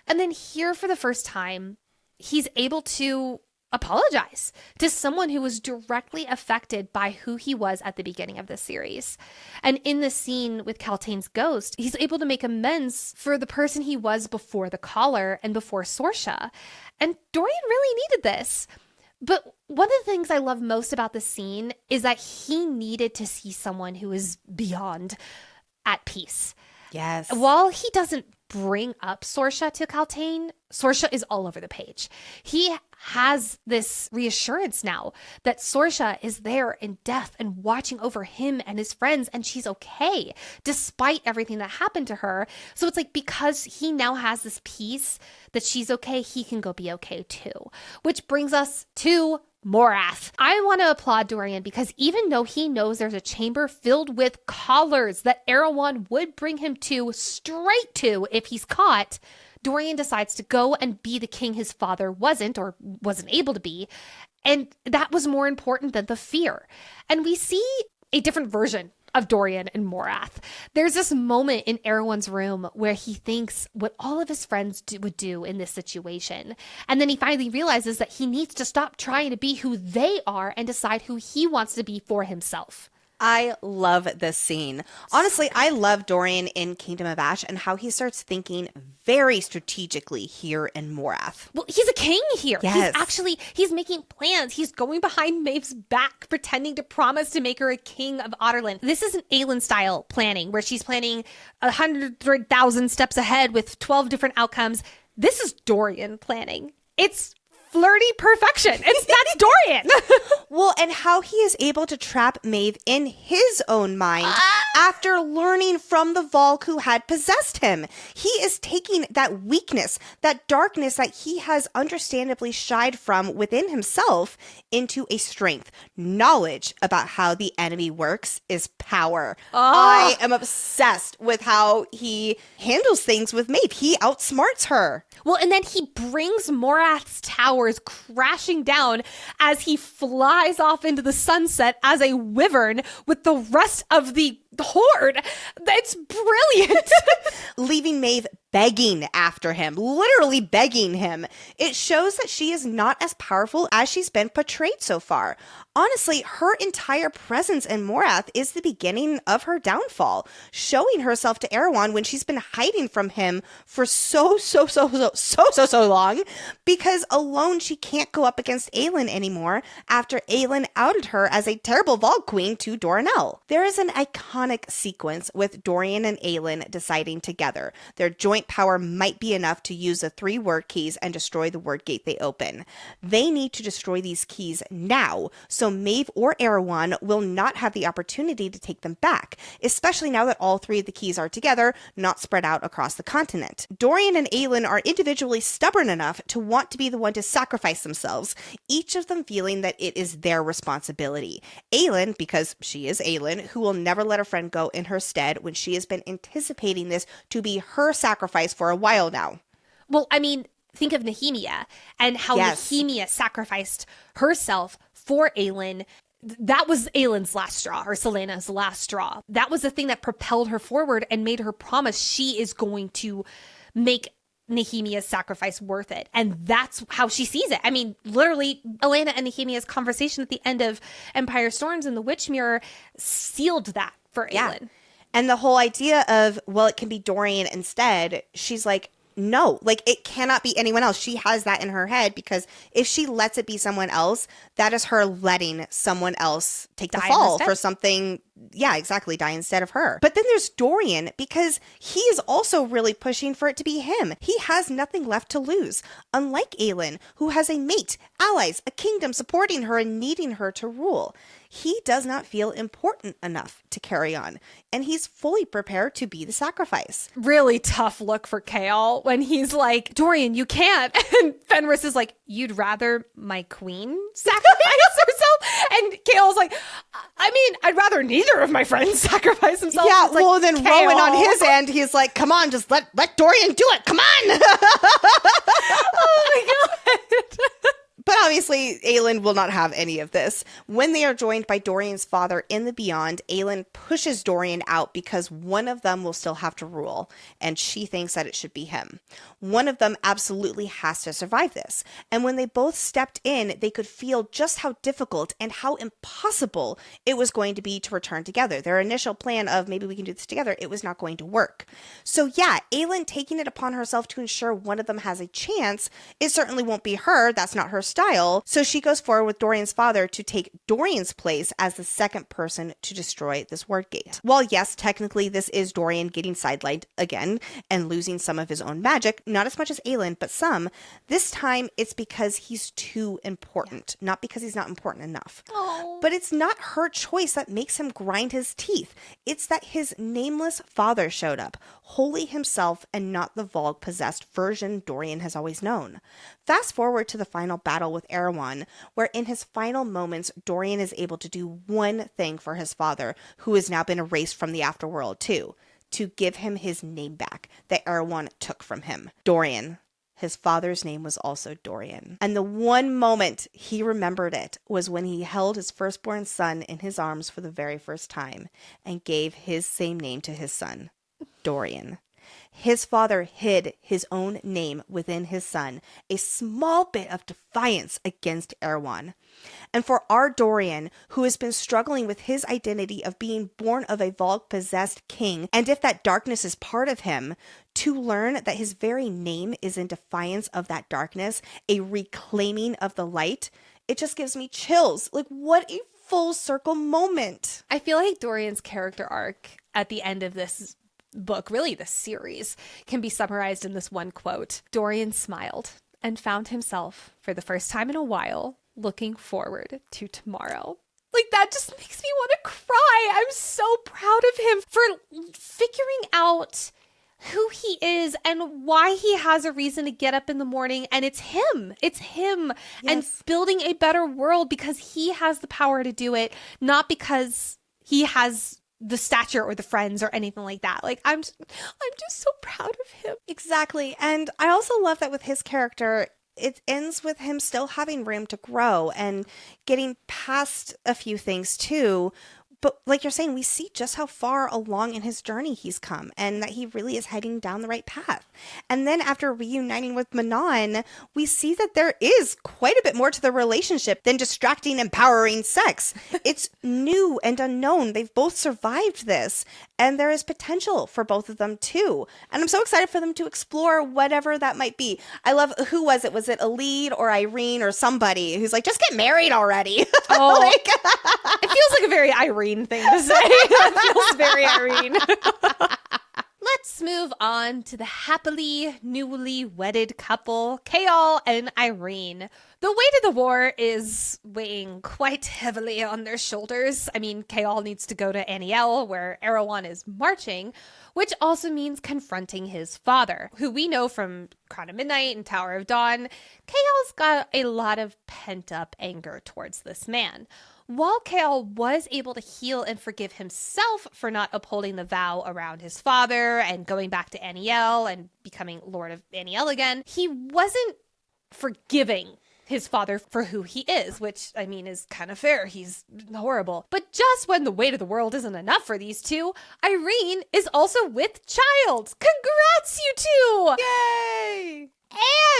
And then here for the first time, he's able to apologize to someone who was directly affected by who he was at the beginning of this series. And in the scene with Kaltain's ghost, he's able to make amends for the person he was before the collar and before Sorsha. And Dorian really needed this. But one of the things I love most about the scene is that he needed to see someone who is beyond at peace. Yes. While he doesn't bring up Sorsha to Kaltain, Sorsha is all over the page. He has this reassurance now that Sorsha is there in death and watching over him and his friends, and she's okay despite everything that happened to her. So it's like, because he now has this peace that she's okay, he can go be okay too. Which brings us to Morath. I want to applaud Dorian because even though he knows there's a chamber filled with collars that Erewhon would bring him to straight to if he's caught, Dorian decides to go and be the king his father wasn't able to be. And that was more important than the fear. And we see a different version of Dorian and Morath. There's this moment in Erewhon's room where he thinks what all of his friends would do in this situation. And then he finally realizes that he needs to stop trying to be who they are and decide who he wants to be for himself. I love this scene. Honestly, I love Dorian in Kingdom of Ash and how he starts thinking very strategically here in Morath. Well, he's a king here. Yes. He's making plans. He's going behind Maeve's back, pretending to promise to make her a king of Otterland. This isn't Aelin style planning, where she's planning 100,000 steps ahead with 12 different outcomes. This is Dorian planning. It's flirty perfection. That's Dorian. Well, and how he is able to trap Maeve in his own mind after learning from the Volk who had possessed him. He is taking that weakness, that darkness that he has understandably shied from within himself into a strength. Knowledge about how the enemy works is power. I am obsessed with how he handles things with Maeve. He outsmarts her. Well, and then he brings Morath's towers crashing down as he flies off into the sunset as a wyvern with the rest of the horde. That's brilliant. Leaving Maeve begging after him, literally begging him. It shows that she is not as powerful as she's been portrayed so far. Honestly, her entire presence in Morath is the beginning of her downfall, showing herself to Erewhon when she's been hiding from him for so long, because alone she can't go up against Aelin anymore after Aelin outed her as a terrible Vogue queen to Doranel. There is an iconic iconic sequence with Dorian and Aelin deciding together. Their joint power might be enough to use the 3 word keys and destroy the word gate they open. They need to destroy these keys now, so Maeve or Erewhon will not have the opportunity to take them back, especially now that all 3 of the keys are together, not spread out across the continent. Dorian and Aelin are individually stubborn enough to want to be the one to sacrifice themselves, each of them feeling that it is their responsibility. Aelin, because she is Aelin, who will never let a friend go in her stead when she has been anticipating this to be her sacrifice for a while now. Well, I mean, think of Nehemia and how Nehemia sacrificed herself for Aelin. That was Aelin's last straw, or Celaena's last straw. That was the thing that propelled her forward and made her promise she is going to make Nehemia's sacrifice worth it. And that's how she sees it. I mean, literally, Elena and Nehemia's conversation at the end of Empire Storms in the Witch Mirror sealed that for Aelin. Yeah. And the whole idea of, well, it can be Dorian instead, she's like, no, like it cannot be anyone else. She has that in her head because if she lets it be someone else, that is her letting someone else take the fall for something. Yeah, exactly. Die instead of her. But then there's Dorian because he is also really pushing for it to be him. He has nothing left to lose. Unlike Aelin, who has a mate, allies, a kingdom supporting her and needing her to rule. He does not feel important enough to carry on, and he's fully prepared to be the sacrifice. Really tough look for Chaol when he's like, Dorian, you can't. And Fenris is like, you'd rather my queen sacrifice herself? And Chaol's like, I mean, I'd rather neither of my friends sacrifice themselves. Yeah, it's like, well, then Chaol. Rowan on his end, he's like, come on, just let Dorian do it. Come on. Oh my God. But obviously, Aelin will not have any of this. When they are joined by Dorian's father in the Beyond, Aelin pushes Dorian out because one of them will still have to rule, and she thinks that it should be him. One of them absolutely has to survive this. And when they both stepped in, they could feel just how difficult and how impossible it was going to be to return together. Their initial plan of maybe we can do this together, it was not going to work. So yeah, Aelin taking it upon herself to ensure one of them has a chance, it certainly won't be her. That's not her style. So she goes forward with Dorian's father to take Dorian's place as the second person to destroy this word gate. While yes, technically this is Dorian getting sidelined again and losing some of his own magic, not as much as Aelin, but some, this time it's because he's too important, not because he's not important enough. Oh. But it's not her choice that makes him grind his teeth. It's that his nameless father showed up, wholly himself and not the Vogue-possessed version Dorian has always known. Fast forward to the final battle with Erewhon, where in his final moments, Dorian is able to do one thing for his father, who has now been erased from the afterworld too, to give him his name back that Erewhon took from him. Dorian. His father's name was also Dorian. And the one moment he remembered it was when he held his firstborn son in his arms for the very first time and gave his same name to his son, Dorian. His father hid his own name within his son, a small bit of defiance against Erewhon. And for our Dorian, who has been struggling with his identity of being born of a Vogue-possessed king, and if that darkness is part of him, to learn that his very name is in defiance of that darkness, a reclaiming of the light, it just gives me chills. Like, what a full circle moment. I feel like Dorian's character arc at the end of this book, really this series, can be summarized in this one quote. Dorian smiled and found himself, for the first time in a while, looking forward to tomorrow. Like, that just makes me want to cry. I'm so proud of him for figuring out who he is and why he has a reason to get up in the morning. And it's him. It's him. Yes. And building a better world because he has the power to do it, not because he has the stature or the friends or anything like that. Like, I'm just so proud of him. Exactly. And I also love that with his character, it ends with him still having room to grow and getting past a few things too. But like you're saying, we see just how far along in his journey he's come and that he really is heading down the right path. And then after reuniting with Manon, we see that there is quite a bit more to the relationship than distracting, empowering sex. It's new and unknown. They've both survived this. And there is potential for both of them too. And I'm so excited for them to explore whatever that might be. I love, who was it? Was it Alid or Irene or somebody who's like, just get married already? Oh, Like, it feels like a very Irene thing to say. It feels very Irene. Let's move on to the happily newly wedded couple, Kale and Irene. The weight of the war is weighing quite heavily on their shoulders. I mean, Kale needs to go to Aniel, where Erewhon is marching, which also means confronting his father, who we know from Crown of Midnight and Tower of Dawn. Kale's got a lot of pent-up anger towards this man. While Kale was able to heal and forgive himself for not upholding the vow around his father and going back to Aniel and becoming Lord of Aniel again, he wasn't forgiving his father for who he is, which, I mean, is kind of fair. He's horrible. But just when the weight of the world isn't enough for these two, Irene is also with child. Congrats, you two! yay!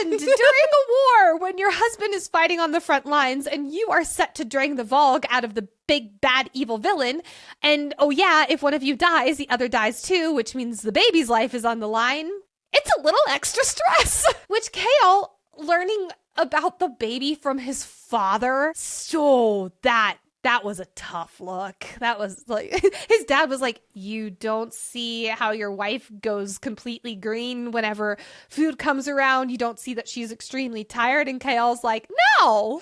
And during a war, when your husband is fighting on the front lines and you are set to drain the Vogue out of the big, bad, evil villain, and oh yeah, if one of you dies, the other dies too, which means the baby's life is on the line, it's a little extra stress. Which Kale, learning about the baby from his father, so that was a tough look. That was like, his dad was like, you don't see how your wife goes completely green whenever food comes around. You don't see that she's extremely tired. And Kale's like, no.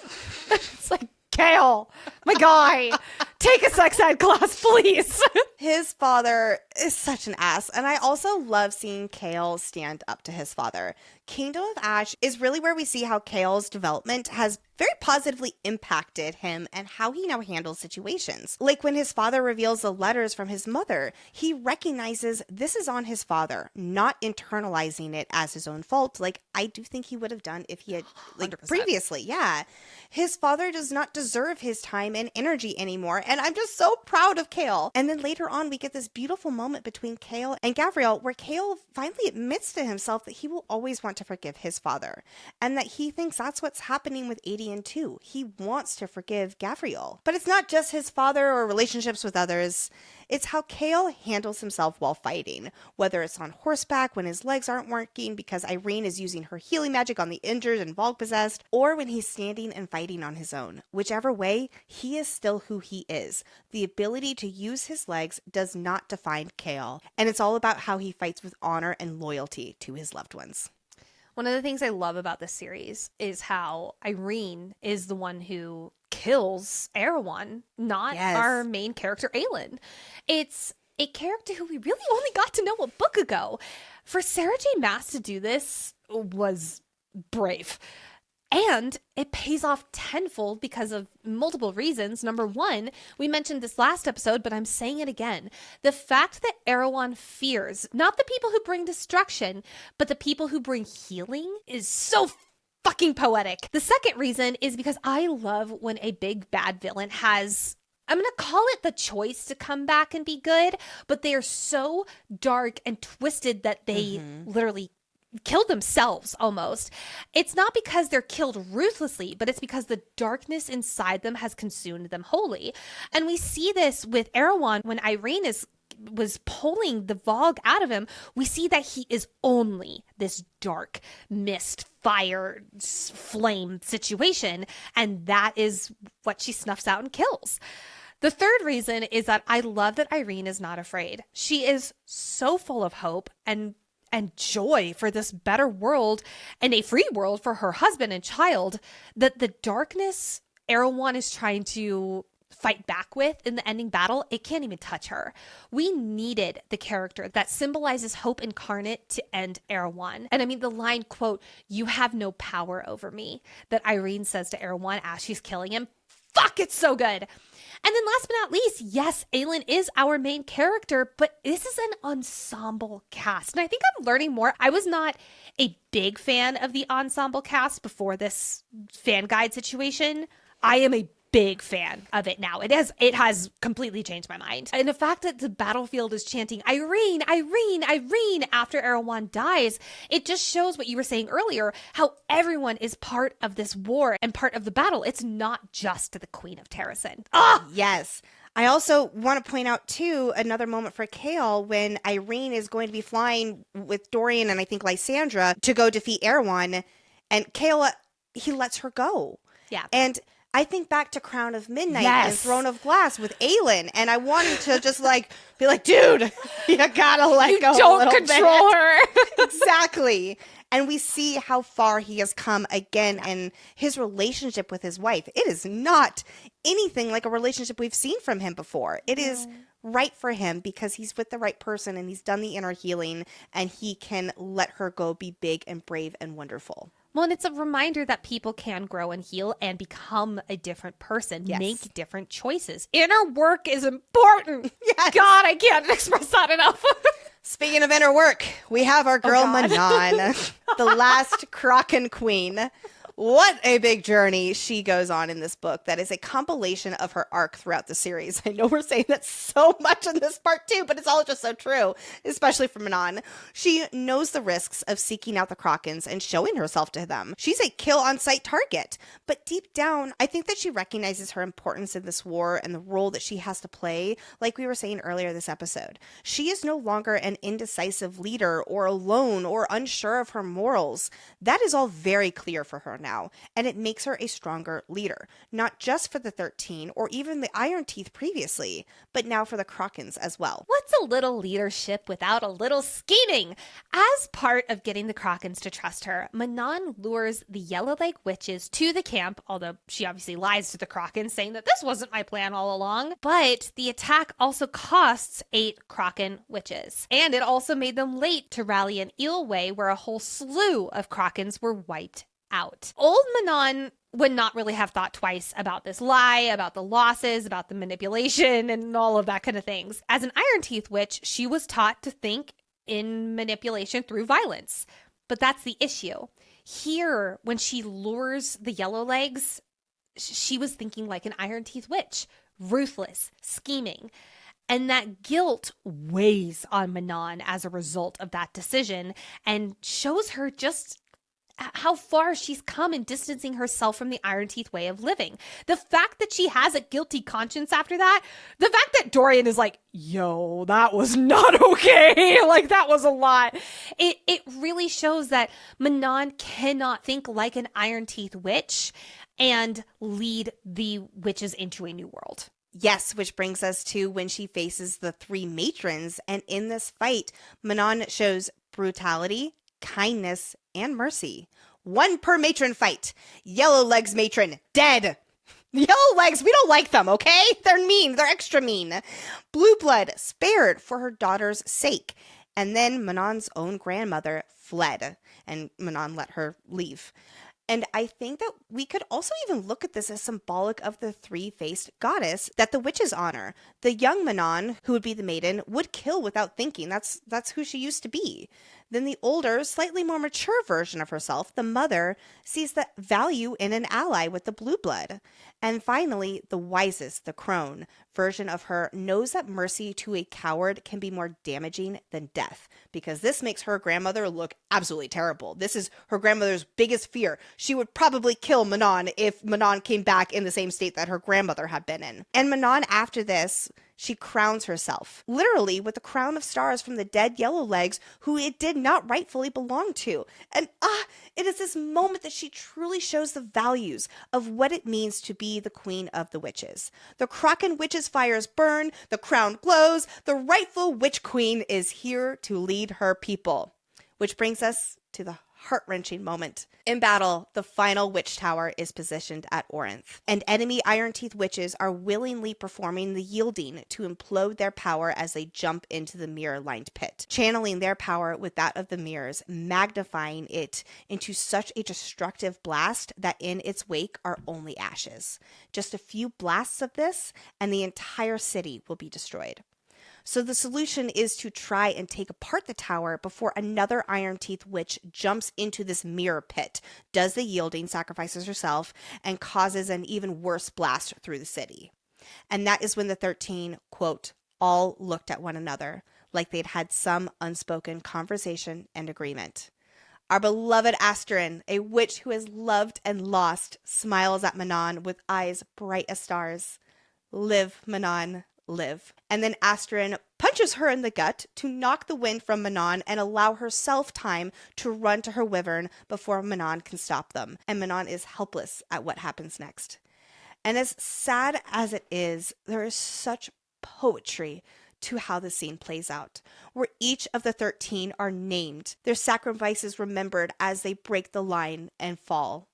It's like, Kale, my guy, take a sex ed class, please. His father is such an ass. And I also love seeing Kale stand up to his father. Kingdom of Ash is really where we see how Kale's development has very positively impacted him and how he now handles situations. Like when his father reveals the letters from his mother, he recognizes this is on his father, not internalizing it as his own fault, like I do think he would have done if he had, like, 100%. previously. Yeah. His father does not deserve his time and energy anymore, and I'm just so proud of Kale. And then later on, we get this beautiful moment between Kale and Gavriel, where Kale finally admits to himself that he will always want to forgive his father, and that he thinks that's what's happening with Adian too. He wants to forgive Gavriel. But it's not just his father or relationships with others. It's how Kale handles himself while fighting, whether it's on horseback when his legs aren't working because Irene is using her healing magic on the injured and Vogue possessed, or when he's standing and fighting on his own. Whichever way, he is still who he is. The ability to use his legs does not define Kale, and it's all about how he fights with honor and loyalty to his loved ones. One of the things I love about this series is how Irene is the one who kills Erewhon, not our main character, Aelin. It's a character who we really only got to know a book ago. For Sarah J. Maas to do this was brave. And it pays off tenfold because of multiple reasons. Number one, we mentioned this last episode, but I'm saying it again. The fact that Erewhon fears not the people who bring destruction, but the people who bring healing is so fucking poetic. The second reason is because I love when a big bad villain has, I'm going to call it the choice to come back and be good, but they are so dark and twisted that they literally kill themselves almost. It's not because they're killed ruthlessly, but it's because the darkness inside them has consumed them wholly. And we see this with Erewhon when Irene was pulling the Vogue out of him. We see that he is only this dark mist, fire, flame situation, and that is what she snuffs out and kills. The third reason is that I love that Irene is not afraid. She is so full of hope and joy for this better world and a free world for her husband and child, that the darkness Erewhon is trying to fight back with in the ending battle, it can't even touch her. We needed the character that symbolizes hope incarnate to end Erewhon. And I mean the line, quote, "You have no power over me," that Irene says to Erewhon as she's killing him. Fuck, it's so good. And then last but not least, yes, Aelin is our main character, but this is an ensemble cast. And I think I'm learning more. I was not a big fan of the ensemble cast before this fan guide situation. I am a big fan of it now. It has completely changed my mind. And the fact that the battlefield is chanting Irene, Irene, Irene after Erewhon dies, it just shows what you were saying earlier, how everyone is part of this war and part of the battle. It's not just the Queen of Terrasen. Yes. I also want to point out, too, another moment for Kale when Irene is going to be flying with Dorian and I think Lysandra to go defeat Erewhon. And Kale, he lets her go. Yeah. And I think back to Crown of Midnight and Yes. Throne of Glass with Aelin. And I wanted to just be like, dude, you gotta let go. Don't control her. Exactly. And we see how far he has come again in his relationship with his wife. It is not anything like a relationship we've seen from him before. It is right for him because he's with the right person and he's done the inner healing and he can let her go be big and brave and wonderful. Well, and it's a reminder that people can grow and heal and become a different person, Yes. make different choices. Inner work is important. Yes. God, I can't express that enough. Speaking of inner work, we have our girl God. Manon, the last Kraken queen. What a big journey she goes on in this book that is a compilation of her arc throughout the series. I know we're saying that so much in this part too, but it's all just so true, especially for Manon. She knows the risks of seeking out the Krakens and showing herself to them. She's a kill-on-sight target, but deep down, I think that she recognizes her importance in this war and the role that she has to play, like we were saying earlier this episode. She is no longer an indecisive leader or alone or unsure of her morals. That is all very clear for her now, and it makes her a stronger leader, not just for the 13 or even the Iron Teeth previously, but now for the Krakens as well. What's a little leadership without a little scheming? As part of getting the Krakens to trust her, Manon lures the Yellowleg witches to the camp, although she obviously lies to the Krakens, saying that this wasn't my plan all along. But the attack also costs 8 Kraken witches, and it also made them late to rally in Eelway, where a whole slew of Krakens were wiped out. Old Manon would not really have thought twice about this lie, about the losses, about the manipulation, and all of that kind of things. As an Iron Teeth witch, she was taught to think in manipulation through violence. But that's the issue. Here, when she lures the Yellowlegs, she was thinking like an Iron Teeth witch, ruthless, scheming. And that guilt weighs on Manon as a result of that decision and shows her just how far she's come in distancing herself from the Iron Teeth way of living. The fact that she has a guilty conscience after that, the fact that Dorian is like, yo, that was not okay. Like, that was a lot. It really shows that Manon cannot think like an Iron Teeth witch and lead the witches into a new world. Yes, which brings us to when she faces the 3 matrons. And in this fight, Manon shows brutality, kindness, and mercy. 1 per matron fight. Yellowlegs matron, dead. Yellowlegs, we don't like them, okay? They're mean. They're extra mean. Blue Blood, spared for her daughter's sake. And then Manon's own grandmother fled, and Manon let her leave. And I think that we could also even look at this as symbolic of the 3-faced goddess that the witches honor. The young Manon, who would be the maiden, would kill without thinking. That's who she used to be. Then the older, slightly more mature version of herself, the mother, sees the value in an ally with the blue blood. And finally, the wisest, the crone, version of her knows that mercy to a coward can be more damaging than death, because this makes her grandmother look absolutely terrible. This is her grandmother's biggest fear. She would probably kill Manon if Manon came back in the same state that her grandmother had been in. And Manon, after this, she crowns herself, literally with a crown of stars from the dead Yellowlegs, who it did not rightfully belong to. And it is this moment that she truly shows the values of what it means to be the queen of the witches. The Kraken witches' fires burn, the crown glows, the rightful witch queen is here to lead her people. Which brings us to the heart-wrenching moment. In battle, the final witch tower is positioned at Orinth, and enemy Iron Teeth witches are willingly performing the yielding to implode their power as they jump into the mirror-lined pit, channeling their power with that of the mirrors, magnifying it into such a destructive blast that in its wake are only ashes. Just a few blasts of this, and the entire city will be destroyed. So the solution is to try and take apart the tower before another Iron Teeth witch jumps into this mirror pit, does the yielding, sacrifices herself, and causes an even worse blast through the city. And that is when the 13, quote, all looked at one another, like they'd had some unspoken conversation and agreement. Our beloved Asterin, a witch who has loved and lost, smiles at Manon with eyes bright as stars. Live, Manon, live. And then Astrid punches her in the gut to knock the wind from Manon and allow herself time to run to her wyvern before Manon can stop them. And Manon is helpless at what happens next. And as sad as it is, there is such poetry to how the scene plays out, where each of the 13 are named, their sacrifices remembered as they break the line and fall,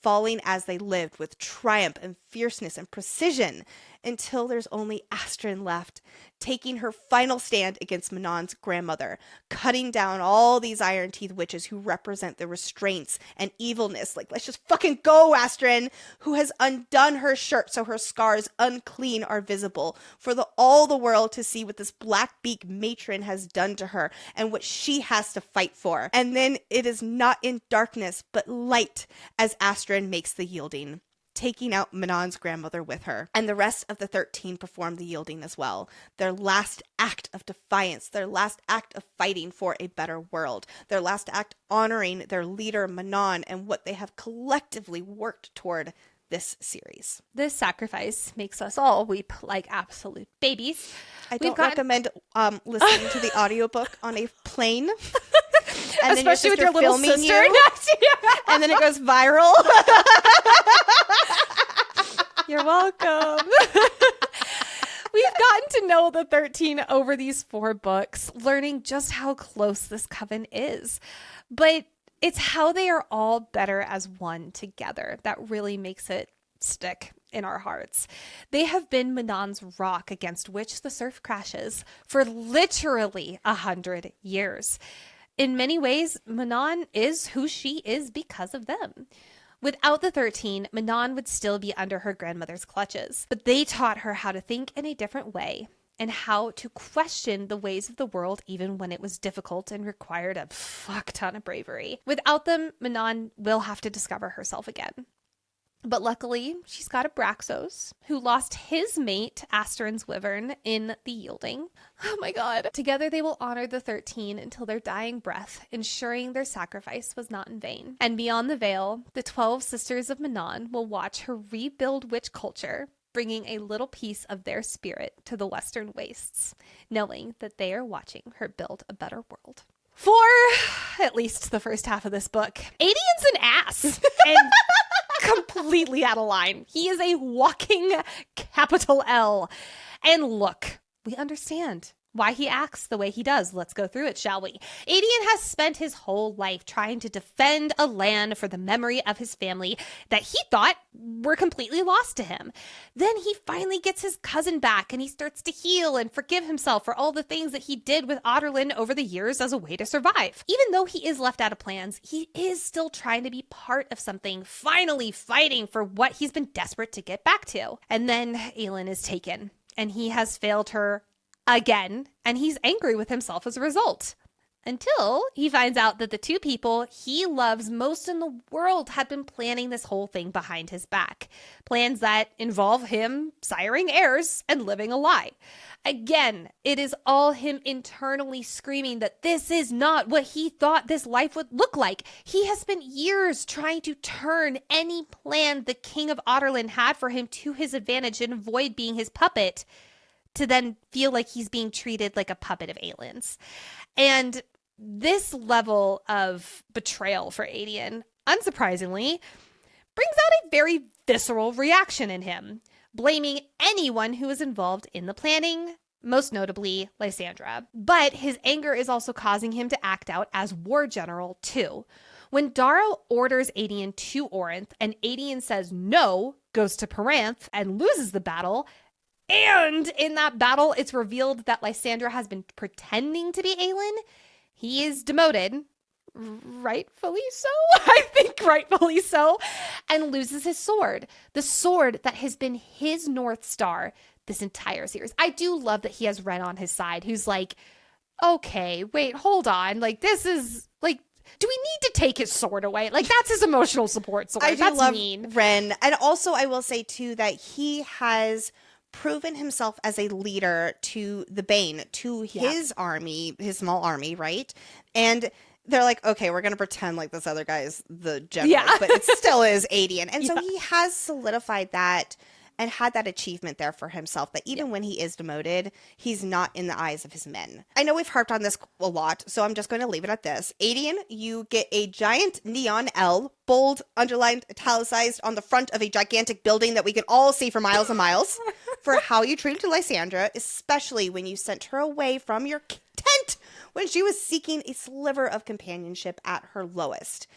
falling as they lived with triumph and fierceness and precision, until there's only Astrid left, taking her final stand against Manon's grandmother, cutting down all these Iron Teeth witches who represent the restraints and evilness. Like, let's just fucking go, Astrid, who has undone her shirt so her scars unclean are visible, for all the world to see what this black beak matron has done to her and what she has to fight for. And then it is not in darkness, but light as Astrid makes the yielding, taking out Manon's grandmother with her. And the rest of the 13 perform the yielding as well. Their last act of defiance, their last act of fighting for a better world, their last act honoring their leader Manon and what they have collectively worked toward this series. This sacrifice makes us all weep like absolute babies. I don't recommend listening to the audiobook on a plane. And especially with your little sister next to you. And then it goes viral. You're welcome. We've gotten to know the 13 over these 4 books, learning just how close this coven is. But it's how they are all better as one together that really makes it stick in our hearts. They have been Manon's rock against which the surf crashes for literally 100 years. In many ways, Manon is who she is because of them. Without the 13, Manon would still be under her grandmother's clutches, but they taught her how to think in a different way and how to question the ways of the world even when it was difficult and required a fuck ton of bravery. Without them, Manon will have to discover herself again. But luckily, she's got a Braxos who lost his mate, Astrid's wyvern, in the yielding. Oh my god. Together they will honor the 13 until their dying breath, ensuring their sacrifice was not in vain. And beyond the veil, the 12 sisters of Manon will watch her rebuild witch culture, bringing a little piece of their spirit to the western wastes, knowing that they are watching her build a better world. For at least the first half of this book, Adian's an ass. And completely out of line. He is a walking capital L. And look, we understand why he acts the way he does. Let's go through it, shall we? Adian has spent his whole life trying to defend a land for the memory of his family that he thought were completely lost to him. Then he finally gets his cousin back and he starts to heal and forgive himself for all the things that he did with Otterlin over the years as a way to survive. Even though he is left out of plans, he is still trying to be part of something, finally fighting for what he's been desperate to get back to. And then Aelin is taken and he has failed her again, and he's angry with himself as a result. Until he finds out that the 2 people he loves most in the world have been planning this whole thing behind his back. Plans that involve him siring heirs and living a lie. Again, it is all him internally screaming that this is not what he thought this life would look like. He has spent years trying to turn any plan the King of Otterlin had for him to his advantage and avoid being his puppet, to then feel like he's being treated like a puppet of Aelin's. And this level of betrayal for Adian, unsurprisingly, brings out a very visceral reaction in him, blaming anyone who is involved in the planning, most notably Lysandra. But his anger is also causing him to act out as war general too. When Dara orders Adian to Orinth and Adian says no, goes to Peranth, and loses the battle, and in that battle, it's revealed that Lysandra has been pretending to be Aelin, he is demoted, rightfully so, I think rightfully so, and loses his sword. The sword that has been his North Star this entire series. I do love that he has Ren on his side, who's like, okay, wait, hold on. Like, this is, like, do we need to take his sword away? Like, that's his emotional support sword. That's love mean. Ren. And also, I will say, too, that he has proven himself as a leader to the Bane, to his army, his small army, right? And they're like, okay, we're going to pretend like this other guy is the general, but it still is Adian. And so he has solidified that and had that achievement there for himself that even when he is demoted, he's not in the eyes of his men. I know we've harped on this a lot, so I'm just going to leave it at this. Adian, you get a giant neon L, bold, underlined, italicized on the front of a gigantic building that we can all see for miles and miles for how you treated Lysandra, especially when you sent her away from your tent when she was seeking a sliver of companionship at her lowest.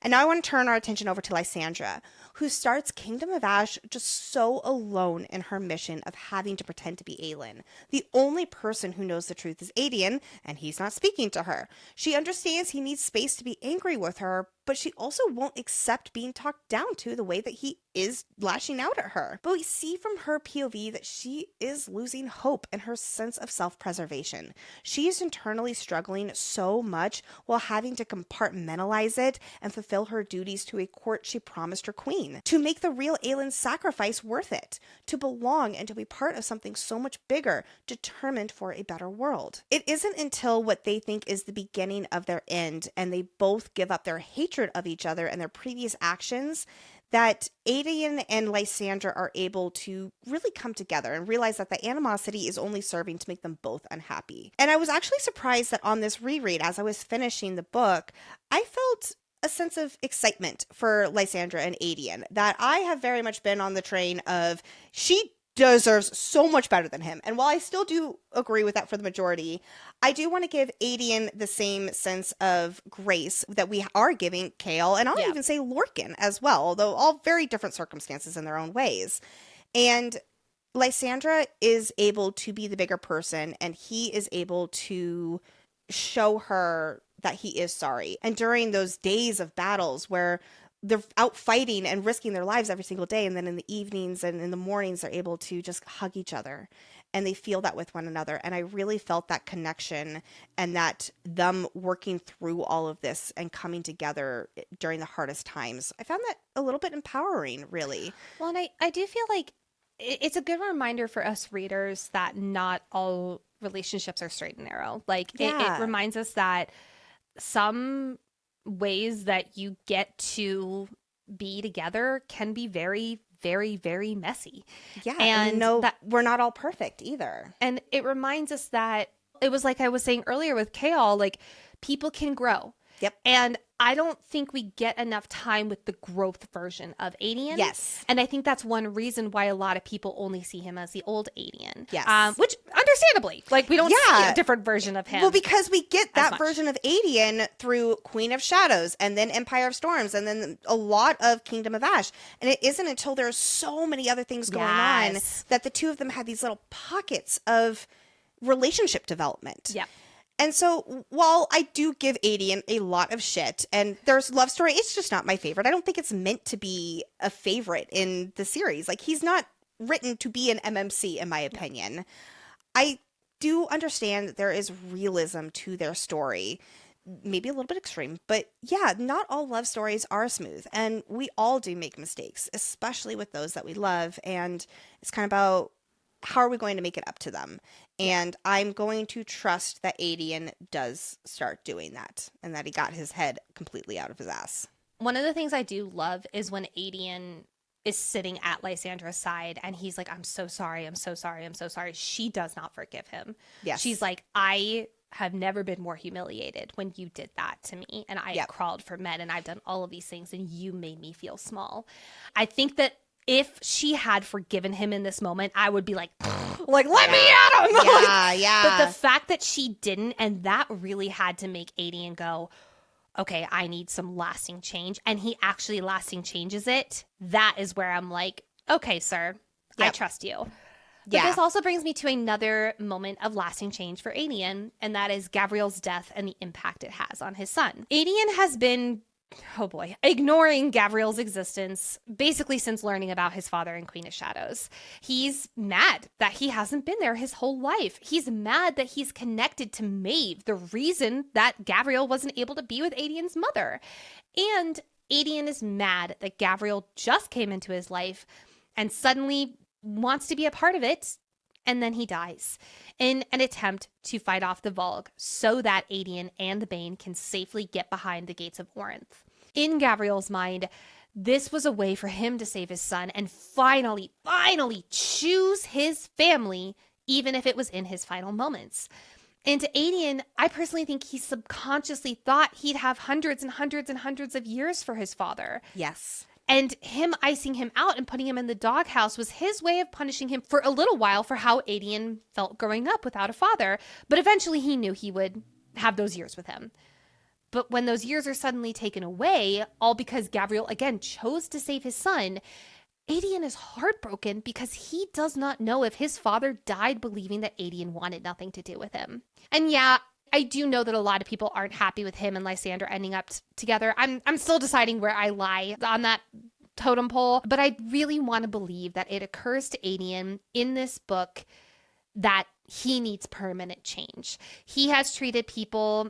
And now I want to turn our attention over to Lysandra, who starts Kingdom of Ash just so alone in her mission of having to pretend to be Aelin. The only person who knows the truth is Adian, and he's not speaking to her. She understands he needs space to be angry with her, but she also won't accept being talked down to the way that he is lashing out at her. But we see from her POV that she is losing hope and her sense of self-preservation. She is internally struggling so much while having to compartmentalize it and fulfill her duties to a court she promised her queen. To make the real Aelin's sacrifice worth it. To belong and to be part of something so much bigger, determined for a better world. It isn't until what they think is the beginning of their end and they both give up their hatred of each other and their previous actions that Adian and Lysandra are able to really come together and realize that the animosity is only serving to make them both unhappy. And I was actually surprised that on this reread, as I was finishing the book, I felt a sense of excitement for Lysandra and Adian, that I have very much been on the train of she deserves so much better than him. And while I still do agree with that for the majority, I do want to give Adian the same sense of grace that we are giving Chaol, and I'll even say Lorcan as well, although all very different circumstances in their own ways. And Lysandra is able to be the bigger person, and he is able to show her that he is sorry. And during those days of battles where they're out fighting and risking their lives every single day, and then in the evenings and in the mornings they're able to just hug each other and they feel that with one another. And I really felt that connection and that them working through all of this and coming together during the hardest times. I found that a little bit empowering, really. Well, and I do feel like it's a good reminder for us readers that not all relationships are straight and narrow. Like it reminds us that some ways that you get to be together can be very, very, very messy. Yeah, and that we're not all perfect either. And it reminds us that it was like I was saying earlier with Chaol, like people can grow. Yep. And I don't think we get enough time with the growth version of Adian. Yes. And I think that's one reason why a lot of people only see him as the old Adian. Yes. Which, understandably, like we don't see a different version of him. Well, because we get that version of Adian through Queen of Shadows and then Empire of Storms and then a lot of Kingdom of Ash. And it isn't until there's so many other things going on that the two of them had these little pockets of relationship development. Yeah. And so while I do give Adian a lot of shit and there's love story, it's just not my favorite. I don't think it's meant to be a favorite in the series. Like, he's not written to be an MMC, in my opinion. I do understand that there is realism to their story, maybe a little bit extreme, but yeah, not all love stories are smooth. And we all do make mistakes, especially with those that we love. And it's kind of about how are we going to make it up to them? And I'm going to trust that Adian does start doing that and that he got his head completely out of his ass. One of the things I do love is when Adian is sitting at Lysandra's side and he's like, I'm so sorry, I'm so sorry, I'm so sorry. She does not forgive him. Yes. She's like, I have never been more humiliated when you did that to me. And I crawled for men and I've done all of these things and you made me feel small. I think that if she had forgiven him in this moment, I would be like let me at him. Yeah. But the fact that she didn't, and that really had to make Adian go, okay, I need some lasting change. And he actually lasting changes it. That is where I'm like, okay, sir, I trust you. But this also brings me to another moment of lasting change for Adian, and that is Gabriel's death and the impact it has on his son. Adian has been ignoring Gabriel's existence basically since learning about his father in Queen of Shadows. He's mad that he hasn't been there his whole life. He's mad that he's connected to Maeve, the reason that Gabriel wasn't able to be with Adian's mother. And Adian is mad that Gabriel just came into his life and suddenly wants to be a part of it. And then he dies in an attempt to fight off the Volg so that Adian and the Bane can safely get behind the gates of Orinth. In Gabriel's mind, This was a way for him to save his son and finally choose his family, even if it was in his final moments. And to Adian, I personally think he subconsciously thought he'd have hundreds and hundreds and hundreds of years for his father. Yes. And him icing him out and putting him in the doghouse was his way of punishing him for a little while for how Adian felt growing up without a father. But eventually he knew he would have those years with him. But when those years are suddenly taken away, all because Gabriel, again, chose to save his son, Adian is heartbroken because he does not know if his father died believing that Adian wanted nothing to do with him. And yeah, I do know that a lot of people aren't happy with him and Lysander ending up together. I'm still deciding where I lie on that totem pole, but I really want to believe that it occurs to Adian in this book that he needs permanent change. He has treated people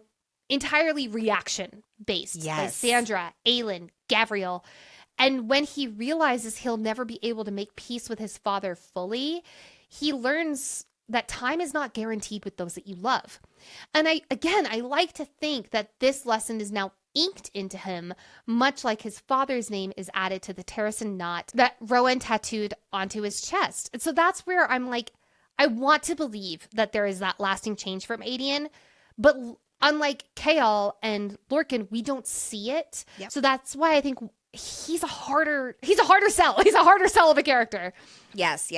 entirely reaction-based. Yes. Lysandra, Aelin, Gabriel. And when he realizes he'll never be able to make peace with his father fully, he learns that time is not guaranteed with those that you love. And I like to think that this lesson is now inked into him, much like his father's name is added to the Terrasen knot that Rowan tattooed onto his chest. And so that's where I'm like, I want to believe that there is that lasting change from Adian, but unlike Chaol and Lorcan, we don't see it. Yep. So that's why I think he's a harder sell. He's a harder sell of a character. Yes.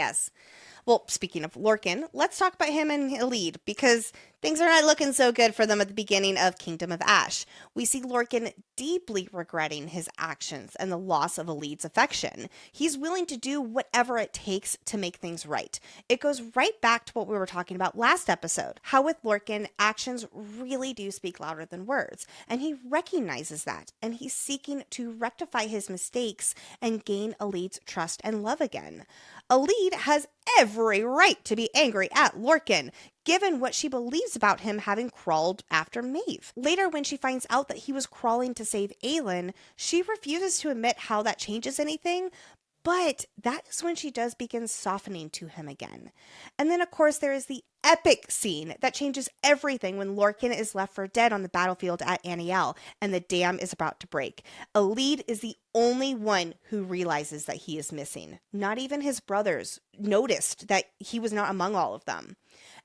Well, speaking of Lorcan, let's talk about him and Elide, because things are not looking so good for them at the beginning of Kingdom of Ash. We see Lorcan deeply regretting his actions and the loss of Elide's affection. He's willing to do whatever it takes to make things right. It goes right back to what we were talking about last episode, how with Lorcan, actions really do speak louder than words, and he recognizes that, and he's seeking to rectify his mistakes and gain Elide's trust and love again. Elide has every right to be angry at Lorcan, given what she believes about him having crawled after Maeve. Later, when she finds out that he was crawling to save Aelin, she refuses to admit how that changes anything, but that is when she does begin softening to him again. And then, of course, there is the epic scene that changes everything when Lorcan is left for dead on the battlefield at Aniel, and the dam is about to break. Elide is the only one who realizes that he is missing. Not even his brothers noticed that he was not among all of them.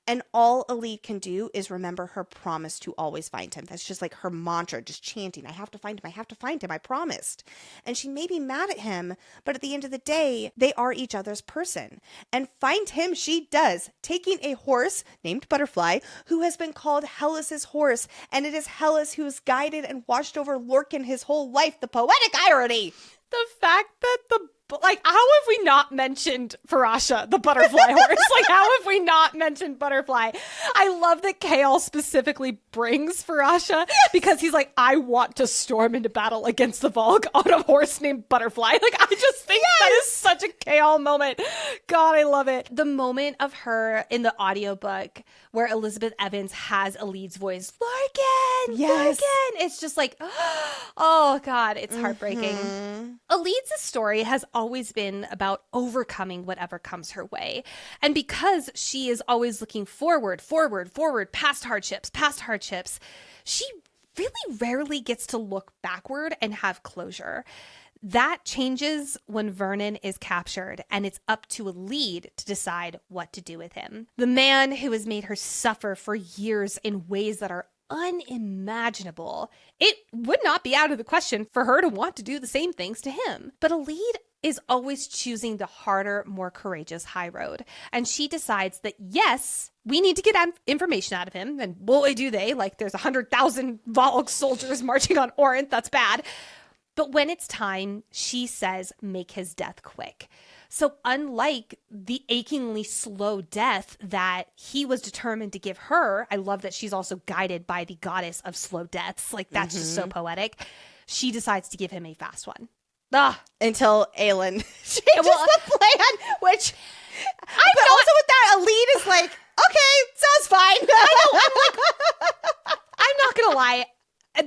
And all Elide can do is remember her promise to always find him. That's just like her mantra, just chanting, I have to find him, I have to find him, I promised. And she may be mad at him, but at the end of the day, they are each other's person. And find him she does, taking a horse named Butterfly, who has been called Hellas's horse, and it is Hellas who has guided and watched over Lorcan his whole life. The poetic irony! The fact that how have we not mentioned Farasha, the butterfly horse? How have we not mentioned Butterfly? I love that Chaol specifically brings Farasha because he's like, I want to storm into battle against the Volk on a horse named Butterfly. I just think that is such a Chaol moment. God, I love it. The moment of her in the audiobook where Elizabeth Evans has Elide's voice, Lorcan! Yes. Lorcan! It's just like, oh God, it's heartbreaking. Mm-hmm. Elide's story has always been about overcoming whatever comes her way. And because she is always looking forward, past hardships, she really rarely gets to look backward and have closure. That changes when Vernon is captured, and it's up to Elide to decide what to do with him. The man who has made her suffer for years in ways that are unimaginable. It would not be out of the question for her to want to do the same things to him. But Elide is always choosing the harder, more courageous high road. And she decides that, yes, we need to get information out of him. And boy, do they. There's 100,000 Volk soldiers marching on Orinth. That's bad. But when it's time, she says, make his death quick. So unlike the achingly slow death that he was determined to give her, I love that she's also guided by the goddess of slow deaths. That's just so poetic. She decides to give him a fast one. Until Aelin changes the plan, which... But also with that, Elide is like, okay, sounds fine. I know, I'm not going to lie.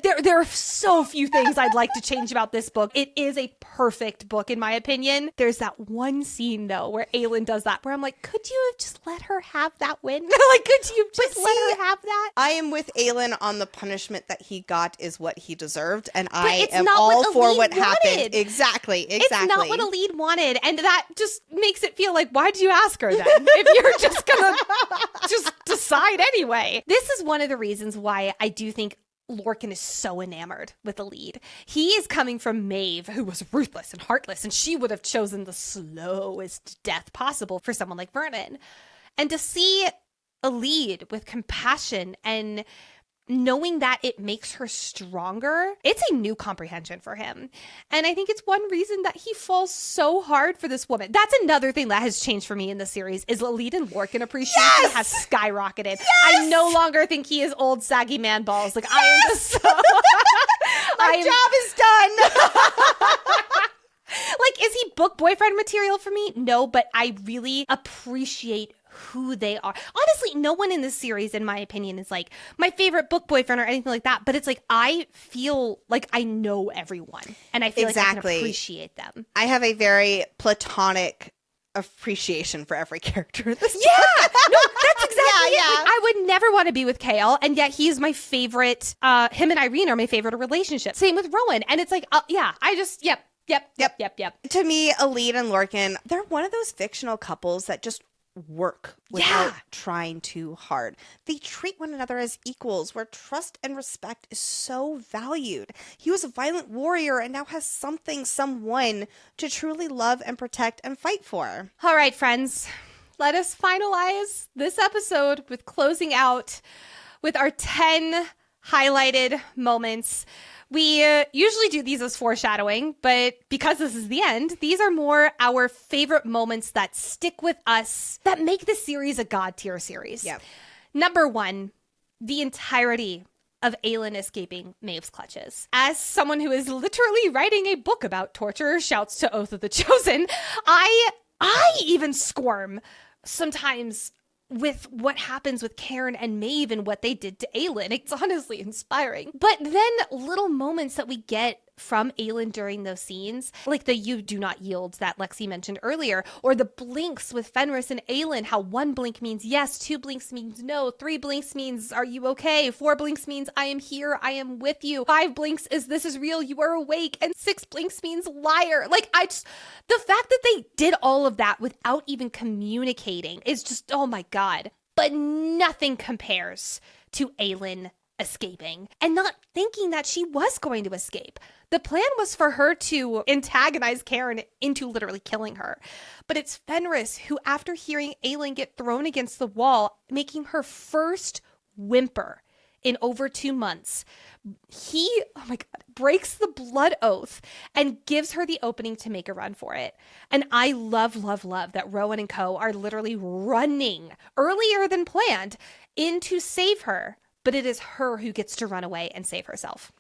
There are so few things I'd like to change about this book. It is a perfect book, in my opinion. There's that one scene, though, where Aelin does that, where I'm like, could you have just let her have that win? Like, could you just let her have that? I am with Aelin on the punishment that he got is what he deserved, and I it's am not all what for Aelin what happened. wanted. Exactly. It's not what a lead wanted, and that just makes it feel like, why'd you ask her then? If you're just gonna just decide anyway. This is one of the reasons why I do think Lorcan is so enamored with the lead. He is coming from Maeve, who was ruthless and heartless, and she would have chosen the slowest death possible for someone like Vernon. And to see a lead with compassion and knowing that it makes her stronger, it's a new comprehension for him. And I think it's one reason that he falls so hard for this woman. That's another thing that has changed for me in the series is Lead and Lorcan appreciation has skyrocketed. Yes! I no longer think he is old saggy man balls. Like, I am just so... My job is done. Like, is he book boyfriend material for me? No, but I really appreciate who they are. Honestly, no one in this series, in my opinion, is like my favorite book boyfriend or anything like that. But it's like, I feel like I know everyone and I feel like I can appreciate them. I have a very platonic appreciation for every character in this. Yeah, no, that's exactly it. Like, I would never want to be with Kale, and yet he's my favorite. Him and Irene are my favorite relationship. Same with Rowan, and it's like, I just, yep. To me, Elide and Lorcan, they're one of those fictional couples that just work without trying too hard. They treat one another as equals, where trust and respect is so valued. He was a violent warrior and now has someone to truly love and protect and fight for. All right, friends, let us finalize this episode with closing out with our 10 highlighted moments. We usually do these as foreshadowing, but because this is the end, these are more our favorite moments that stick with us, that make the series a God tier series. Yep. Number 1, the entirety of Aelin escaping Maeve's clutches. As someone who is literally writing a book about torture, shouts to Oath of the Chosen, I even squirm sometimes with what happens with Karen and Maeve and what they did to Aelin. It's honestly inspiring. But then little moments that we get from Aelin during those scenes, like the "you do not yield" that Lexi mentioned earlier, or the blinks with Fenris and Aelin, how 1 blink means yes, 2 blinks means no, 3 blinks means are you okay, 4 blinks means I am here, I am with you, 5 blinks is this is real, you are awake, and 6 blinks means liar. Like, the fact that they did all of that without even communicating is just, oh my God. But nothing compares to Aelin escaping and not thinking that she was going to escape. The plan was for her to antagonize Karen into literally killing her. But it's Fenris who, after hearing Aelin get thrown against the wall, making her first whimper in over 2 months, he, oh my God, breaks the blood oath and gives her the opening to make a run for it. And I love that Rowan and co are literally running earlier than planned in to save her. But it is her who gets to run away and save herself.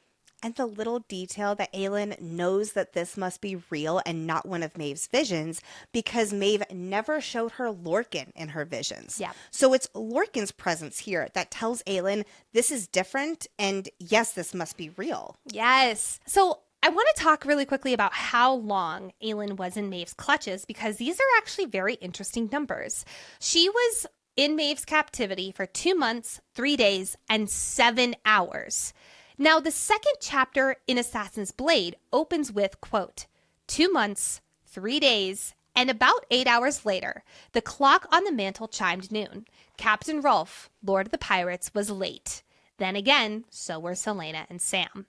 And the little detail that Aelin knows that this must be real and not one of Maeve's visions, because Maeve never showed her Lorcan in her visions. Yeah. So it's Lorcan's presence here that tells Aelin this is different, and yes, this must be real. Yes. So I want to talk really quickly about how long Aelin was in Maeve's clutches, because these are actually very interesting numbers. She was in Maeve's captivity for 2 months, 3 days, and 7 hours. Now, the second chapter in Assassin's Blade opens with, quote, 2 months, 3 days, and about 8 hours later, the clock on the mantle chimed noon. Captain Rolfe, Lord of the Pirates, was late. Then again, so were Selena and Sam.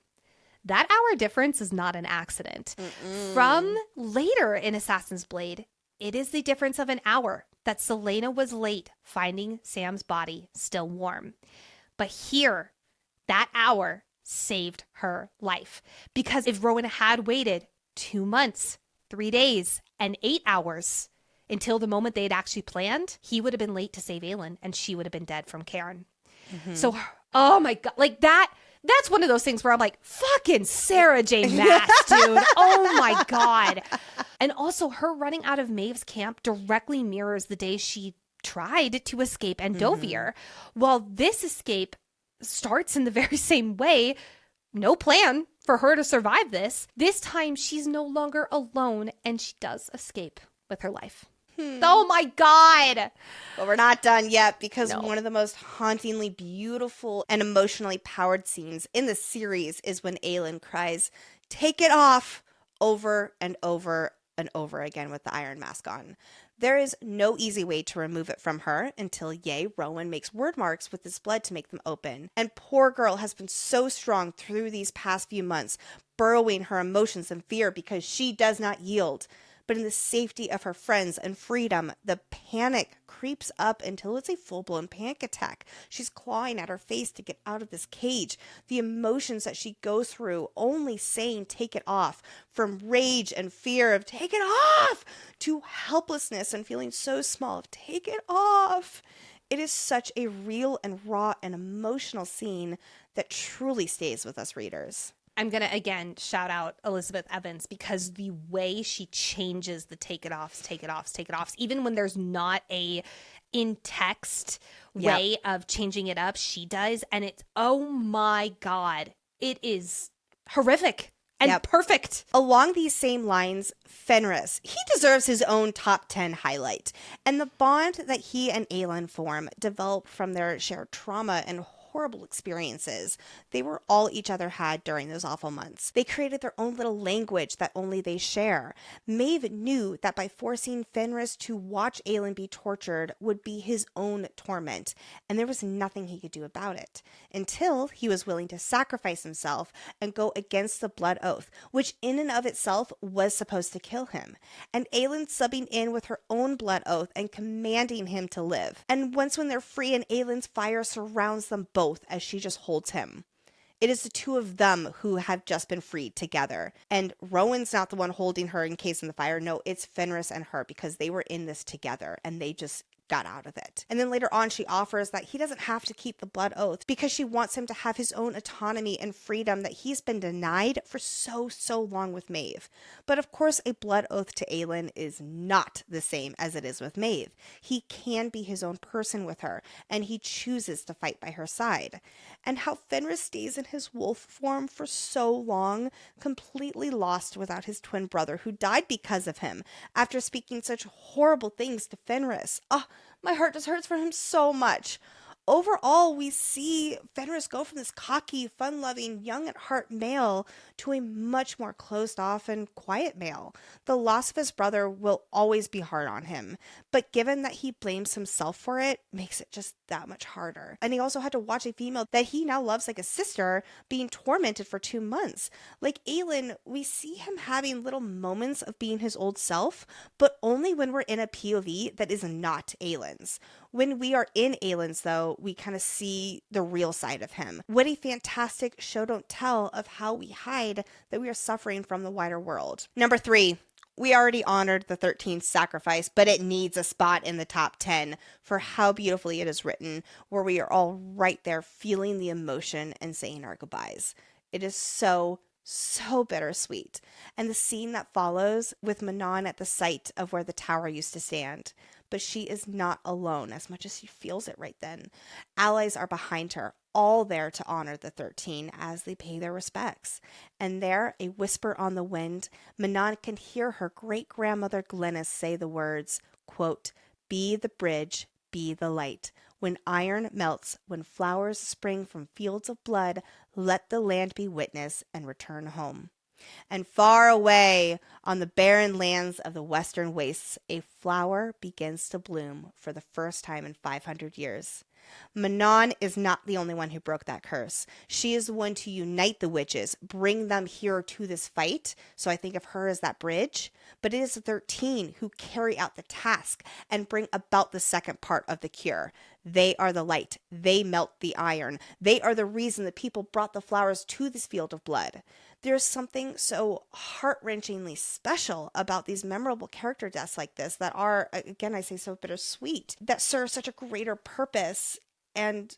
That hour difference is not an accident. From later in Assassin's Blade, it is the difference of an hour that Selena was late finding Sam's body still warm. But here, that hour saved her life. Because if Rowan had waited 2 months, 3 days, and 8 hours until the moment they had actually planned, he would have been late to save Aelin and she would have been dead from Karen. So, oh my God, like that's one of those things where I'm like, fucking Sarah J. Maas, dude. Oh my God. And also her running out of Maeve's camp directly mirrors the day she tried to escape Endovier. While this escape starts in the very same way, no plan for her to survive this. This time she's no longer alone and she does escape with her life. Oh my God. But we're not done yet, because No. one of the most hauntingly beautiful and emotionally powered scenes in the series is when Aelin cries, "Take it off," over and over and over again with the iron mask on. There is no easy way to remove it from her until Rowan makes word marks with his blood to make them open. And poor girl has been so strong through these past few months, burrowing her emotions and fear because she does not yield. But in the safety of her friends and freedom, the panic creeps up until it's a full-blown panic attack. She's clawing at her face to get out of this cage. The emotions that she goes through, only saying "take it off," from rage and fear of "take it off," to helplessness and feeling so small of "take it off." It is such a real and raw and emotional scene that truly stays with us readers. I'm going to, again, shout out Elizabeth Evans, because the way she changes the take it offs, even when there's not a in text way of changing it up, she does. And it's, oh my God, it is horrific and perfect. Along these same lines, Fenris, he deserves his own top 10 highlight. And the bond that he and Aelin form developed from their shared trauma and horrible experiences they were all each other had during those awful months. They created their own little language that only they share. Maeve knew that by forcing Fenris to watch Aelin be tortured would be his own torment, and there was nothing he could do about it, until he was willing to sacrifice himself and go against the blood oath, which in and of itself was supposed to kill him, and Aelin subbing in with her own blood oath and commanding him to live. And once when they're free and Aelin's fire surrounds them both as she just holds him. It is the two of them who have just been freed together. And Rowan's not the one holding her encased in the fire. No, it's Fenris and her, because they were in this together and they just got out of it. And then later on, she offers that he doesn't have to keep the blood oath because she wants him to have his own autonomy and freedom that he's been denied for so long with Maeve. But of course, a blood oath to Aelin is not the same as it is with Maeve. He can be his own person with her, and he chooses to fight by her side. And how Fenris stays in his wolf form for so long, completely lost without his twin brother who died because of him, after speaking such horrible things to Fenris. My heart just hurts for him so much. Overall, we see Fenris go from this cocky, fun-loving, young at heart male to a much more closed-off and quiet male. The loss of his brother will always be hard on him, but given that he blames himself for it, makes it just that much harder. And he also had to watch a female that he now loves like a sister being tormented for 2 months. Like Aelin, we see him having little moments of being his old self, but only when we're in a POV that is not Aelin's. When we are in Aelin's, though, we kind of see the real side of him. What a fantastic show don't tell of how we hide that we are suffering from the wider world. Number 3. We already honored the 13th sacrifice, but it needs a spot in the top 10 for how beautifully it is written, where we are all right there feeling the emotion and saying our goodbyes. It is so bittersweet. And the scene that follows with Manon at the site of where the tower used to stand. But she is not alone as much as she feels it right then. Allies are behind her, all there to honor the 13 as they pay their respects. And there, a whisper on the wind, Manon can hear her great-grandmother Glenys say the words, quote, "Be the bridge, be the light. When iron melts, when flowers spring from fields of blood, let the land be witness and return home." And far away on the barren lands of the western wastes, a flower begins to bloom for the first time in 500 years. Manon is not the only one who broke that curse. She is the one to unite the witches, bring them here to this fight. So I think of her as that bridge. But it is the 13 who carry out the task and bring about the second part of the cure. They are the light. They melt the iron. They are the reason the people brought the flowers to this field of blood. There's something so heart-wrenchingly special about these memorable character deaths like this that are, again, I say so bittersweet, that serve such a greater purpose. And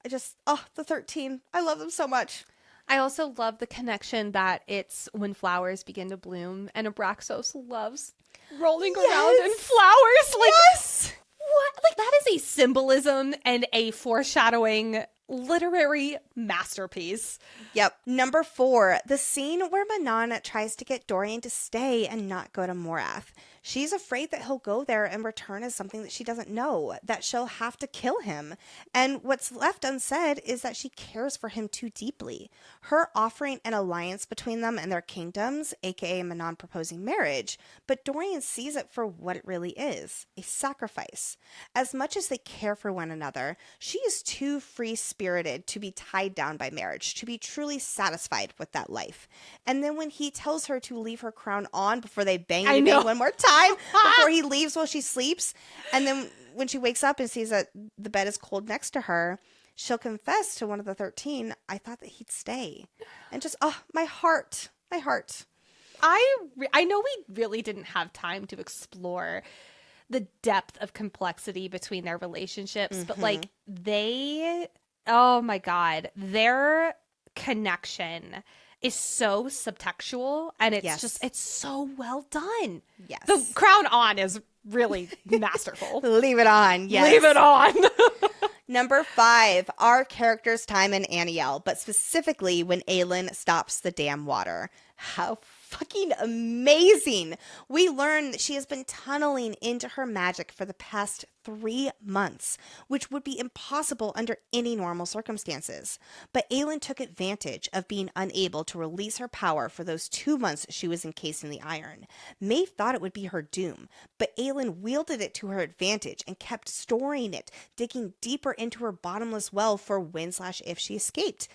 I just, the 13, I love them so much. I also love the connection that it's when flowers begin to bloom, and Abraxos loves rolling around in flowers. Like, yes! what? Like, that is a symbolism and a foreshadowing literary masterpiece. Yep. Number 4, the scene where Manon tries to get Dorian to stay and not go to Morath. She's afraid that he'll go there and return as something that she doesn't know, that she'll have to kill him. And what's left unsaid is that she cares for him too deeply. Her offering an alliance between them and their kingdoms, aka Manon proposing marriage, but Dorian sees it for what it really is, a sacrifice. As much as they care for one another, she is too free-spirited to be tied down by marriage, to be truly satisfied with that life. And then when he tells her to leave her crown on before they bang one more time, before he leaves while she sleeps, and then when she wakes up and sees that the bed is cold next to her, she'll confess to one of the 13, I thought that he'd stay. And just, my heart. I know we really didn't have time to explore the depth of complexity between their relationships, but like oh my God, their connection is so subtextual, and it's just, it's so well done. Yes. The crown on is really masterful. Leave it on. Yes. Leave it on. Number 5, our character's time in Aniel, but specifically when Aelin stops the damn water. How fucking amazing. We learn that she has been tunneling into her magic for the past 3 months, which would be impossible under any normal circumstances. But Aelin took advantage of being unable to release her power for those 2 months she was encased in the iron. Maeve thought it would be her doom, but Aelin wielded it to her advantage and kept storing it, digging deeper into her bottomless well for when/if she escaped.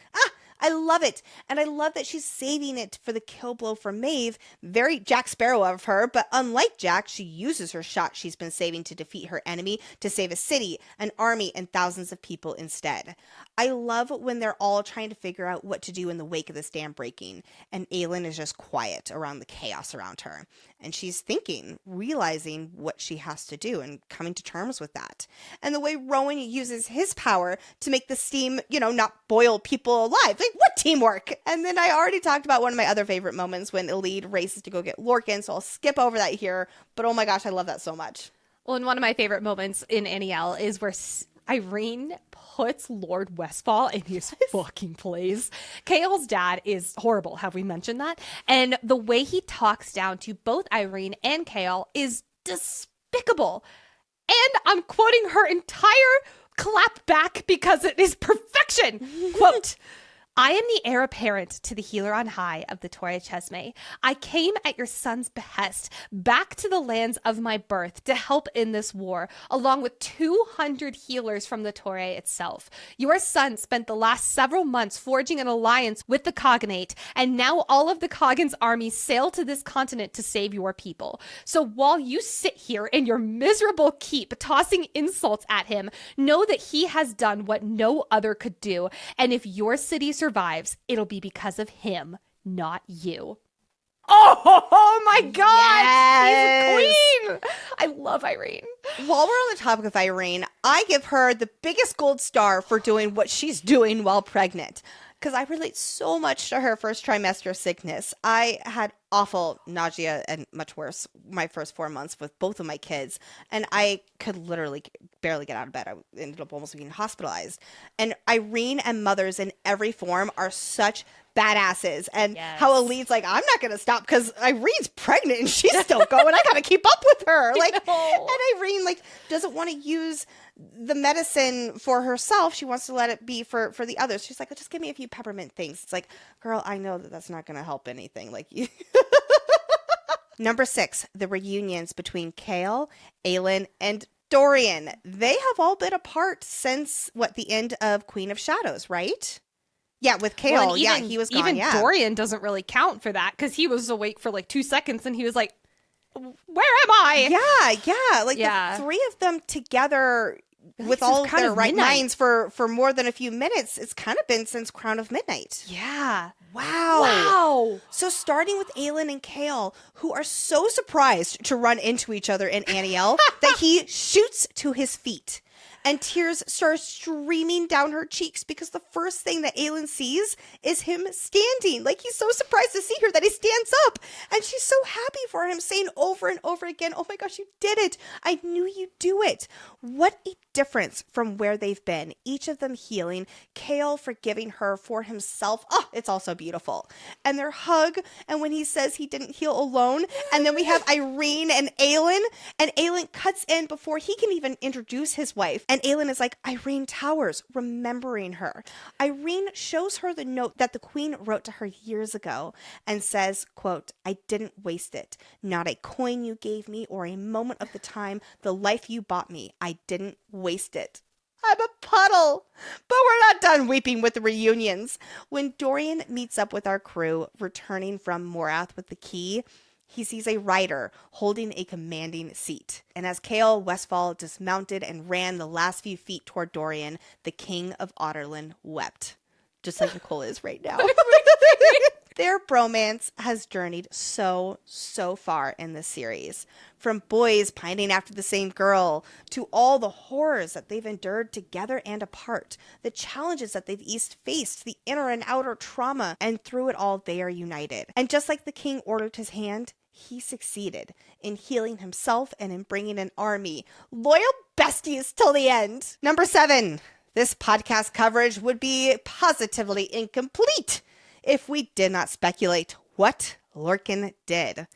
I love it. And I love that she's saving it for the kill blow for Maeve. Very Jack Sparrow of her, but unlike Jack, she uses her shot she's been saving to defeat her enemy, to save a city, an army, and thousands of people instead. I love when they're all trying to figure out what to do in the wake of this dam breaking, and Aelin is just quiet around the chaos around her. And she's thinking, realizing what she has to do and coming to terms with that. And the way Rowan uses his power to make the steam, not boil people alive. Like, what teamwork? And then I already talked about one of my other favorite moments when Elide races to go get Lorcan, so I'll skip over that here. But oh my gosh, I love that so much. Well, and one of my favorite moments in Aniel is where Irene puts Lord Westfall in his fucking place. Kael's dad is horrible. Have we mentioned that? And the way he talks down to both Irene and Kael is despicable. And I'm quoting her entire clap back because it is perfection. Quote, I am the heir apparent to the healer on high of the Torre Chesme. I came at your son's behest back to the lands of my birth to help in this war, along with 200 healers from the Torre itself. Your son spent the last several months forging an alliance with the Cognate, and now all of the Coggan's armies sail to this continent to save your people. So while you sit here in your miserable keep tossing insults at him, know that he has done what no other could do, and if your city survives, it'll be because of him, not you. Oh my God! Yes. She's a queen! I love Irene. While we're on the topic of Irene, I give her the biggest gold star for doing what she's doing while pregnant. Because I relate so much to her first trimester sickness. I had awful nausea and much worse my first 4 months with both of my kids. And I could literally barely get out of bed. I ended up almost being hospitalized. And Irene and mothers in every form are such badasses. And how Elide's like, I'm not going to stop because Irene's pregnant and she's still going. I got to keep up with her. Like, and Irene doesn't want to use the medicine for herself. She wants to let it be for the others. She's like, just give me a few peppermint things. It's like, girl, I know that that's not going to help anything. Like you. Number 6, the reunions between Kael, Aelin, and Dorian. They have all been apart since the end of Queen of Shadows, right? Yeah, with Kael, he was gone. Even Dorian doesn't really count for that because he was awake for 2 seconds and he was like, where am I? Yeah. The 3 of them together with all their right minds for more than a few minutes. It's kind of been since Crown of Midnight. Yeah. Wow. So starting with Aelin and Kael, who are so surprised to run into each other in Aniel that he shoots to his feet. And tears start streaming down her cheeks because the first thing that Aelin sees is him standing. Like, he's so surprised to see her that he stands up. And she's so happy for him, saying over and over again, oh my gosh, you did it. I knew you'd do it. What a difference from where they've been. Each of them healing, Chaol forgiving her for himself. Oh, it's all so beautiful. And their hug, and when he says he didn't heal alone, and then we have Yrene and Aelin, and Aelin cuts in before he can even introduce his wife. And Aelin is like, Yrene Towers, remembering her. Yrene shows her the note that the queen wrote to her years ago and says, quote, I didn't waste it. Not a coin you gave me or a moment of the time, the life you bought me. I didn't waste it. I'm a puddle. But we're not done weeping with the reunions. When Dorian meets up with our crew, returning from Morath with the key, he sees a rider holding a commanding seat. And as Chaol Westfall dismounted and ran the last few feet toward Dorian, the king of Otterlin wept. Just like Nicole is right now. Their bromance has journeyed so far in this series. From boys pining after the same girl, to all the horrors that they've endured together and apart, the challenges that they've each faced, the inner and outer trauma, and through it all they are united. And just like the king ordered his hand, he succeeded in healing himself and in bringing an army. Loyal besties till the end. Number 7. This podcast coverage would be positively incomplete if we did not speculate what Lorcan did. And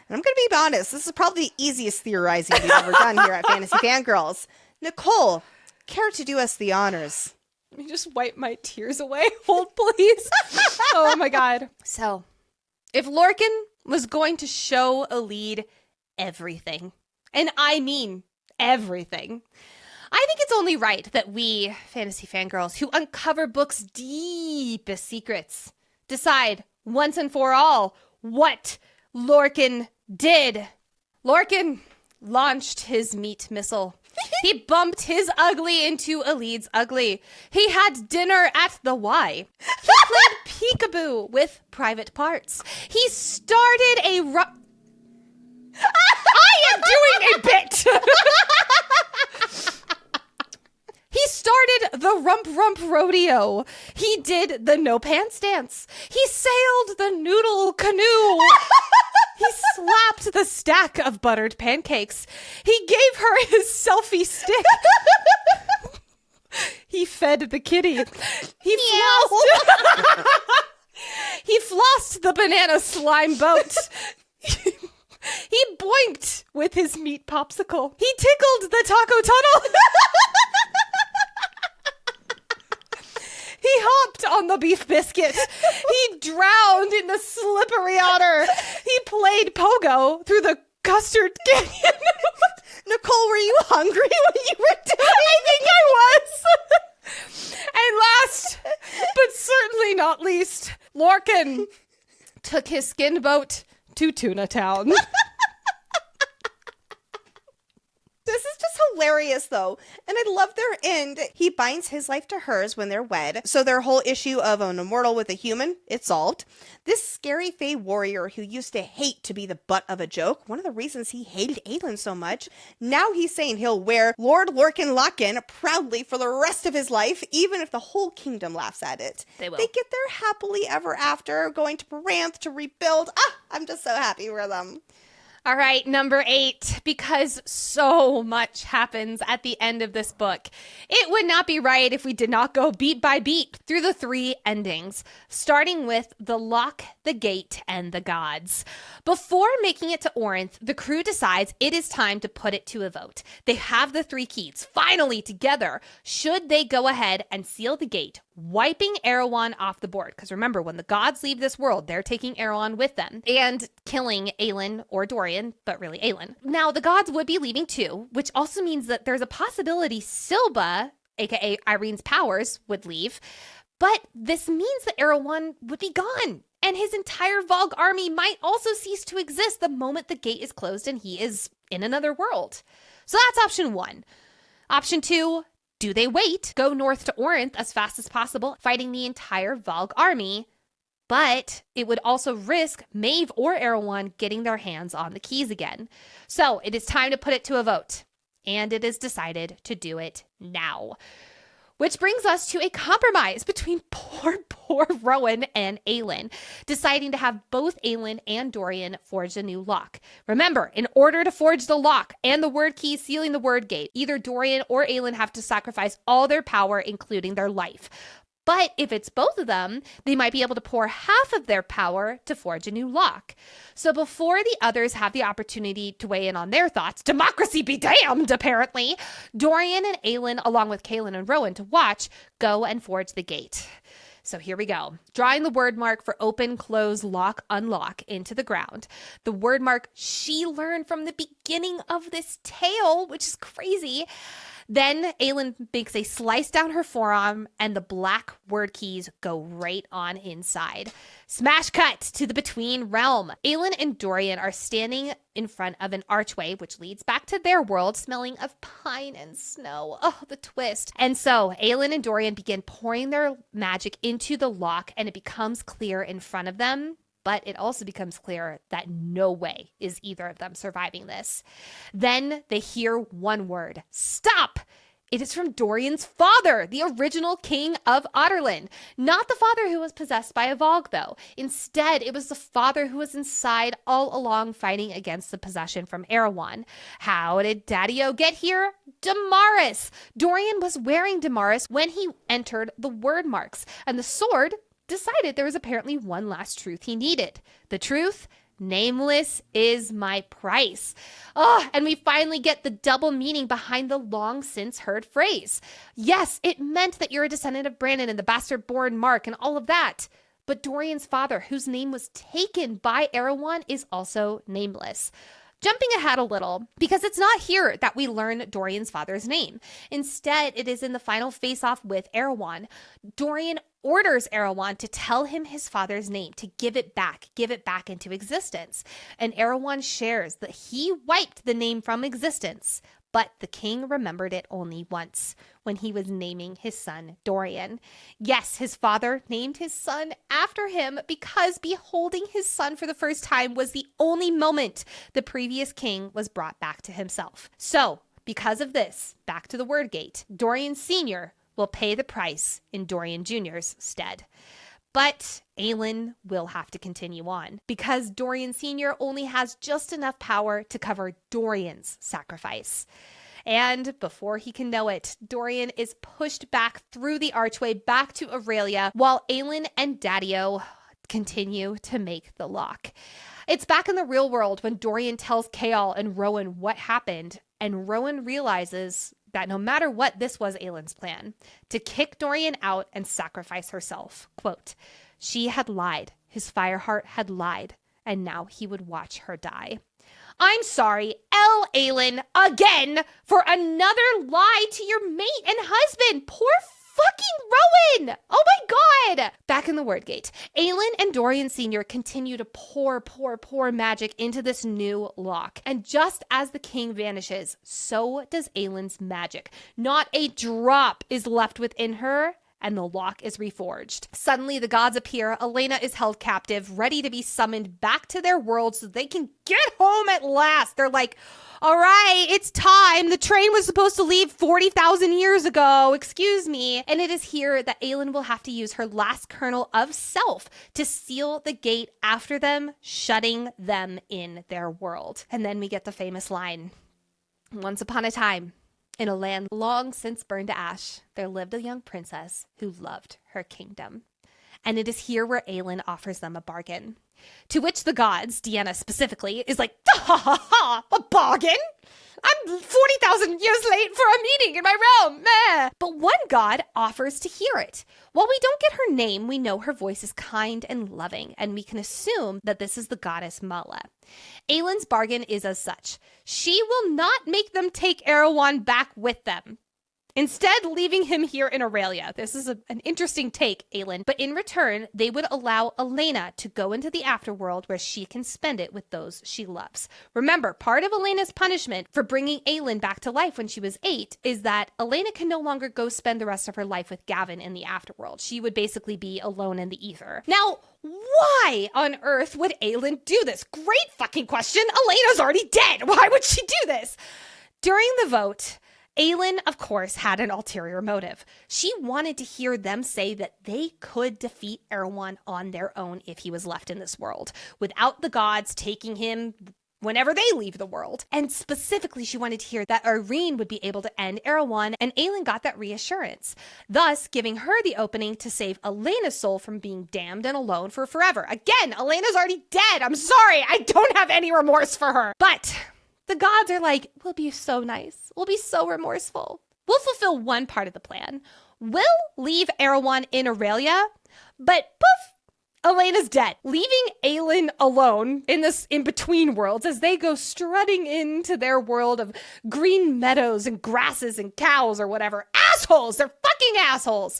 I'm going to be honest, this is probably the easiest theorizing we've ever done here at Fantasy Fangirls. Nicole, care to do us the honors? Let me just wipe my tears away. Hold, please. Oh my God. So, if Lorcan was going to show a lead everything, and I mean everything, I think it's only right that we, Fantasy Fangirls, who uncover books' deepest secrets, decide once and for all what Lorcan did. Lorcan launched his meat missile. He bumped his ugly into Elid's ugly. He had dinner at the Y. He played peekaboo with private parts. He started a I am doing a bit! He started the rump rodeo. He did the no pants dance. He sailed the noodle canoe. He slapped the stack of buttered pancakes. He gave her his selfie stick. He fed the kitty. He flossed the banana slime boat. He boinked with his meat popsicle. He tickled the taco tunnel. He hopped on the beef biscuit. He drowned in the slippery otter. He played pogo through the custard canyon. Nicole, were you hungry when you were doing it? I think I was. And last, but certainly not least, Lorcan took his skin boat to Tuna Town. This is just hilarious, though. And I love their end. He binds his life to hers when they're wed. So their whole issue of an immortal with a human, it's solved. This scary Fae warrior who used to hate to be the butt of a joke, one of the reasons he hated Aelin so much, now he's saying he'll wear Lord Lorcan Locken proudly for the rest of his life, even if the whole kingdom laughs at it. They will. They get their happily ever after, going to Baranth to rebuild. I'm just so happy for them. All right, number 8, because so much happens at the end of this book. It would not be right if we did not go beat by beat through the 3 endings, starting with the lock, the gate, and the gods. Before making it to Orinth, the crew decides it is time to put it to a vote. They have the 3 keys, finally together. Should they go ahead and seal the gate, wiping Erewhon off the board? Because remember, when the gods leave this world, they're taking Erewhon with them, and killing Aelin or Dorian, but really Aelin. Now, the gods would be leaving too, which also means that there's a possibility Silba, aka Irene's powers, would leave. But this means that Erewhon would be gone, and his entire Vogue army might also cease to exist the moment the gate is closed and he is in another world. So that's option 1. Option 2, do they wait, go north to Orinth as fast as possible, fighting the entire Vogue army? But it would also risk Maeve or Erewhon getting their hands on the keys again. So it is time to put it to a vote. And it is decided to do it now. Which brings us to a compromise between poor Rowan and Aelin, deciding to have both Aelin and Dorian forge a new lock. Remember, in order to forge the lock and the word key sealing the word gate, either Dorian or Aelin have to sacrifice all their power, including their life. But if it's both of them, they might be able to pour half of their power to forge a new lock. So before the others have the opportunity to weigh in on their thoughts, democracy be damned, apparently, Dorian and Aelin, along with Kaelin and Rowan to watch, go and forge the gate. So here we go. Drawing the word mark for open, close, lock, unlock into the ground. The word mark she learned from the beginning of this tale, which is crazy. Then Aelin makes a slice down her forearm and the black word keys go right on inside. Smash cut to the between realm. Aelin and Dorian are standing in front of an archway, which leads back to their world, smelling of pine and snow. Oh, the twist. And so Aelin and Dorian begin pouring their magic into the lock, and it becomes clear in front of them. But it also becomes clear that no way is either of them surviving this. Then they hear one word, stop. It is from Dorian's father, the original king of Otterland. Not the father who was possessed by a Vogue, though. Instead, it was the father who was inside all along fighting against the possession from Erewhon. How did Daddy-O get here? Damaris. Dorian was wearing Damaris when he entered the word marks, and the sword decided there was apparently one last truth he needed. The truth? Nameless is my price. Oh, and we finally get the double meaning behind the long since heard phrase. Yes, it meant that you're a descendant of Brandon and the bastard-born Mark and all of that. But Dorian's father, whose name was taken by Erewhon, is also nameless. Jumping ahead a little, because it's not here that we learn Dorian's father's name. Instead, it is in the final face-off with Erewhon. Dorian orders Erewhon to tell him his father's name, to give it back into existence. And Erewhon shares that he wiped the name from existence, but the king remembered it only once, when he was naming his son Dorian. Yes, his father named his son after him because beholding his son for the first time was the only moment the previous king was brought back to himself. So, because of this, back to the word gate, Dorian Sr. will pay the price in Dorian Jr.'s stead. But Aelin will have to continue on because Dorian Sr. only has just enough power to cover Dorian's sacrifice. And before he can know it, Dorian is pushed back through the archway back to Aurelia while Aelin and Daddy-O continue to make the lock. It's back in the real world when Dorian tells Chaol and Rowan what happened, and Rowan realizes that no matter what, this was Aelin's plan, to kick Dorian out and sacrifice herself. Quote, she had lied, his fireheart had lied, and now he would watch her die. I'm sorry, Aelin, again, for another lie to your mate and husband. Poor fucking Rowan! Oh my god! Back in the word gate, Aelin and Dorian Sr. continue to pour magic into this new lock. And just as the king vanishes, so does Aelin's magic. Not a drop is left within her, and the lock is reforged. Suddenly, the gods appear. Elena is held captive, ready to be summoned back to their world so they can get home at last. They're like, all right, it's time. The train was supposed to leave 40,000 years ago. Excuse me. And it is here that Aelin will have to use her last kernel of self to seal the gate after them, shutting them in their world. And then we get the famous line. Once upon a time, in a land long since burned to ash, there lived a young princess who loved her kingdom. And it is here where Aelin offers them a bargain. To which the gods, Deanna specifically, is like, ha ha ha, a bargain? I'm 40,000 years late for a meeting in my realm, meh. But one god offers to hear it. While we don't get her name, we know her voice is kind and loving, and we can assume that this is the goddess Mala. Aelin's bargain is as such. She will not make them take Erewhon back with them, instead leaving him here in Aurelia. This is an interesting take, Aelin. But in return, they would allow Elena to go into the afterworld where she can spend it with those she loves. Remember, part of Elena's punishment for bringing Aelin back to life when she was 8 is that Elena can no longer go spend the rest of her life with Gavin in the afterworld. She would basically be alone in the ether. Now, why on earth would Aelin do this? Great fucking question. Elena's already dead. Why would she do this? During the vote, Aelin, of course, had an ulterior motive. She wanted to hear them say that they could defeat Erewhon on their own if he was left in this world, without the gods taking him whenever they leave the world. And specifically, she wanted to hear that Irene would be able to end Erewhon, and Aelin got that reassurance, thus giving her the opening to save Elena's soul from being damned and alone for forever. Again, Elena's already dead. I'm sorry. I don't have any remorse for her. But the gods are like, we'll be so nice. We'll be so remorseful. We'll fulfill one part of the plan. We'll leave Erewhon in Aurelia, but poof, Elena's dead, leaving Aelin alone in this in-between worlds as they go strutting into their world of green meadows and grasses and cows or whatever. Assholes! They're fucking assholes!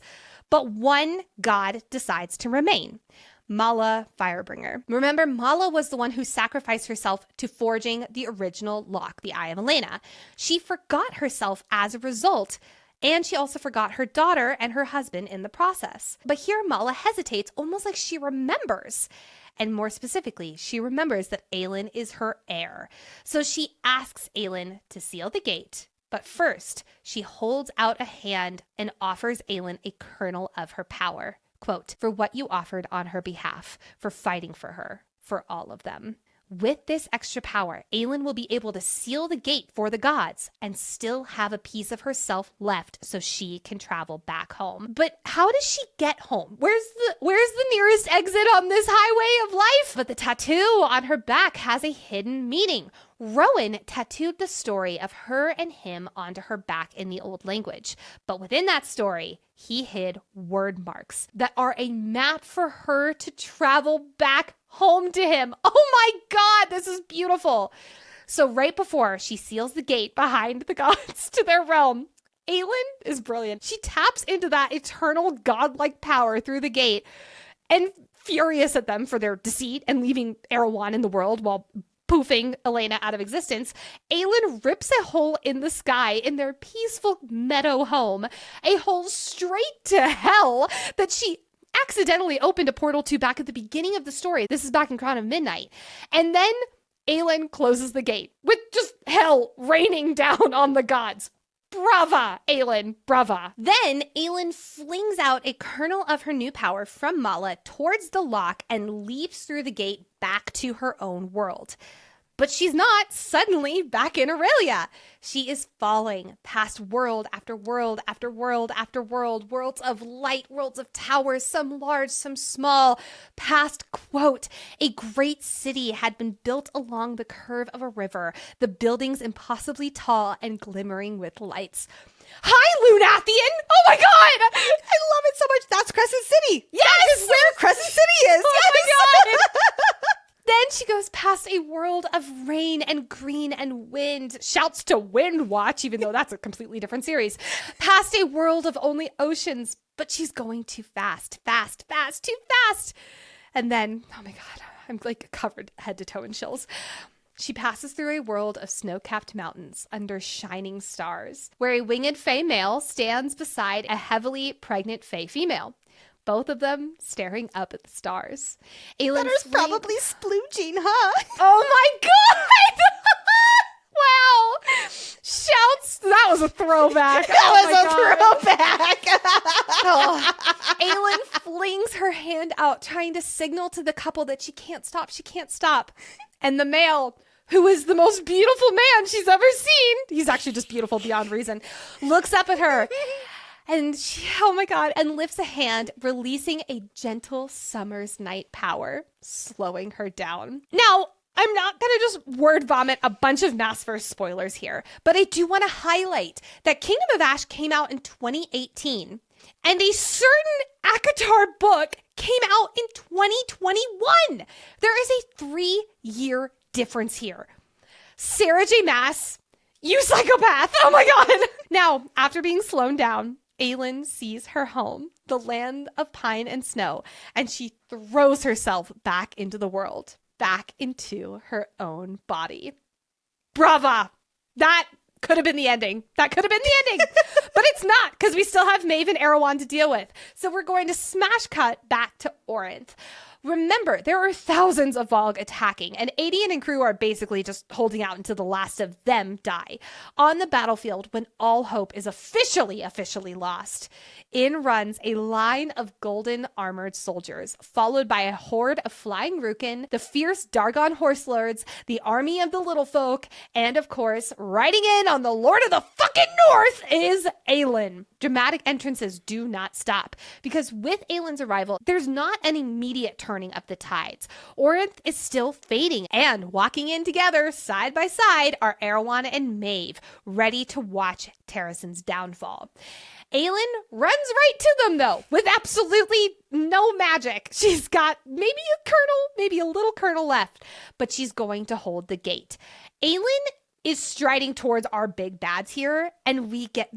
But one god decides to remain. Mala Firebringer. Remember, Mala was the one who sacrificed herself to forging the original lock, the Eye of Elena. She forgot herself as a result, and she also forgot her daughter and her husband in the process. But here Mala hesitates, almost like she remembers. And more specifically, she remembers that Aelin is her heir. So she asks Aelin to seal the gate. But first, she holds out a hand and offers Aelin a kernel of her power. Quote, for what you offered on her behalf, for fighting for her, for all of them. With this extra power, Aelin will be able to seal the gate for the gods and still have a piece of herself left so she can travel back home. But how does she get home? Where's the nearest exit on this highway of life? But the tattoo on her back has a hidden meaning. Rowan tattooed the story of her and him onto her back in the old language. But within that story, he hid word marks that are a map for her to travel back home to him. Oh my God, this is beautiful. So right before she seals the gate behind the gods to their realm, Aelin is brilliant. She taps into that eternal godlike power through the gate, and furious at them for their deceit and leaving Erewhon in the world while poofing Elena out of existence, Aelin rips a hole in the sky in their peaceful meadow home, a hole straight to hell that she accidentally opened a portal to back at the beginning of the story. This is back in Crown of Midnight. And then Aelin closes the gate with just hell raining down on the gods. Brava, Aelin, brava. Then Aelin flings out a kernel of her new power from Mala towards the lock and leaps through the gate back to her own world. But she's not suddenly back in Aurelia. She is falling past world after world after world after world, worlds of light, worlds of towers, some large, some small, past, quote, a great city had been built along the curve of a river, the buildings impossibly tall and glimmering with lights. Hi, Lunathian! Oh my God! I love it so much. That's Crescent City. Yes! That is where Crescent City is. Oh yes! my God! Then she goes past a world of rain and green and wind, shouts to Wind Watch, even though that's a completely different series, past a world of only oceans, but she's going too fast, too fast. And then, oh my God, I'm like covered head to toe in chills. She passes through a world of snow-capped mountains under shining stars, where a winged fae male stands beside a heavily pregnant fae female. Both of them staring up at the stars. Better's probably splooging, huh? Oh my God! Wow! Shouts. That was a throwback. Throwback. Oh. Aelin flings her hand out, trying to signal to the couple that she can't stop. And the male, who is the most beautiful man she's ever seen, he's actually just beautiful beyond reason, looks up at her. And she, oh my God, and lifts a hand, releasing a gentle summer's night power, slowing her down. Now, I'm not going to just word vomit a bunch of Massverse spoilers here, but I do want to highlight that Kingdom of Ash came out in 2018, and a certain ACOTAR book came out in 2021. There is a 3-year difference here. Sarah J. Maas, you psychopath. Oh my God. Now, after being slowed down, Aelin sees her home, the land of pine and snow, and she throws herself back into the world, back into her own body. Brava! That could have been the ending. But it's not, because we still have Maeve and Erewhon to deal with. So we're going to smash cut back to Orinth, Remember, there are thousands of Vogue attacking, and Adian and crew are basically just holding out until the last of them die. On the battlefield, when all hope is officially lost, in runs a line of golden armored soldiers, followed by a horde of flying Rukin, the fierce Dargon horse lords, the army of the little folk, and of course, riding in on the Lord of the fucking North is Aelin. Dramatic entrances do not stop, because with Aelin's arrival, there's not an immediate turning of the tides. Orinth is still fading, and walking in together, side by side, are Erewhon and Maeve, ready to watch Terrason's downfall. Aelin runs right to them, though, with absolutely no magic. She's got maybe a little kernel left, but she's going to hold the gate. Aelin is striding towards our big bads here, and we get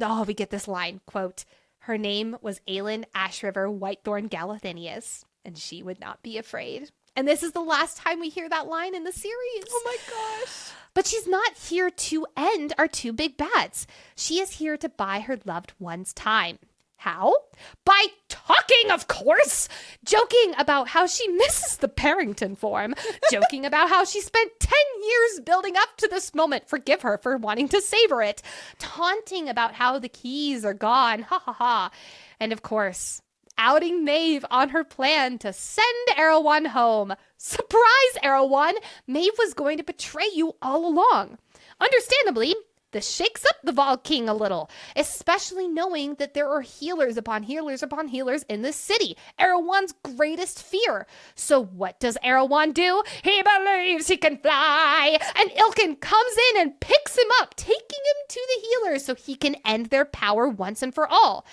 this line, quote, "Her name was Aelin Ashriver Whitethorn Galathinius, and she would not be afraid." And this is the last time we hear that line in the series. Oh my gosh. But she's not here to end our two big bads. She is here to buy her loved one's time. How? By talking, of course! Joking about how she misses the Parrington form. Joking about how she spent 10 years building up to this moment. Forgive her for wanting to savor it. Taunting about how the keys are gone. Ha ha ha. And of course, outing Maeve on her plan to send Erewhon home. Surprise, Erewhon! Maeve was going to betray you all along. Understandably, this shakes up the Vogue King a little, especially knowing that there are healers upon healers upon healers in this city, Erewhon's greatest fear. So what does Erewhon do? He believes he can fly, and Ilkin comes in and picks him up, taking him to the healers so he can end their power once and for all,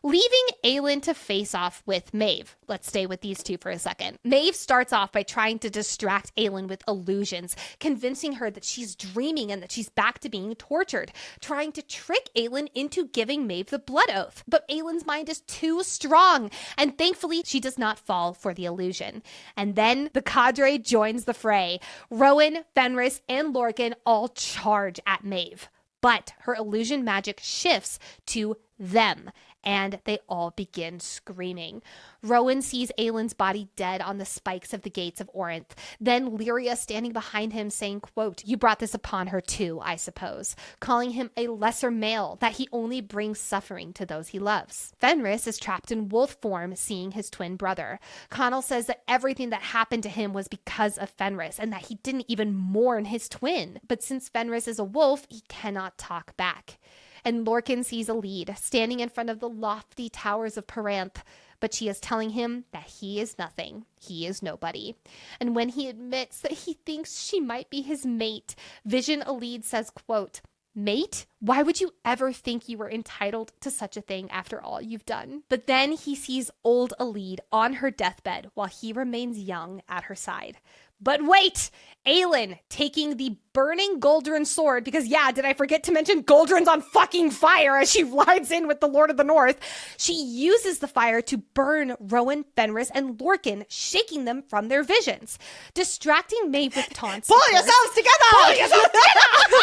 leaving Aelin to face off with Maeve. Let's stay with these two for a second. Maeve starts off by trying to distract Aelin with illusions, convincing her that she's dreaming and that she's back to being tortured, trying to trick Aelin into giving Maeve the blood oath. But Aelin's mind is too strong, and thankfully she does not fall for the illusion. And then the cadre joins the fray. Rowan, Fenris, and Lorcan all charge at Maeve. But her illusion magic shifts to them, and they all begin screaming. Rowan sees Aelin's body dead on the spikes of the gates of Orinth. Then Lyria standing behind him saying, quote, "You brought this upon her too, I suppose," calling him a lesser male, that he only brings suffering to those he loves. Fenris is trapped in wolf form, seeing his twin brother. Connell says that everything that happened to him was because of Fenris, and that he didn't even mourn his twin. But since Fenris is a wolf, he cannot talk back. And Lorcan sees a lead, standing in front of the lofty towers of Peranth, but she is telling him that he is nothing. He is nobody. And when he admits that he thinks she might be his mate, Vision Alid says, quote, "Mate? Why would you ever think you were entitled to such a thing after all you've done?" But then he sees old Alid on her deathbed while he remains young at her side. But wait! Aelin taking the burning Goldrun sword, because did I forget to mention Goldrun's on fucking fire as she rides in with the Lord of the North? She uses the fire to burn Rowan, Fenris, and Lorcan, shaking them from their visions. Distracting Maeve with taunts. Pull yourselves together! Pull yourselves together!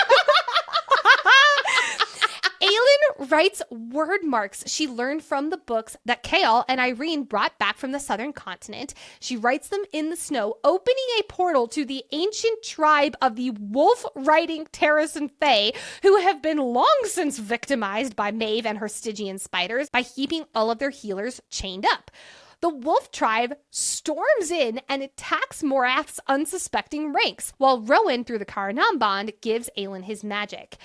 Aelin writes word marks she learned from the books that Kael and Irene brought back from the southern continent. She writes them in the snow, opening a portal to the ancient tribe of the wolf-riding Terrason Fae, who have been long since victimized by Maeve and her Stygian spiders by keeping all of their healers chained up. The wolf tribe storms in and attacks Morath's unsuspecting ranks, while Rowan, through the Karanam bond, gives Aelin his magic.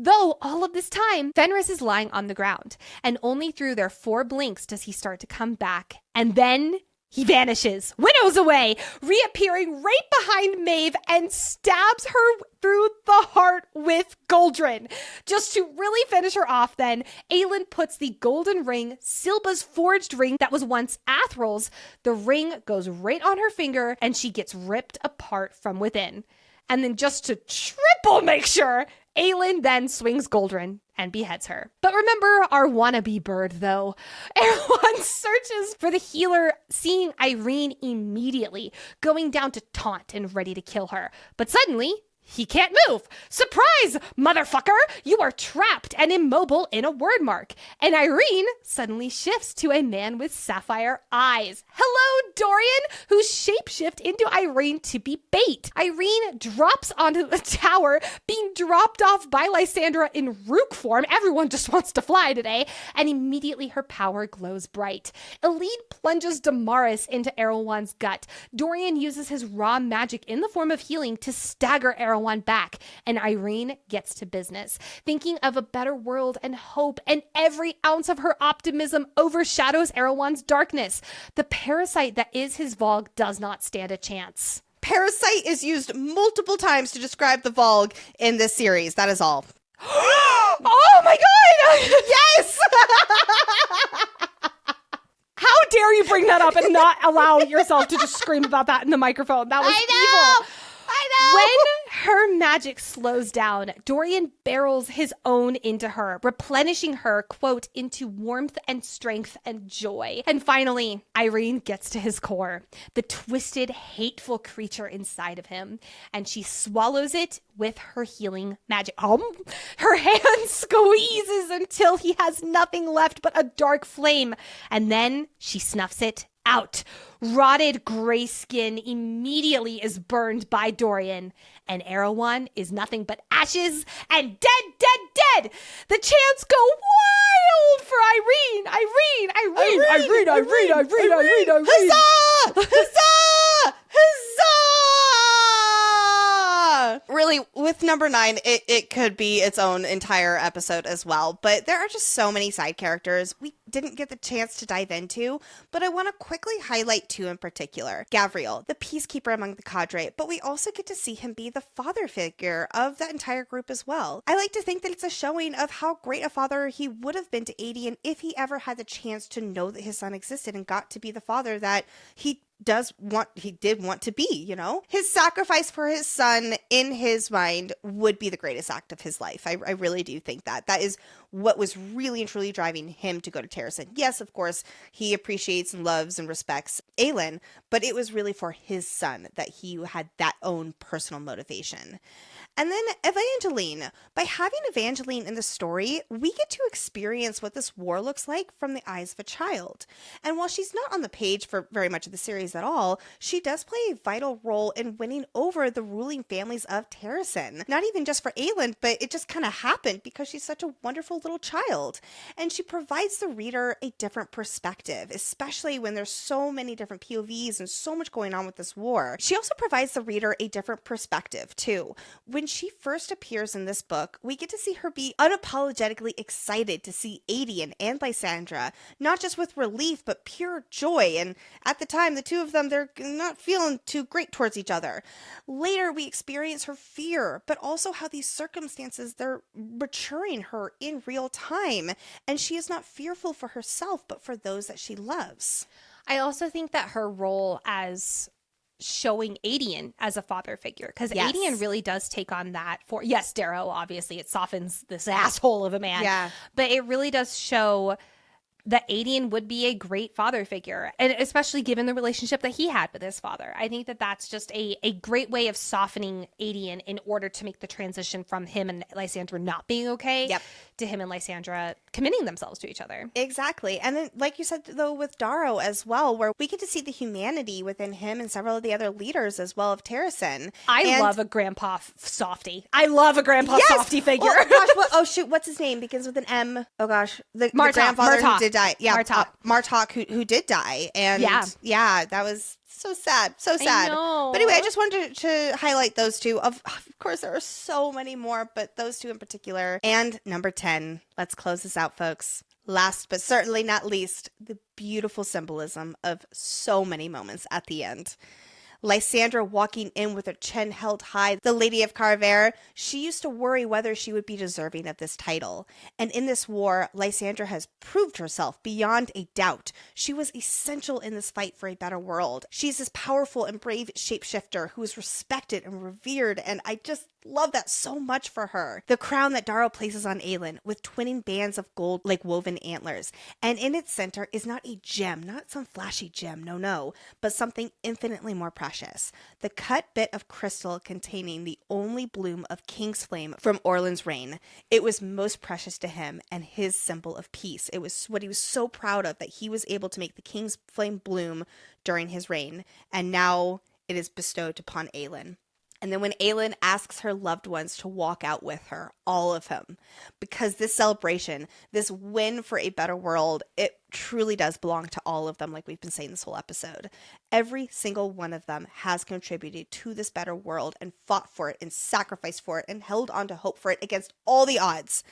Though all of this time, Fenris is lying on the ground, and only through their 4 blinks does he start to come back. And then he vanishes, winnows away, reappearing right behind Maeve and stabs her through the heart with Goldrun. Just to really finish her off then, Aelin puts the golden ring, Silba's forged ring that was once Athral's. The ring goes right on her finger, and she gets ripped apart from within. And then just to triple make sure, Aelin then swings Goldrun and beheads her. But remember our wannabe bird, though. Erewhon searches for the healer, seeing Irene immediately, going down to taunt and ready to kill her. But suddenly, He can't move. Surprise, motherfucker! You are trapped and immobile in a word mark. And Irene suddenly shifts to a man with sapphire eyes. Hello, Dorian, who shapeshift into Irene to be bait. Irene drops onto the tower, being dropped off by Lysandra in Rook form. Everyone just wants to fly today. And immediately her power glows bright. Elide plunges Damaris into Erewhon's gut. Dorian uses his raw magic in the form of healing to stagger Erewhon back, and Irene gets to business, thinking of a better world and hope, and every ounce of her optimism overshadows Erewhon's darkness. The parasite that is his Vogue does not stand a chance. Parasite is used multiple times to describe the Vogue in this series. That is all. Oh my god! Yes! How dare you bring that up and not allow yourself to just scream about that in the microphone? That was evil. I know! When her magic slows down, Dorian barrels his own into her, replenishing her, quote, into warmth and strength and joy. And finally, Irene gets to his core, the twisted, hateful creature inside of him, and she swallows it with her healing magic. Her hand squeezes until he has nothing left but a dark flame, and then she snuffs it out. Rotted gray skin immediately is burned by Dorian, and Erewhon is nothing but ashes and dead. The chants go wild for Irene. Huzzah! Huzzah! Huzzah! Really, with number 9, it could be its own entire episode as well. But there are just so many side characters we didn't get the chance to dive into, but I want to quickly highlight 2 in particular. Gavriel, the peacekeeper among the cadre, but we also get to see him be the father figure of that entire group as well. I like to think that it's a showing of how great a father he would have been to Adian if he ever had the chance to know that his son existed and got to be the father that he did want to be, you know? His sacrifice for his son, in his mind, would be the greatest act of his life. I really do think that. That is what was really and truly driving him to go to Terrasen. Yes, of course, he appreciates and loves and respects Aelin, but it was really for his son that he had that own personal motivation. And then Evangeline. By having Evangeline in the story, we get to experience what this war looks like from the eyes of a child. And while she's not on the page for very much of the series at all, she does play a vital role in winning over the ruling families of Terrasen. Not even just for Aelin, but it just kind of happened because she's such a wonderful little child. And she provides the reader a different perspective, especially when there's so many different POVs and so much going on with this war. She also provides the reader a different perspective, too. When she first appears in this book, we get to see her be unapologetically excited to see Adian and Lysandra, not just with relief, but pure joy. And at the time, the two of them, they're not feeling too great towards each other. Later, we experience her fear, but also how these circumstances, they're maturing her in real time. And she is not fearful for herself, but for those that she loves. I also think that her role as showing Adian as a father figure, because Yes. Adian really does take on that for, yes, Darrow, obviously it softens this asshole of a man, Yeah. but it really does show that Adian would be a great father figure, and especially given the relationship that he had with his father. I think that that's just a great way of softening Adian in order to make the transition from him and Lysandra not being okay to him and Lysandra committing themselves to each other. Exactly. And then, like you said, though, with Darrow as well, where we get to see the humanity within him and several of the other leaders as well of Terrasen. I love a grandpa softy. I love a grandpa softy figure. Oh, gosh, what's his name? Begins with an M. Oh, gosh. The grandfather who did die. Yeah, Martok, who did die. And yeah, that was so sad. So sad. I know. But anyway, I just wanted to highlight those two. Of course, there are so many more, but those two in particular. And number 10. Let's close this out, folks. Last but certainly not least, the beautiful symbolism of so many moments at the end. Lysandra walking in with her chin held high, the Lady of Carver, she used to worry whether she would be deserving of this title. And in this war, Lysandra has proved herself beyond a doubt. She was essential in this fight for a better world. She's this powerful and brave shapeshifter who is respected and revered, and I just love that so much for her. The crown that Darrow places on Aelin with twinning bands of gold like woven antlers. And in its center is not a gem, not some flashy gem, no, but something infinitely more precious. The cut bit of crystal containing the only bloom of King's Flame from Orlan's reign. It was most precious to him and his symbol of peace. It was what he was so proud of, that he was able to make the King's Flame bloom during his reign. And now it is bestowed upon Aelin. And then when Aelin asks her loved ones to walk out with her, all of them, because this celebration, this win for a better world, it truly does belong to all of them, like we've been saying this whole episode. Every single one of them has contributed to this better world and fought for it and sacrificed for it and held on to hope for it against all the odds.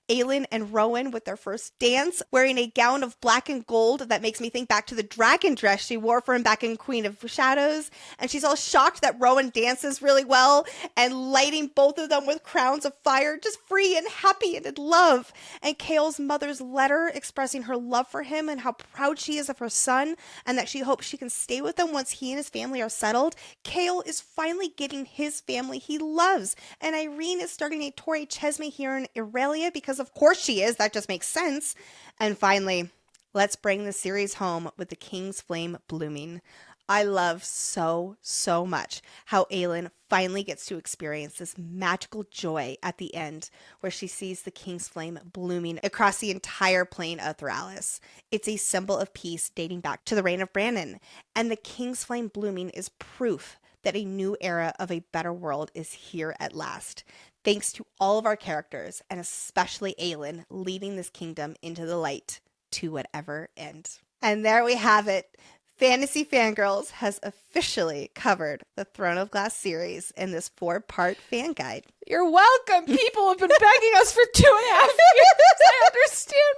Aelin and Rowan with their first dance, wearing a gown of black and gold that makes me think back to the dragon dress she wore for him back in Queen of Shadows. And she's all shocked that Rowan dances really well, and lighting both of them with crowns of fire, just free and happy and in love. And Chaol's mother's letter expressing her love for him and how proud she is of her son, and that she hopes she can stay with him once he and his family are settled. Chaol is finally getting his family he loves. And Irene is starting a Torre Chesme here in Aurelia, because of course she is. That just makes sense. And finally, let's bring the series home with the King's Flame blooming. I love so much how Aelin finally gets to experience this magical joy at the end, where she sees the King's Flame blooming across the entire plain of Theralis. It's a symbol of peace dating back to the reign of Brannon, and the King's Flame blooming is proof that a new era of a better world is here at last. Thanks to all of our characters, and especially Aelin, leading this kingdom into the light to whatever end. And there we have it. Fantasy Fangirls has officially covered the Throne of Glass series in this 4-part fan guide. You're welcome. People have been begging us for 2.5 years. I understand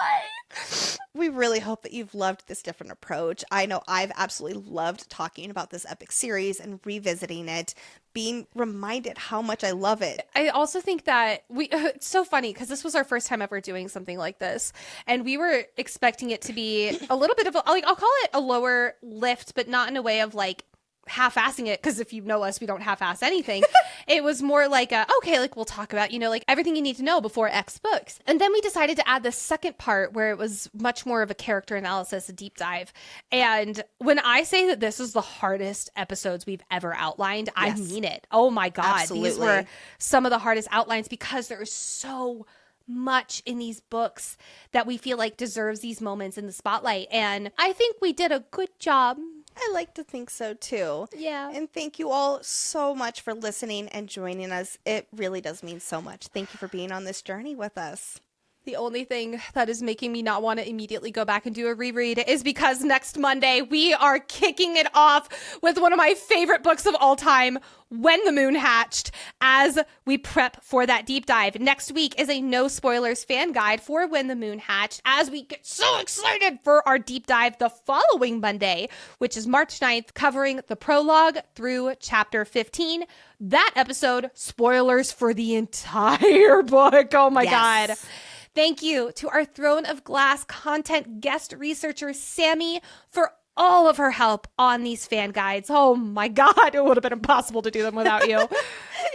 why. We really hope that you've loved this different approach. I know I've absolutely loved talking about this epic series and revisiting it, being reminded how much I love it. I also think that it's so funny because this was our first time ever doing something like this. And we were expecting it to be a little bit of I'll call it a lower lift, but not in a way of like half-assing it, because if you know us, we don't half-ass anything. It was more like we'll talk about, like everything you need to know before X books. And then we decided to add the second part where it was much more of a character analysis, a deep dive. And when I say that this is the hardest episodes we've ever outlined, yes. I mean it. Oh my God. Absolutely. These were some of the hardest outlines, because there is so much in these books that we feel like deserves these moments in the spotlight. And I think we did a good job. I like to think so too. Yeah. And thank you all so much for listening and joining us. It really does mean so much. Thank you for being on this journey with us. The only thing that is making me not want to immediately go back and do a reread is because next Monday we are kicking it off with one of my favorite books of all time, When the Moon Hatched, as we prep for that deep dive. Next week is a no spoilers fan guide for When the Moon Hatched, as we get so excited for our deep dive the following Monday, which is March 9th, covering the prologue through chapter 15. That episode, spoilers for the entire book. Oh my God. Thank you to our Throne of Glass content guest researcher, Sammy, for all of her help on these fan guides. Oh my God, it would have been impossible to do them without you.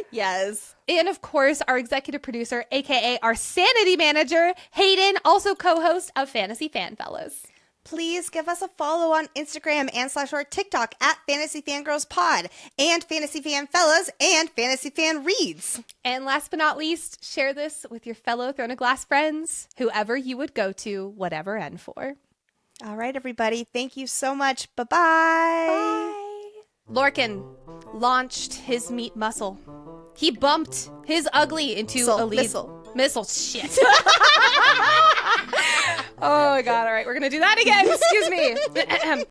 Yes. And of course, our executive producer, aka our sanity manager, Hayden, also co-host of Fantasy FanFellas. Please give us a follow on Instagram and /our TikTok at Fantasy Fangirls Pod, and Fantasy FanFellas, and Fantasy FanReads. And last but not least, share this with your fellow Throne of Glass friends, whoever you would go to, whatever end for. All right, everybody. Thank you so much. Bye-bye. Bye. Lorcan launched his meat muscle. He bumped his ugly into a lead. Missile. Shit. Oh my God. All right. We're going to do that again. Excuse me.